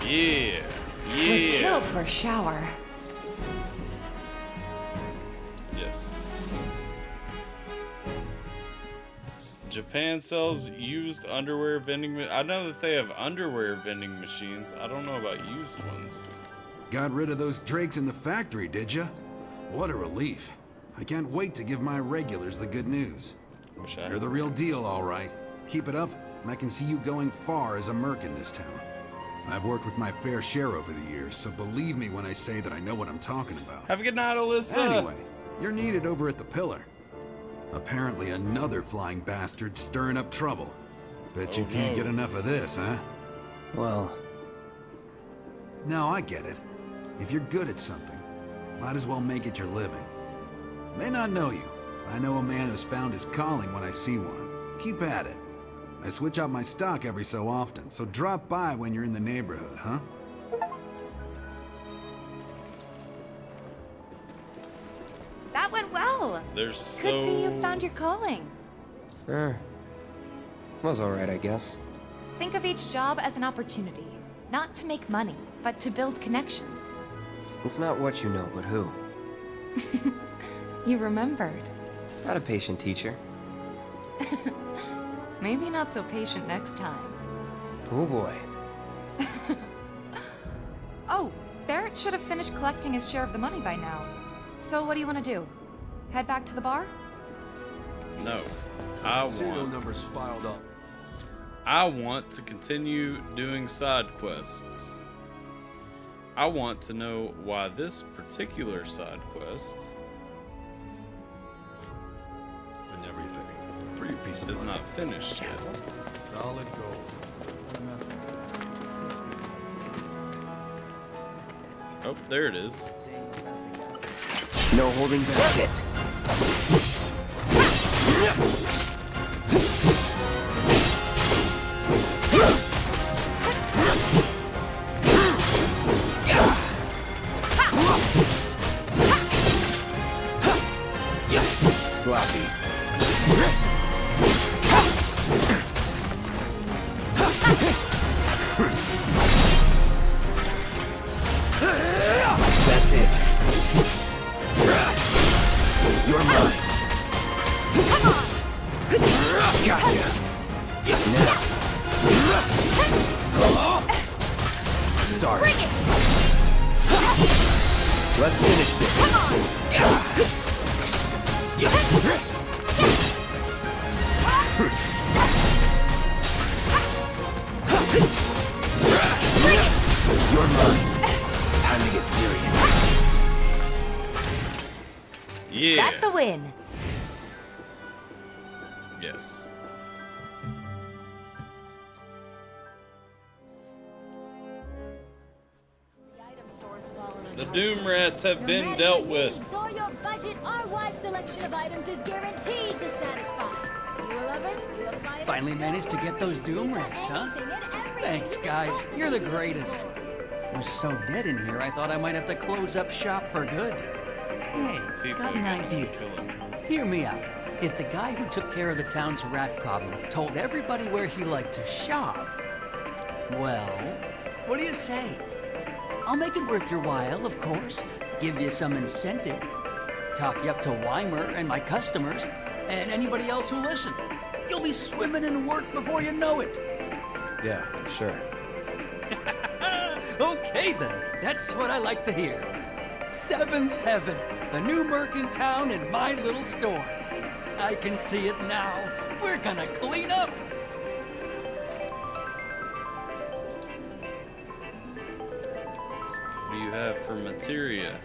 S1: Yeah.
S5: We'd
S1: Yeah.
S5: kill for a shower.
S1: Yes. Japan sells used underwear vending. I know that they have underwear vending machines. I don't know about used ones.
S10: Got rid of those drakes in the factory, did ya? What a relief. I can't wait to give my regulars the good news.
S1: Wish I
S10: You're the real deal, all right. Keep it up, and I can see you going far as a merc in this town. I've worked with my fair share over the years, so believe me when I say that I know what I'm talking about.
S1: Have a good night, Alyssa.
S10: Anyway, you're needed over at the Pillar. Apparently another flying bastard stirring up trouble. Bet you can't get enough of this, huh?
S3: Well...
S10: No, I get it. If you're good at something, might as well make it your living. May not know you, but I know a man who's found his calling when I see one. Keep at it. I switch out my stock every so often, so drop by when you're in the neighborhood, huh?
S5: That went well.
S1: There's so...
S5: Could be you found your calling.
S3: Was alright, I guess.
S5: Think of each job as an opportunity. Not to make money, but to build connections.
S3: It's not what you know, but who.
S5: You remembered.
S3: Not a patient teacher.
S5: Maybe not so patient next time.
S3: Oh boy.
S5: Oh, Barrett should have finished collecting his share of the money by now. So what do you want to do? Head back to the bar?
S1: No. I
S21: Serial
S1: want...
S21: numbers filed up.
S1: I want to continue doing side quests. I want to know why this particular side quest
S21: And everything. For your peace of
S1: is
S21: mind.
S1: not finished yet.
S21: Solid gold.
S1: Oh, there it is.
S3: No holding back. Shit. Sloppy. That's it. You're mine. Gotcha. Now. Sorry. Let's finish this. Come on. You're mine. Time to get serious.
S1: Yeah.
S5: That's a win.
S1: Yes. The Doom Rats have been dealt with.
S12: Or your budget, our wide selection of items is guaranteed to satisfy. You a lover? You a fighter?
S22: Finally managed to get those Doom Rats, huh? Thanks, guys. You're the greatest. It was so dead in here, I thought I might have to close up shop for good. Hey, got an idea. Hear me out. If the guy who took care of the town's rat problem told everybody where he liked to shop, well, what do you say? I'll make it worth your while, of course. Give you some incentive. Talk you up to Weimer and my customers, and anybody else who listen. You'll be swimming in work before you know it.
S3: Yeah, sure.
S22: Okay then, that's what I like to hear. Seventh Heaven, the new merc in town and my little store. I can see it now. We're gonna clean up.
S1: What do you have for materia?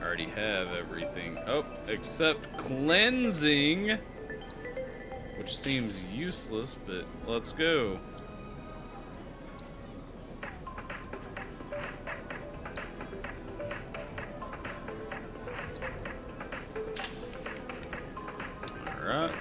S1: I already have everything. Oh, except cleansing, which seems useless, but let's go. Alright.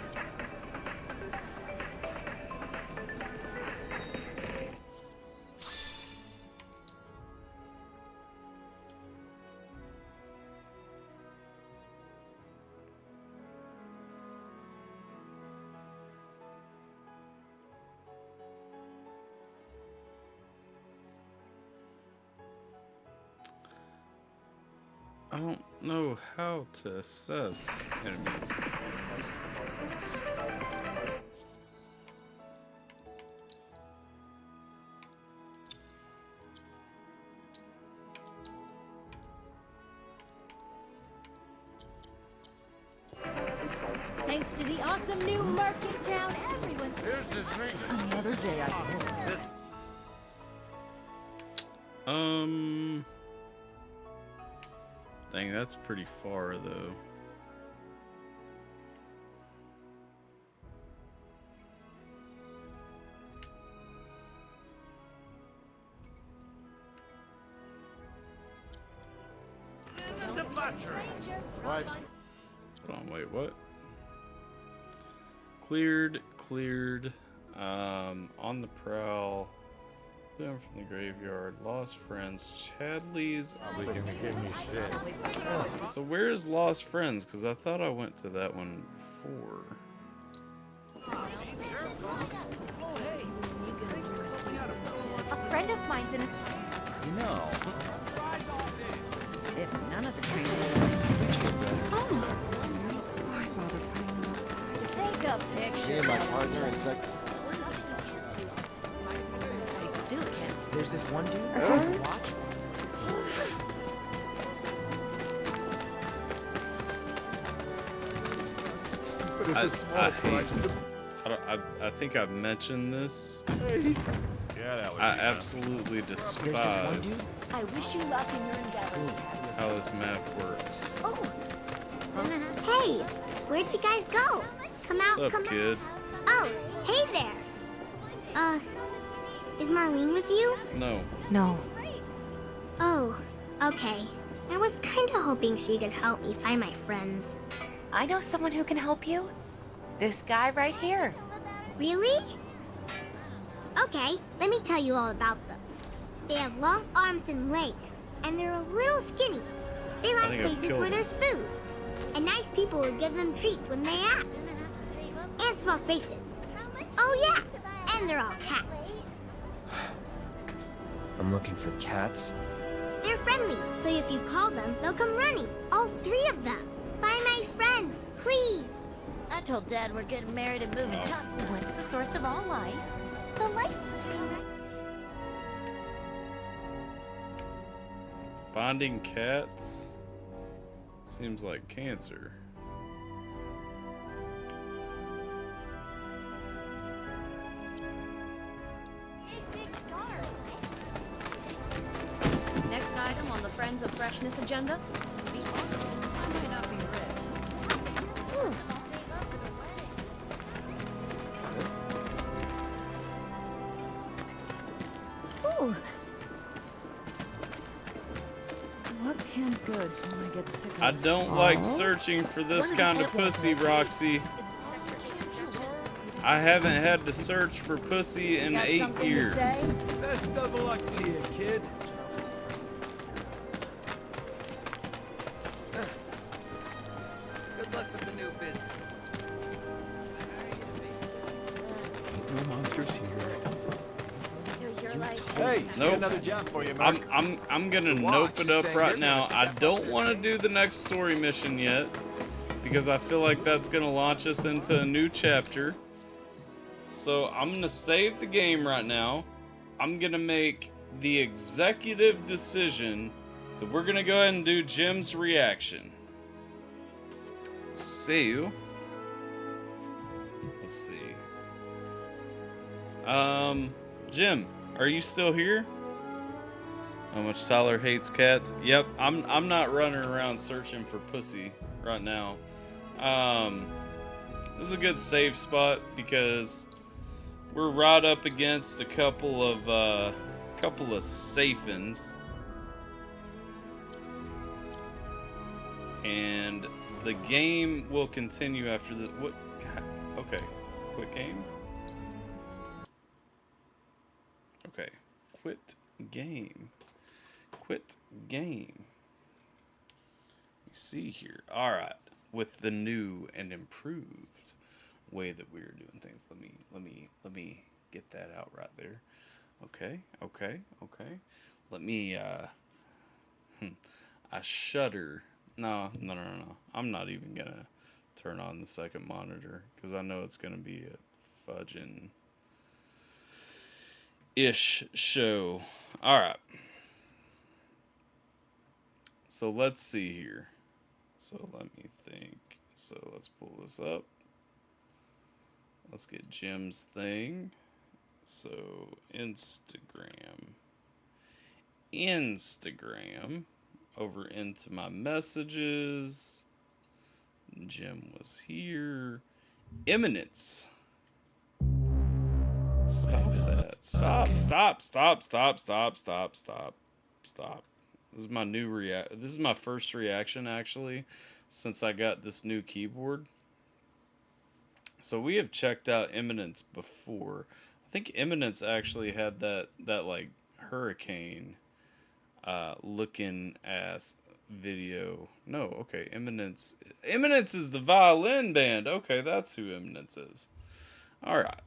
S1: I don't know how to assess enemies.
S12: Thanks to the awesome new market town, everyone's...
S21: Here's the drink.
S14: Another day I can...
S1: Dang, that's pretty far though.
S21: What?
S1: Hold on, wait, what? Cleared. On the prowl. Down from the graveyard. Lost friends. Chadley's.
S21: Probably gonna give me shit.
S1: So where's Lost Friends? Because I thought I went to that one before.
S5: A friend of mine's in a...
S20: You know.
S14: If none of the trains why bother putting them outside?
S5: Take a picture.
S20: Me and my partner in sec...
S14: I still can't. There's this one dude. Watch.
S21: But it's a small price to...
S1: I think I've mentioned this.
S21: Yeah,
S1: I absolutely despise
S12: I wish you luck in your endeavors.
S1: how this map works.
S12: Oh,
S18: Hey, where'd you guys go? Come out,
S1: What's up,
S18: come
S1: kid?
S18: out. Oh, hey there. Is Marlene with you?
S1: No.
S2: No.
S18: Oh, okay. I was kinda hoping she could help me find my friends.
S5: I know someone who can help you. This guy right here.
S18: Really? Okay, let me tell you all about them. They have long arms and legs, and they're a little skinny. They like places where there's food, and nice people will give them treats when they ask. And small spaces. Oh yeah, and they're all cats.
S3: I'm looking for cats.
S18: They're friendly, so if you call them, they'll come running. All 3 of them. Find my friends, please.
S12: I told Dad we're getting married and moving tops. What's the source of all life? The life.
S1: Finding cats seems like cancer.
S19: Next item on the Friends of Freshness agenda.
S12: Ooh. What canned goods when I get sick of?
S1: I don't like searching for this kind of pussy, Roxy. I haven't had to search for pussy in 8 years.
S20: Best of luck to you, kid.
S14: Good luck with the new business.
S20: Ain't no monsters here.
S18: So you're like...
S15: Hey,
S1: Nope.
S15: another job for you, Mark.
S1: I'm gonna nope it up right now. I don't want to do the next story mission yet because I feel like that's gonna launch us into a new chapter. So I'm gonna save the game right now. I'm gonna make the executive decision that we're gonna go ahead and do Jim's reaction. So let's see. Jim, are you still here? How much Tyler hates cats? Yep, I'm not running around searching for pussy right now. This is a good save spot because we're right up against a couple of safe-ins. And the game will continue after this. What? Okay, quit game. Okay, quit game. Quit game. You see here. All right, with the new and improved way that we're doing things. Let me get that out right there. Okay. Let me I shudder. No. I'm not even gonna turn on the second monitor because I know it's gonna be a fudging ish show. Alright. So let's see here. So let me think. So let's pull this up. Let's get Jim's thing. So Instagram. Over into my messages. Jim was here. Imminence. Stop that. Stop. This is my new this is my first reaction actually since I got this new keyboard. So we have checked out Imminence before. I think Imminence actually had that like hurricane looking ass video. No, okay, Imminence is the violin band. Okay, that's who Imminence is. All right.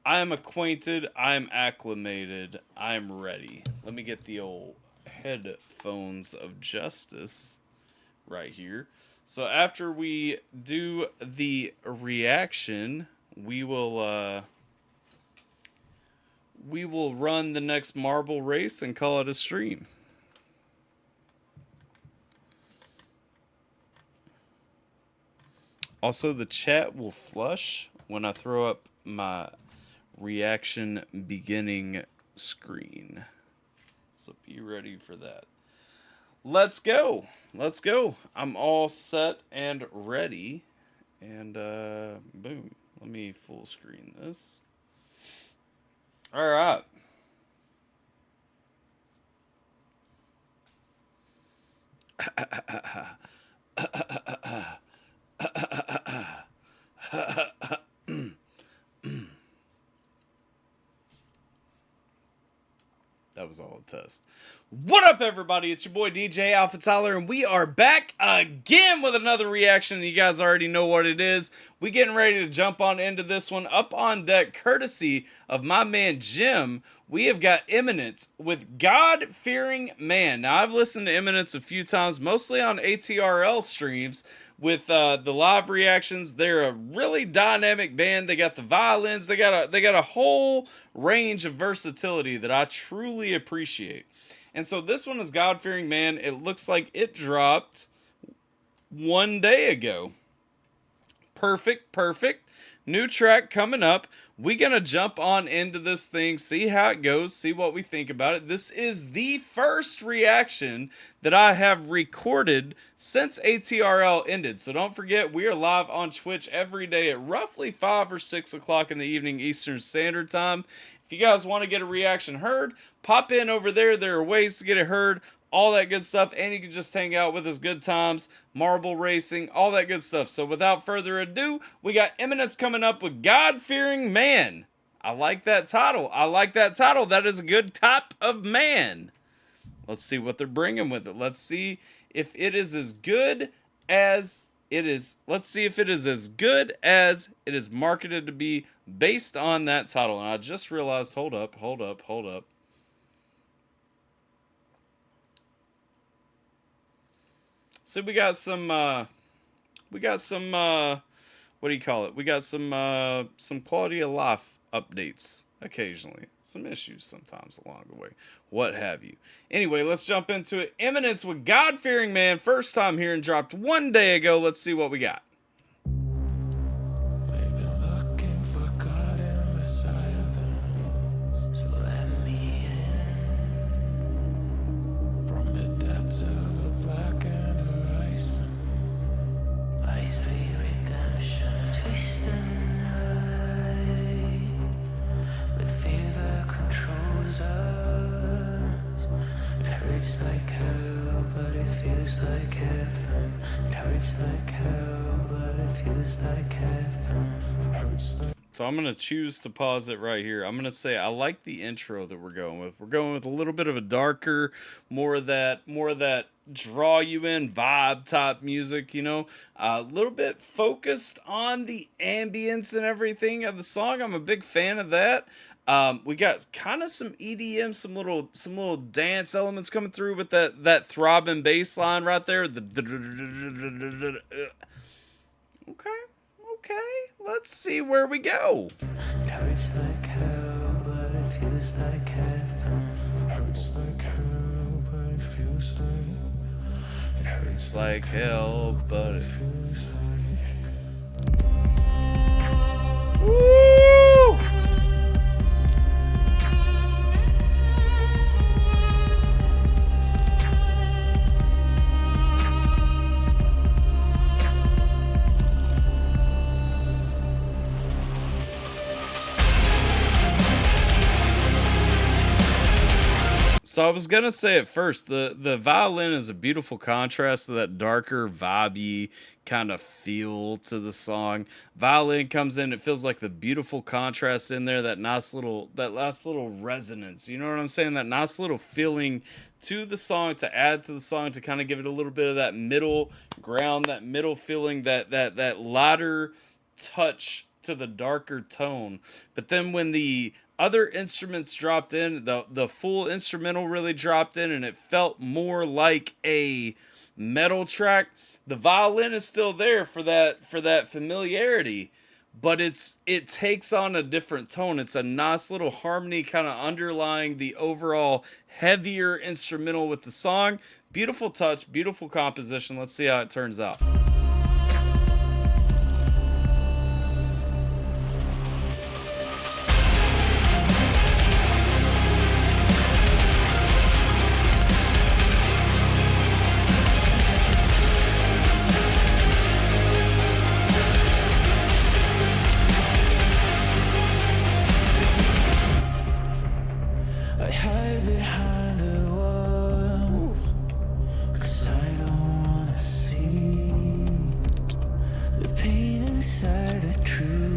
S1: I am acquainted. I am acclimated. I am ready. Let me get the old headphones of justice right here. So after we do the reaction, we will run the next marble race and call it a stream. Also, the chat will flush when I throw up my reaction beginning screen. So be ready for that. Let's go. I'm all set and ready. And boom. Let me full screen this. All right. That was all a test. What up, everybody? It's your boy DJ Alpha Tyler, and we are back again with another reaction. You guys already know what it is. We getting ready to jump on into this one. Up on deck, courtesy of my man Jim, we have got Eminence with God-Fearing Man. Now, I've listened to Eminence a few times, mostly on ATRL streams with the live reactions. They're a really dynamic band. They got the violins. They got a whole range of versatility that I truly appreciate. And so this one is God-Fearing Man. It looks like it dropped 1 day ago. Perfect. New track coming up. We're going to jump on into this thing, see how it goes, see what we think about it. This is the first reaction that I have recorded since ATRL ended. So don't forget, we are live on Twitch every day at roughly 5 or 6 o'clock in the evening Eastern Standard Time. If you guys want to get a reaction heard, pop in over there. There are ways to get it heard, all that good stuff, and you can just hang out with us, good times, marble racing, all that good stuff. So without further ado, we got Eminence coming up with God-Fearing Man. I like that title. That is a good type of man. Let's see what they're bringing with it. Let's see if it is as good as it is. Let's see if it is as good as it is marketed to be based on that title. And I just realized, hold up. So we got some what do you call it? We got some quality of life updates occasionally. Some issues sometimes along the way. What have you. Anyway, let's jump into it. Eminence with God-Fearing Man. First time here and dropped 1 day ago. Let's see what we got. So I'm going to choose to pause it right here. I'm going to say I like the intro that we're going with. We're going with a little bit of a darker, more of that draw you in vibe type music, you know. A little bit focused on the ambience and everything of the song. I'm a big fan of that. We got kind of some EDM, some little dance elements coming through with that throbbing bass line right there. Okay, let's see where we go. Hurts like hell, but it feels like heaven. Hurts like hell, but it feels like. It hurts like hell, but it feels like. Woo! So I was going to say at first, the violin is a beautiful contrast to that darker, vibey kind of feel to the song. Violin comes in, it feels like the beautiful contrast in there, that nice little resonance. You know what I'm saying? That nice little feeling to the song, to add to the song, to kind of give it a little bit of that middle ground, that middle feeling, that lighter touch to the darker tone. But then when the other instruments dropped in, the full instrumental really dropped in, and it felt more like a metal track. The violin is still there for that familiarity, but it takes on a different tone. It's a nice little harmony kind of underlying the overall heavier instrumental with the song. Beautiful touch, beautiful composition. Let's see how it turns out. I hide behind the walls, 'cause I don't
S13: inside the truth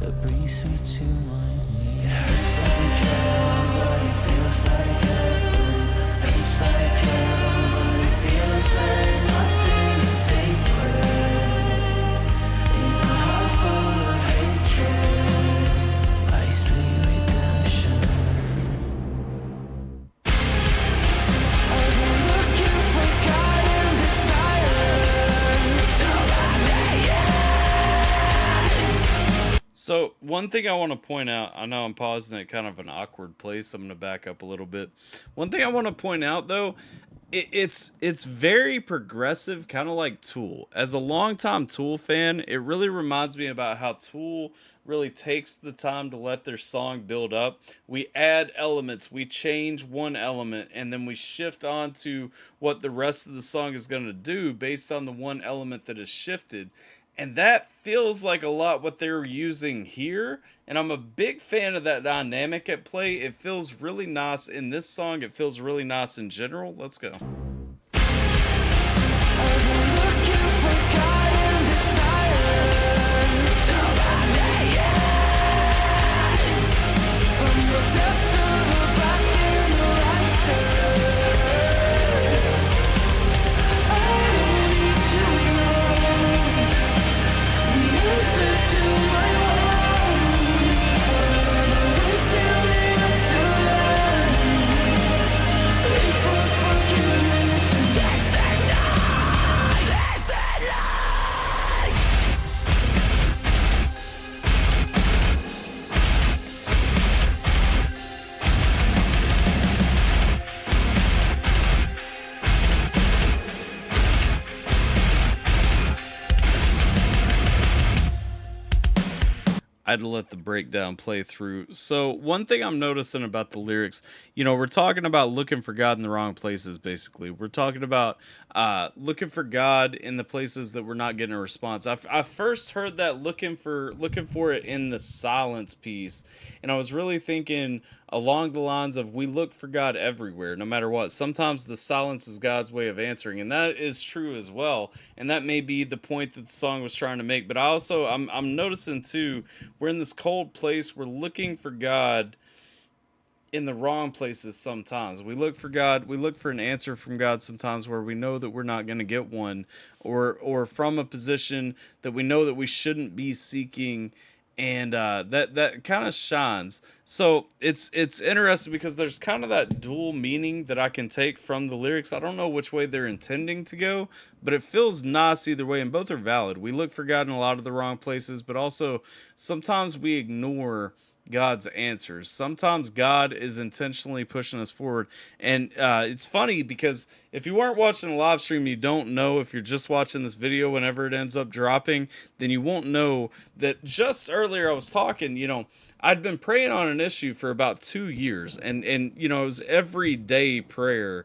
S13: that brings me to my knees. It hurts like a cow, but it feels like heaven. Hurts like hell, but it feels like nothing is sacred. In a heart full of hatred, I see redemption. I've been looking for God in the silence.
S1: So one thing I want to point out, I know I'm pausing at kind of an awkward place. I'm going to back up a little bit. One thing I want to point out though, it's very progressive, kind of like Tool. As a longtime Tool fan, it really reminds me about how Tool really takes the time to let their song build up. We add elements, we change one element, and then we shift on to what the rest of the song is going to do based on the one element that is shifted. And that feels like a lot what they're using here. And I'm a big fan of that dynamic at play. It feels really nice in this song. It feels really nice in general. Let's go. I had to let the breakdown play through. So one thing I'm noticing about the lyrics, you know, we're talking about looking for God in the wrong places, basically. We're talking about looking for God in the places that we're not getting a response. I first heard that looking for it in the silence piece, and I was really thinking along the lines of we look for God everywhere, no matter what. Sometimes the silence is God's way of answering, and that is true as well. And that may be the point that the song was trying to make. But I'm noticing too, we're in this cold place. We're looking for God in the wrong places sometimes. We look for God, we look for an answer from God sometimes where we know that we're not going to get one, or from a position that we know that we shouldn't be seeking, and that kind of shines. So it's interesting because there's kind of that dual meaning that I can take from the lyrics. I don't know which way they're intending to go, but it feels nice either way, and both are valid. We look for God in a lot of the wrong places, but also sometimes we ignore God's answers. Sometimes God is intentionally pushing us forward. And it's funny because if you weren't watching the live stream, you don't know. If you're just watching this video whenever it ends up dropping, then you won't know that just earlier I was talking, you know, I'd been praying on an issue for about 2 years, and you know, it was everyday prayer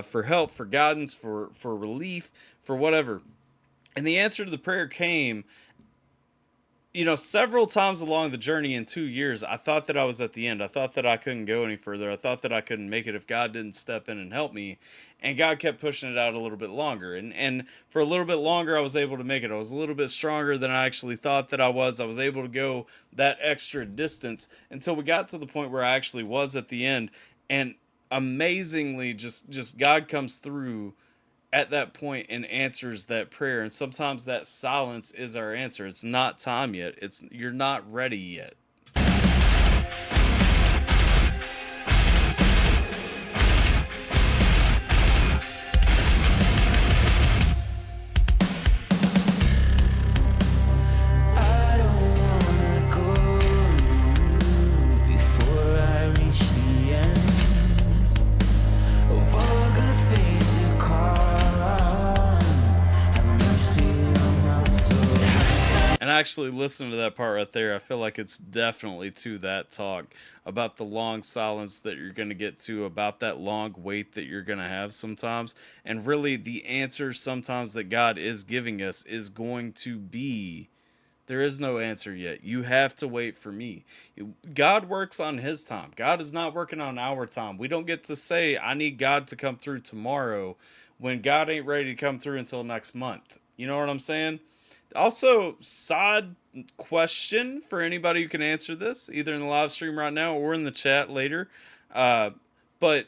S1: for help, for guidance, for relief, for whatever. And the answer to the prayer came, you know, several times along the journey in 2 years. I thought that I was at the end. I thought that I couldn't go any further. I thought that I couldn't make it if God didn't step in and help me. And God kept pushing it out a little bit longer. And for a little bit longer, I was able to make it. I was a little bit stronger than I actually thought that I was. I was able to go that extra distance until we got to the point where I actually was at the end. And amazingly, just God comes through at that point and answers that prayer. And sometimes that silence is our answer. It's not time yet. You're not ready yet. Actually listen to that part right there. I feel like it's definitely to that talk about the long silence that you're going to get to, about that long wait that you're going to have sometimes, and really the answer sometimes that God is giving us is going to be, there is no answer yet. You have to wait for me. God works on his time. God is not working on our time. We don't get to say, I need God to come through tomorrow, when God ain't ready to come through until next month. You know what I'm saying? Also, side question for anybody who can answer this, either in the live stream right now or in the chat later. But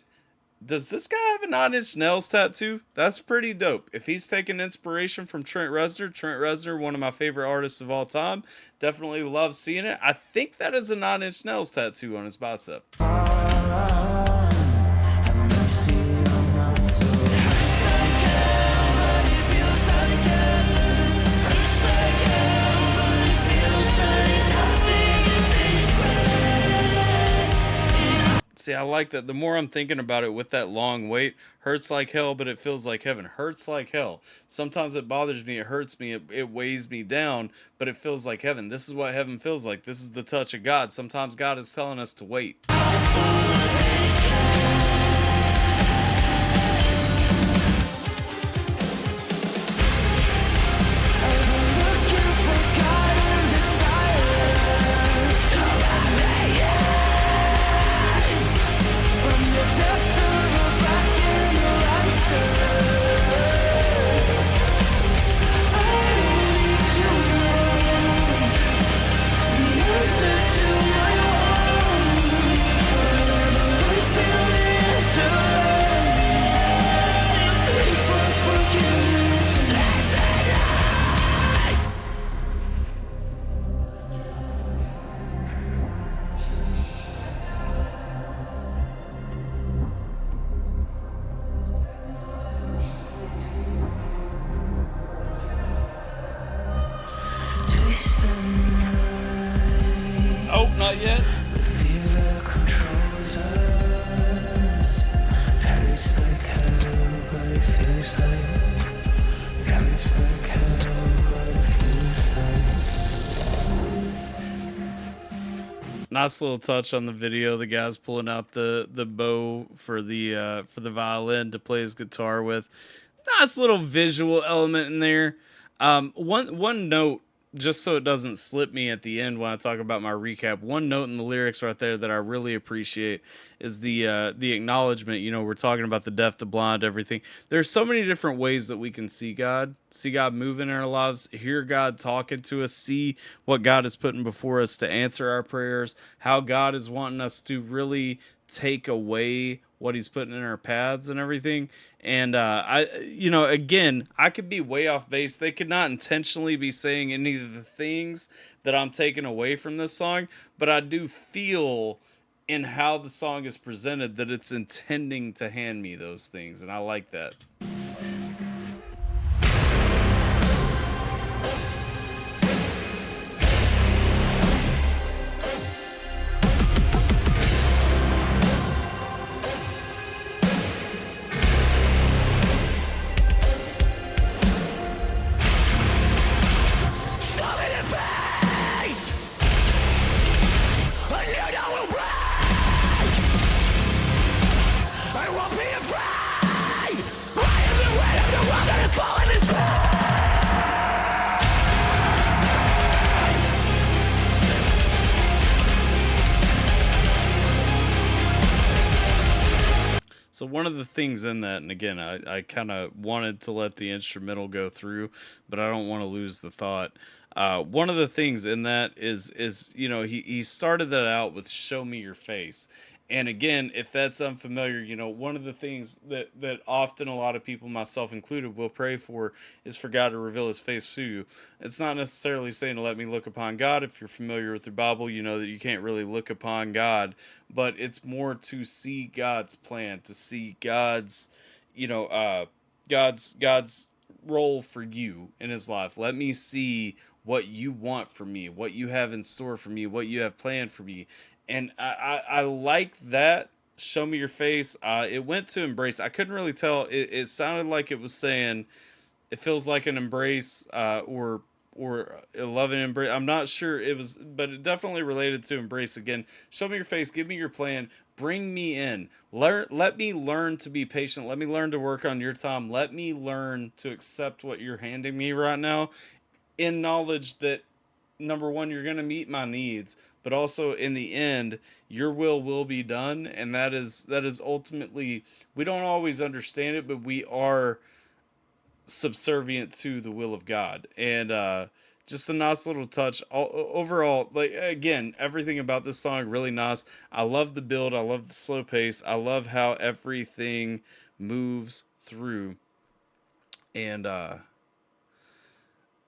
S1: does this guy have a 9 Inch Nails tattoo? That's pretty dope. If he's taking inspiration from Trent Reznor, one of my favorite artists of all time, definitely love seeing it. I think that is a 9 Inch Nails tattoo on his bicep. See, I like that. The more I'm thinking about it with that long wait, hurts like hell, but it feels like heaven. Hurts like hell. Sometimes it bothers me. It hurts me. It weighs me down, but it feels like heaven. This is what heaven feels like. This is the touch of God. Sometimes God is telling us to wait. Oh, not yet. Nice little touch on the video. The guy's pulling out the bow for the violin to play his guitar with. Nice little visual element in there. One note, just so it doesn't slip me at the end when I talk about my recap. One note in the lyrics right there that I really appreciate is the acknowledgement. You know, we're talking about the deaf, the blind, everything. There's so many different ways that we can see God moving in our lives, hear God talking to us, see what God is putting before us to answer our prayers, how God is wanting us to really take away what he's putting in our paths and everything. And again, I could be way off base. They could not intentionally be saying any of the things that I'm taking away from this song, but I do feel in how the song is presented that it's intending to hand me those things, and I like that. So one of the things in that, and again, I kind of wanted to let the instrumental go through, but I don't want to lose the thought. One of the things in that is he started that out with "Show me your face," and again, if that's unfamiliar, one of the things that often a lot of people, myself included, will pray for is for God to reveal His face to you. It's not necessarily saying to let me look upon God. If you're familiar with the Bible, you know that you can't really look upon God, but it's more to see God's plan, to see God's role for you in His life. Let me see what you want for me, what you have in store for me, what you have planned for me. And I like that. Show me your face. It went to embrace. I couldn't really tell. It sounded like it was saying it feels like an embrace or a loving embrace. I'm not sure it was, but it definitely related to embrace. Again, show me your face. Give me your plan. Bring me in. Let me learn to be patient. Let me learn to work on your time. Let me learn to accept what you're handing me right now, in knowledge that, number one, you're going to meet my needs, but also in the end, your will be done. And that is ultimately, we don't always understand it, but we are subservient to the will of God. And just a nice little touch. Overall, like, again, everything about this song really nice. I love the build. I love the slow pace. I love how everything moves through. And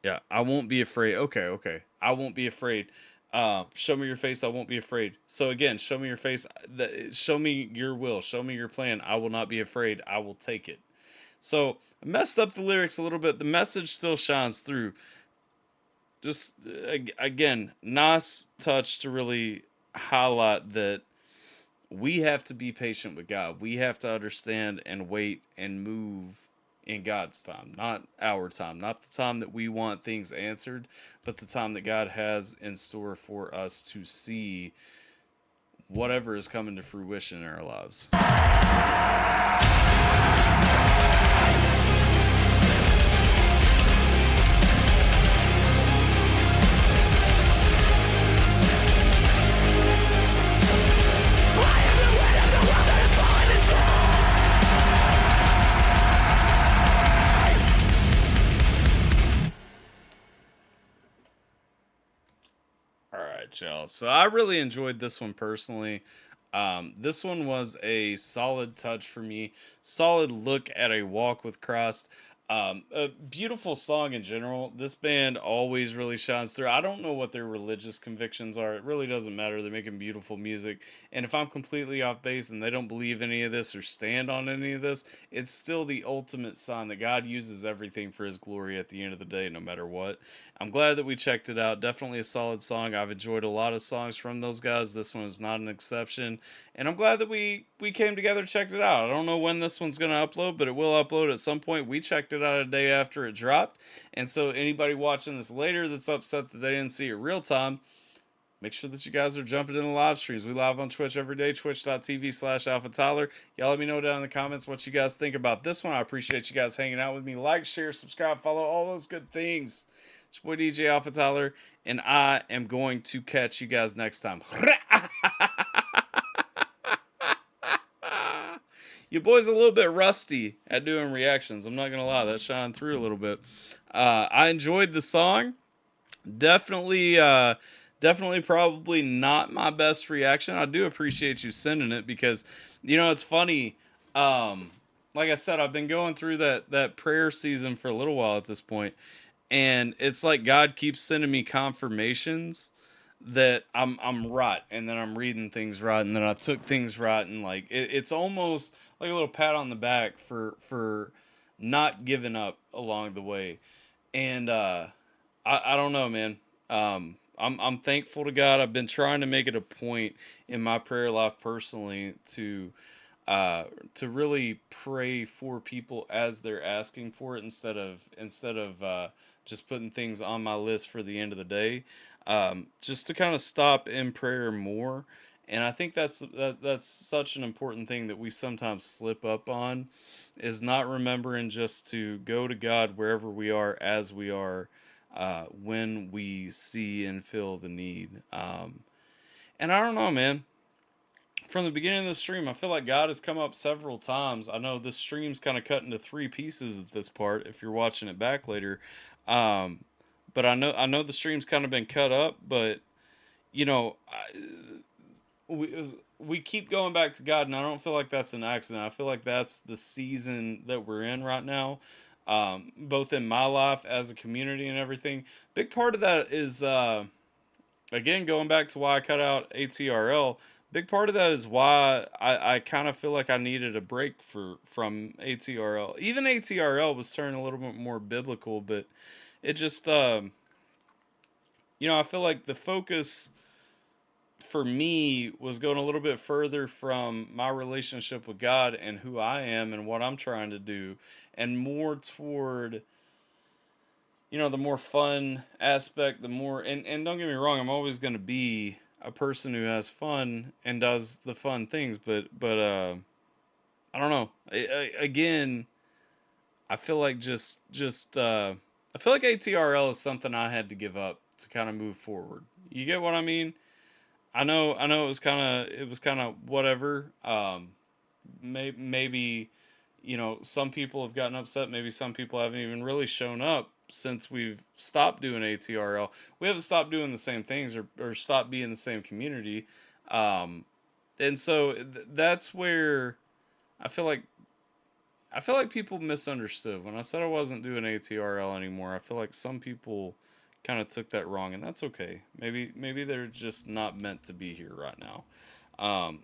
S1: yeah, I won't be afraid. Okay. I won't be afraid. Show me your face. I won't be afraid. So again, show me your face. Show me your will. Show me your plan. I will not be afraid. I will take it. So I messed up the lyrics a little bit. The message still shines through. Just again, nice touch to really highlight that we have to be patient with God. We have to understand and wait and move in God's time, not our time, not the time that we want things answered, but the time that God has in store for us to see whatever is coming to fruition in our lives. Y'all. So I really enjoyed this one personally. This one was a solid touch for me. Solid look at a walk with Christ. A beautiful song in general. This band always really shines through. I don't know what their religious convictions are. It really doesn't matter. They're making beautiful music. And if I'm completely off base and they don't believe any of this or stand on any of this, it's still the ultimate sign that God uses everything for his glory at the end of the day, no matter what. I'm glad that we checked it out. Definitely a solid song. I've enjoyed a lot of songs from those guys. This one is not an exception. And I'm glad that we came together, checked it out. I don't know when this one's going to upload, but it will upload at some point. We checked it out a day after it dropped. And so anybody watching this later that's upset that they didn't see it real time, make sure that you guys are jumping in the live streams. We live on Twitch every day, twitch.tv/AlphaTyler. Y'all let me know down in the comments what you guys think about this one. I appreciate you guys hanging out with me. Like, share, subscribe, follow, all those good things. It's your boy DJ AlphaTyler, and I am going to catch you guys next time. Your boy's a little bit rusty at doing reactions. I'm not going to lie. That shined through a little bit. I enjoyed the song. Definitely probably not my best reaction. I do appreciate you sending it because, you know, it's funny. Like I said, I've been going through that prayer season for a little while at this point, and it's like God keeps sending me confirmations that I'm right, and then I'm reading things right, and then I took things right, and like it's almost like a little pat on the back for not giving up along the way. And I don't know, man. I'm thankful to God. I've been trying to make it a point in my prayer life personally to really pray for people as they're asking for it instead of just putting things on my list for the end of the day. Just to kind of stop in prayer more. And I think that's such an important thing that we sometimes slip up on, is not remembering just to go to God wherever we are, as we are, when we see and feel the need. And I don't know, man. From the beginning of the stream, I feel like God has come up several times. I know this stream's kind of cut into 3 pieces at this part, if you're watching it back later. But I know the stream's kind of been cut up, but you know, we keep going back to God, and I don't feel like that's an accident. I feel like that's the season that we're in right now, both in my life as a community and everything. Big part of that is, again, going back to why I cut out ATRL. Big part of that is why I kind of feel like I needed a break from ATRL. Even ATRL was turning a little bit more biblical, but it just, you know, I feel like the focus for me was going a little bit further from my relationship with God and who I am and what I'm trying to do, and more toward, you know, the more fun aspect, the more, and don't get me wrong, I'm always going to be a person who has fun and does the fun things, but I don't know. Again, I feel like I feel like ATRL is something I had to give up to kind of move forward. You get what I mean? I know it was kind of whatever. Maybe, you know, some people have gotten upset. Maybe some people haven't even really shown up since we've stopped doing ATRL. We haven't stopped doing the same things or stopped being the same community. And so that's where I feel like people misunderstood when I said I wasn't doing ATRL anymore. I feel like some people kind of took that wrong, and that's okay. Maybe they're just not meant to be here right now.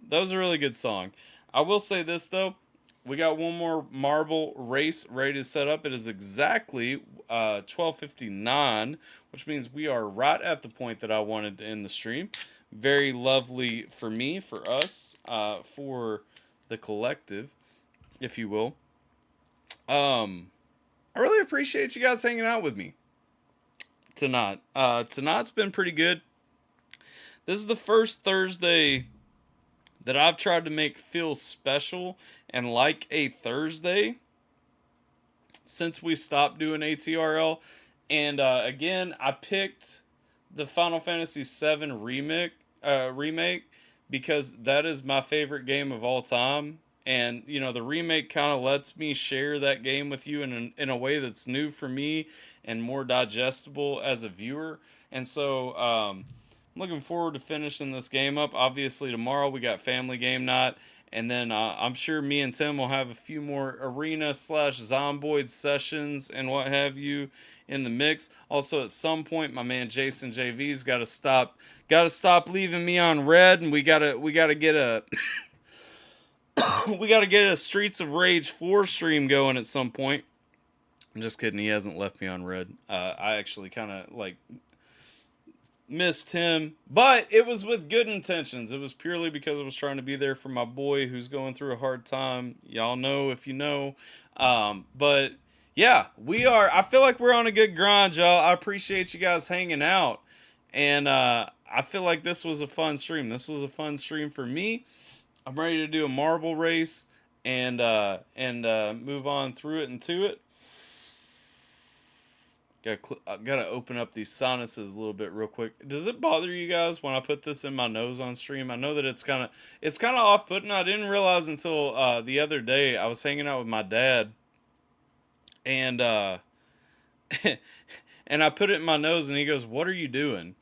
S1: That was a really good song. I will say this though, we got one more marble race ready to set up. It is exactly 12:59, which means we are right at the point that I wanted to end the stream. Very lovely for me, for us, for the collective, if you will. I really appreciate you guys hanging out with me tonight. Tonight's been pretty good. This is the first Thursday that I've tried to make feel special and like a Thursday since we stopped doing ATRL. And again, I picked the Final Fantasy VII remake because that is my favorite game of all time. And, you know, the remake kind of lets me share that game with you in a way that's new for me and more digestible as a viewer. And so I'm looking forward to finishing this game up. Obviously, tomorrow we got family game night. And then I'm sure me and Tim will have a few more arena/Zomboid sessions and what have you in the mix. Also, at some point, my man Jason JV's got to stop leaving me on red, and we gotta get a we gotta get a Streets of Rage 4 stream going at some point. I'm just kidding. He hasn't left me on red. I actually kind of like missed him, but it was with good intentions. It was purely because I was trying to be there for my boy who's going through a hard time. Y'all know if you know. But yeah, I feel like we're on a good grind, y'all. I appreciate you guys hanging out. And I feel like this was a fun stream. This was a fun stream for me. I'm ready to do a marble race and move on through it and to it. Gotta open up these sinuses a little bit real quick. Does it bother you guys when I put this in my nose on stream? I know that it's kind of off-putting. I didn't realize until the other day. I was hanging out with my dad, and and I put it in my nose, and he goes, "What are you doing?"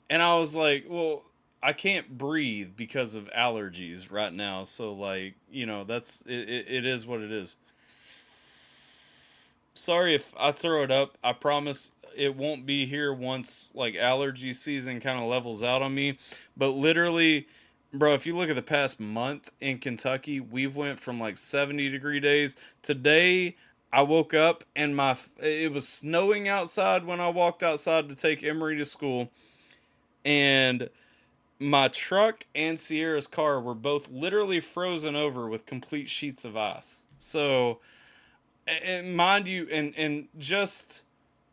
S1: And I was like, "Well, I can't breathe because of allergies right now. So like, you know, that's it is what it is." Sorry if I throw it up. I promise it won't be here once like allergy season kind of levels out on me. But literally, bro, if you look at the past month in Kentucky, we've went from like 70-degree days. Today, I woke up and it was snowing outside when I walked outside to take Emery to school. And my truck and Sierra's car were both literally frozen over with complete sheets of ice. So, and mind you, and just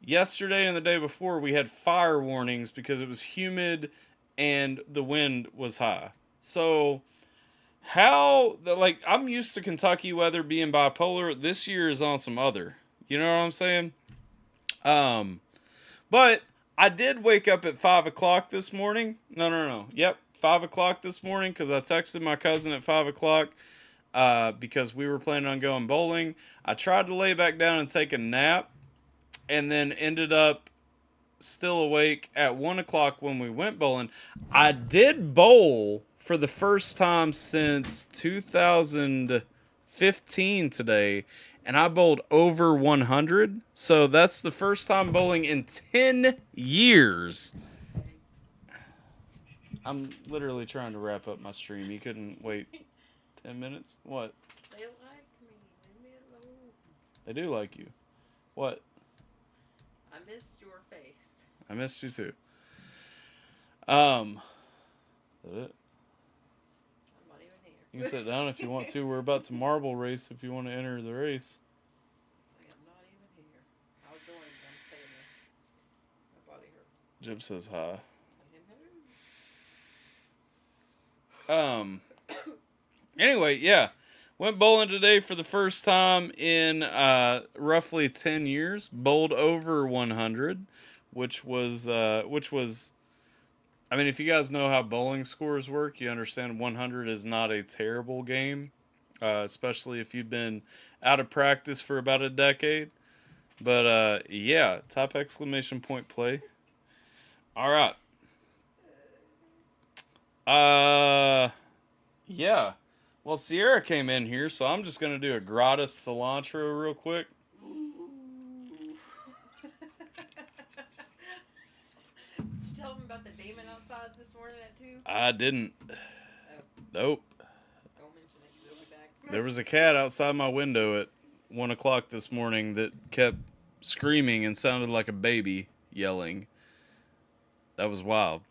S1: yesterday and the day before, we had fire warnings because it was humid and the wind was high. So, I'm used to Kentucky weather being bipolar. This year is on some other. You know what I'm saying? But I did wake up at 5 o'clock this morning. No. Yep, 5 o'clock this morning because I texted my cousin at 5 o'clock. Because we were planning on going bowling. I tried to lay back down and take a nap, and then ended up still awake at 1 o'clock when we went bowling. I did bowl for the first time since 2015 today, and I bowled over 100. So that's the first time bowling in 10 years. I'm literally trying to wrap up my stream. You couldn't wait 10 minutes? What?
S11: They like me. Leave me alone.
S1: They do like you. What?
S11: I missed your face.
S1: I missed you too. Is that it?
S11: I'm not even here.
S1: You can sit down if you want to. We're about to marble race if you want to enter the race.
S11: It's like I'm not even here. I'll join them. Stay there. Nobody here.
S1: Jim says hi.
S11: Tell him hello.
S1: Anyway, yeah. Went bowling today for the first time in roughly 10 years. Bowled over 100, which was I mean, if you guys know how bowling scores work, you understand 100 is not a terrible game, especially if you've been out of practice for about a decade. But yeah, top exclamation point play. All right. Yeah. Well, Sierra came in here, so I'm just gonna do a gratis cilantro real quick.
S11: Did you tell them about the demon outside this morning at 2?
S1: I didn't. Nope.
S11: Don't mention it, 'cause it'll be back.
S1: There was a cat outside my window at 1 o'clock this morning that kept screaming and sounded like a baby yelling. That was wild.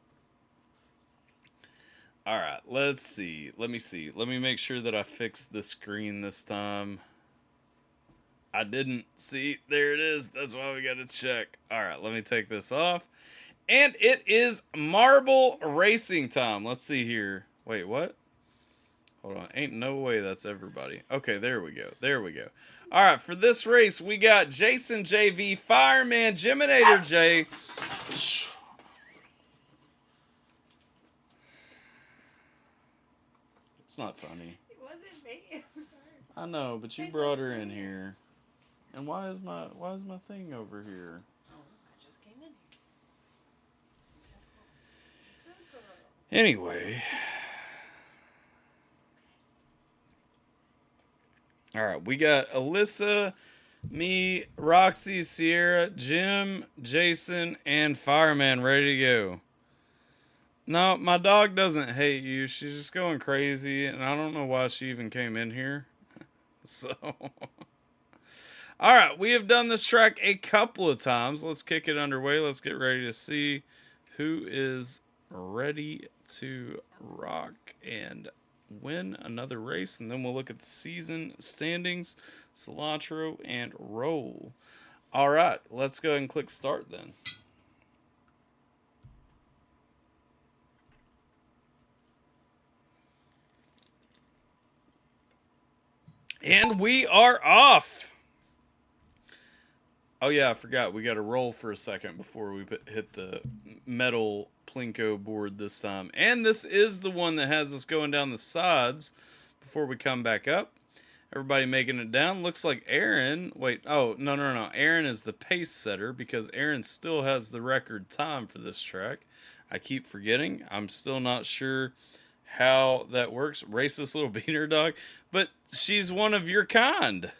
S1: All right, let's see. Let me see. Let me make sure that I fixed the screen this time. I didn't. See, there it is. That's why we got to check. All right, let me take this off. And it is marble racing time. Let's see here. Wait, what? Hold on. Ain't no way that's everybody. Okay, there we go. There we go. All right, for this race, we got Jason JV, Fireman, Geminator J. It's not funny.
S11: It wasn't me.
S1: I know, but you brought her in here. And why is my thing over here?
S11: Oh, I just came in here.
S1: Anyway. All right, we got Alyssa, me, Roxy, Sierra, Jim, Jason, and Fireman ready to go. No, my dog doesn't hate you. She's just going crazy, and I don't know why she even came in here. So, all right, we have done this track a couple of times. Let's kick it underway. Let's get ready to see who is ready to rock and win another race, and then we'll look at the season standings, cilantro, and roll. All right, let's go ahead and click start then. And we are off. Oh yeah, I forgot. We got to roll for a second before we hit the metal Plinko board this time. And this is the one that has us going down the sides before we come back up. Everybody making it down. Looks like Aaron. Wait, oh, no. Aaron is the pace setter because Aaron still has the record time for this track. I keep forgetting. I'm still not sure how that works. Racist little beaner dog. But she's one of your kind.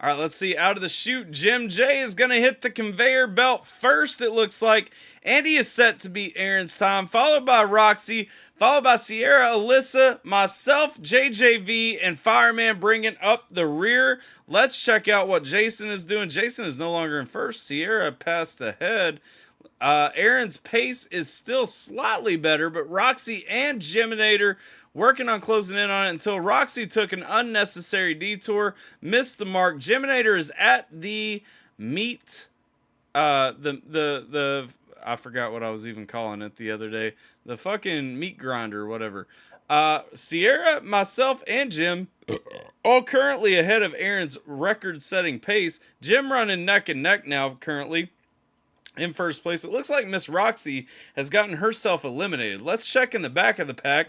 S1: All right, let's see. Out of the chute, Jim J is going to hit the conveyor belt first, it looks like. And he is set to beat Aaron's time, followed by Roxy, followed by Sierra, Alyssa, myself, JJV, and Fireman bringing up the rear. Let's check out what Jason is doing. Jason is no longer in first. Sierra passed ahead. Aaron's pace is still slightly better, but Roxy and Geminator working on closing in on it until Roxy took an unnecessary detour, missed the mark. Geminator is at the meat, I forgot what I was even calling it the other day. The fucking meat grinder or whatever. Sierra, myself, and Jim all currently ahead of Aaron's record-setting pace. Jim running neck and neck now currently in first place. It looks like Miss Roxy has gotten herself eliminated. Let's check in the back of the pack.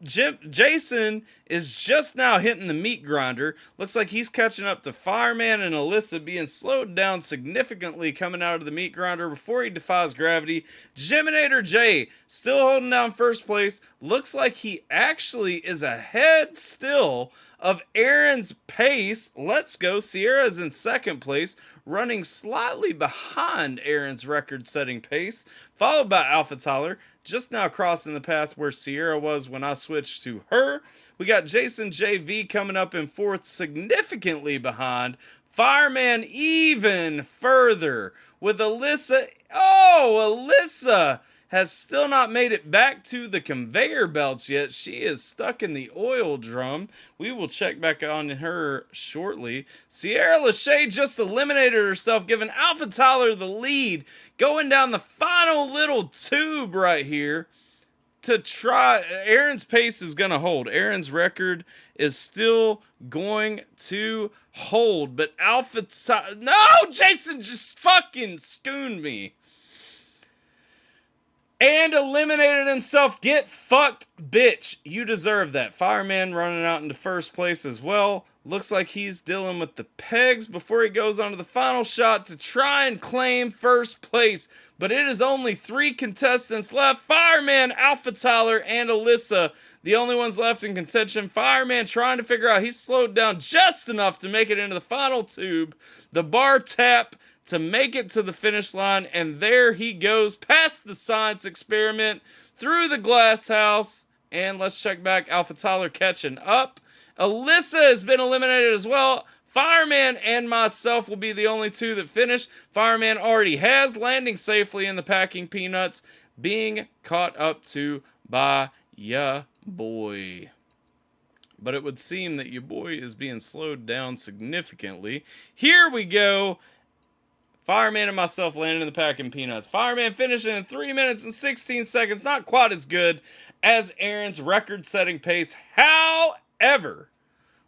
S1: Jason is just now hitting the meat grinder. Looks like he's catching up to Fireman and Alyssa, being slowed down significantly coming out of the meat grinder before he defies gravity. Geminator J still holding down first place. Looks like he actually is ahead still of Aaron's pace. Let's go. Sierra's in second place, running slightly behind Aaron's record-setting pace, followed by Alpha Tyler, just now crossing the path where Sierra was when I switched to her. We got Jason JV coming up in fourth, significantly behind. Fireman even further with Alyssa. Oh, Alyssa has still not made it back to the conveyor belts yet. She is stuck in the oil drum. We will check back on her shortly. Sierra Lachey just eliminated herself, giving Alpha Tyler the lead, going down the final little tube right here to try. Aaron's pace is going to hold. Aaron's record is still going to hold, but Alpha Tyler, no, Jason just fucking schooned me. and eliminated himself. Get fucked, bitch. You deserve that. Fireman running out into first place as well. Looks like he's dealing with the pegs before he goes on to the final shot to try and claim first place. But it is only 3 contestants left. Fireman, Alpha Tyler, and Alyssa, the only ones left in contention. Fireman trying to figure out, he's slowed down just enough to make it into the final tube. The bar tap to make it to the finish line, and there he goes past the science experiment, through the glass house, and let's check back. Alpha Tyler catching up. Alyssa has been eliminated as well. Fireman and myself will be the only 2 that finish. Fireman already has, landing safely in the packing peanuts, being caught up to by ya boy. But it would seem that your boy is being slowed down significantly. Here we go. Fireman and myself landing in the packing peanuts. Fireman finishing in 3 minutes and 16 seconds. Not quite as good as Aaron's record-setting pace. However,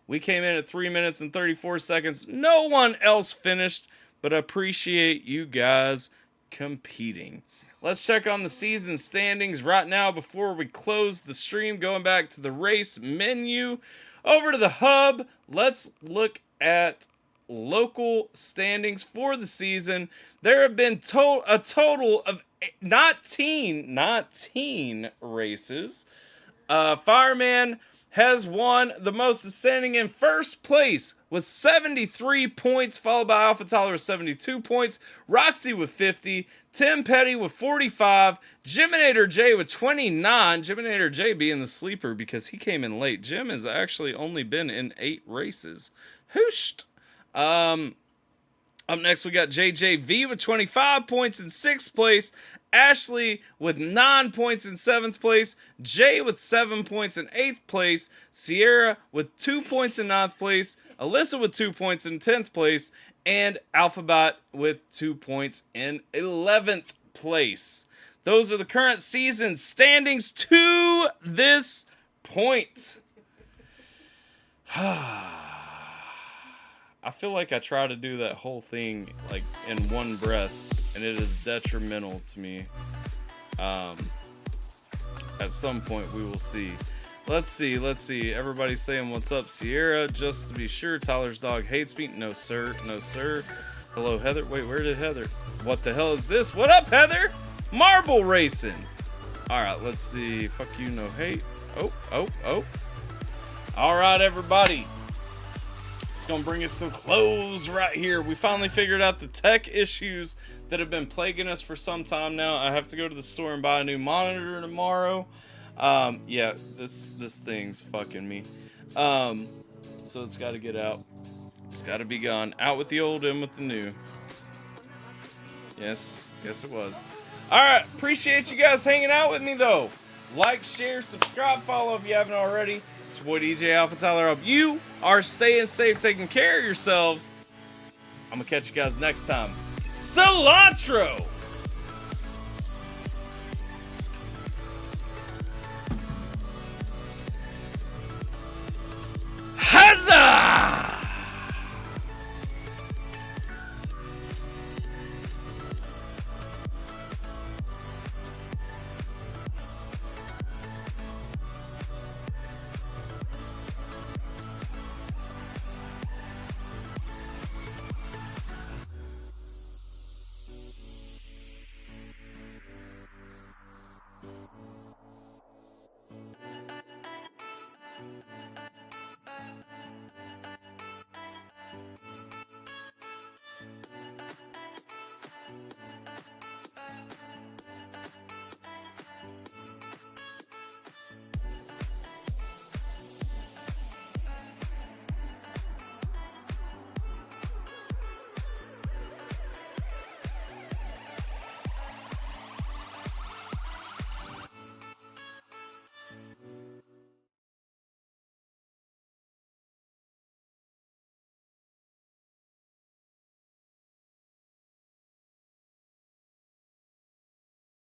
S1: we came in at 3 minutes and 34 seconds. No one else finished, but I appreciate you guys competing. Let's check on the season standings right now before we close the stream. Going back to the race menu. Over to the hub. Let's look at local standings for the season. There have been a total of 19 races. Fireman has won the most, standing in first place with 73 points, followed by Alpha Tyler with 72 points, Roxy with 50, Tim Petty with 45, Jiminator J with 29, Jiminator J being the sleeper because he came in late. Jim has actually only been in 8 races. Hooshed! Up next, we got JJV with 25 points in 6th place. Ashley with 9 points in 7th place. Jay with 7 points in 8th place. Sierra with 2 points in 9th place. Alyssa with 2 points in 10th place. And Alphabet with 2 points in 11th place. Those are the current season standings to this point. I feel like I try to do that whole thing like in one breath, and it is detrimental to me. At some point we will see. Let's see. Everybody's saying what's up, Sierra. Just to be sure, Tyler's dog hates me. No sir. Hello, Heather. Wait, where did Heather? What the hell is this? What up, Heather? Marble racing. All right, let's see. Fuck you, no hate. Oh. All right, everybody. It's going to bring us to the close right here. We finally figured out the tech issues that have been plaguing us for some time now. I have to go to the store and buy a new monitor tomorrow. Yeah, this thing's fucking me. So it's got to get out. It's got to be gone. Out with the old, in with the new. Yes, it was. All right, appreciate you guys hanging out with me, though. Like, share, subscribe, follow if you haven't already. It's your boy DJ Alpha Tyler. I hope you are staying safe, taking care of yourselves. I'm going to catch you guys next time. Cilantro!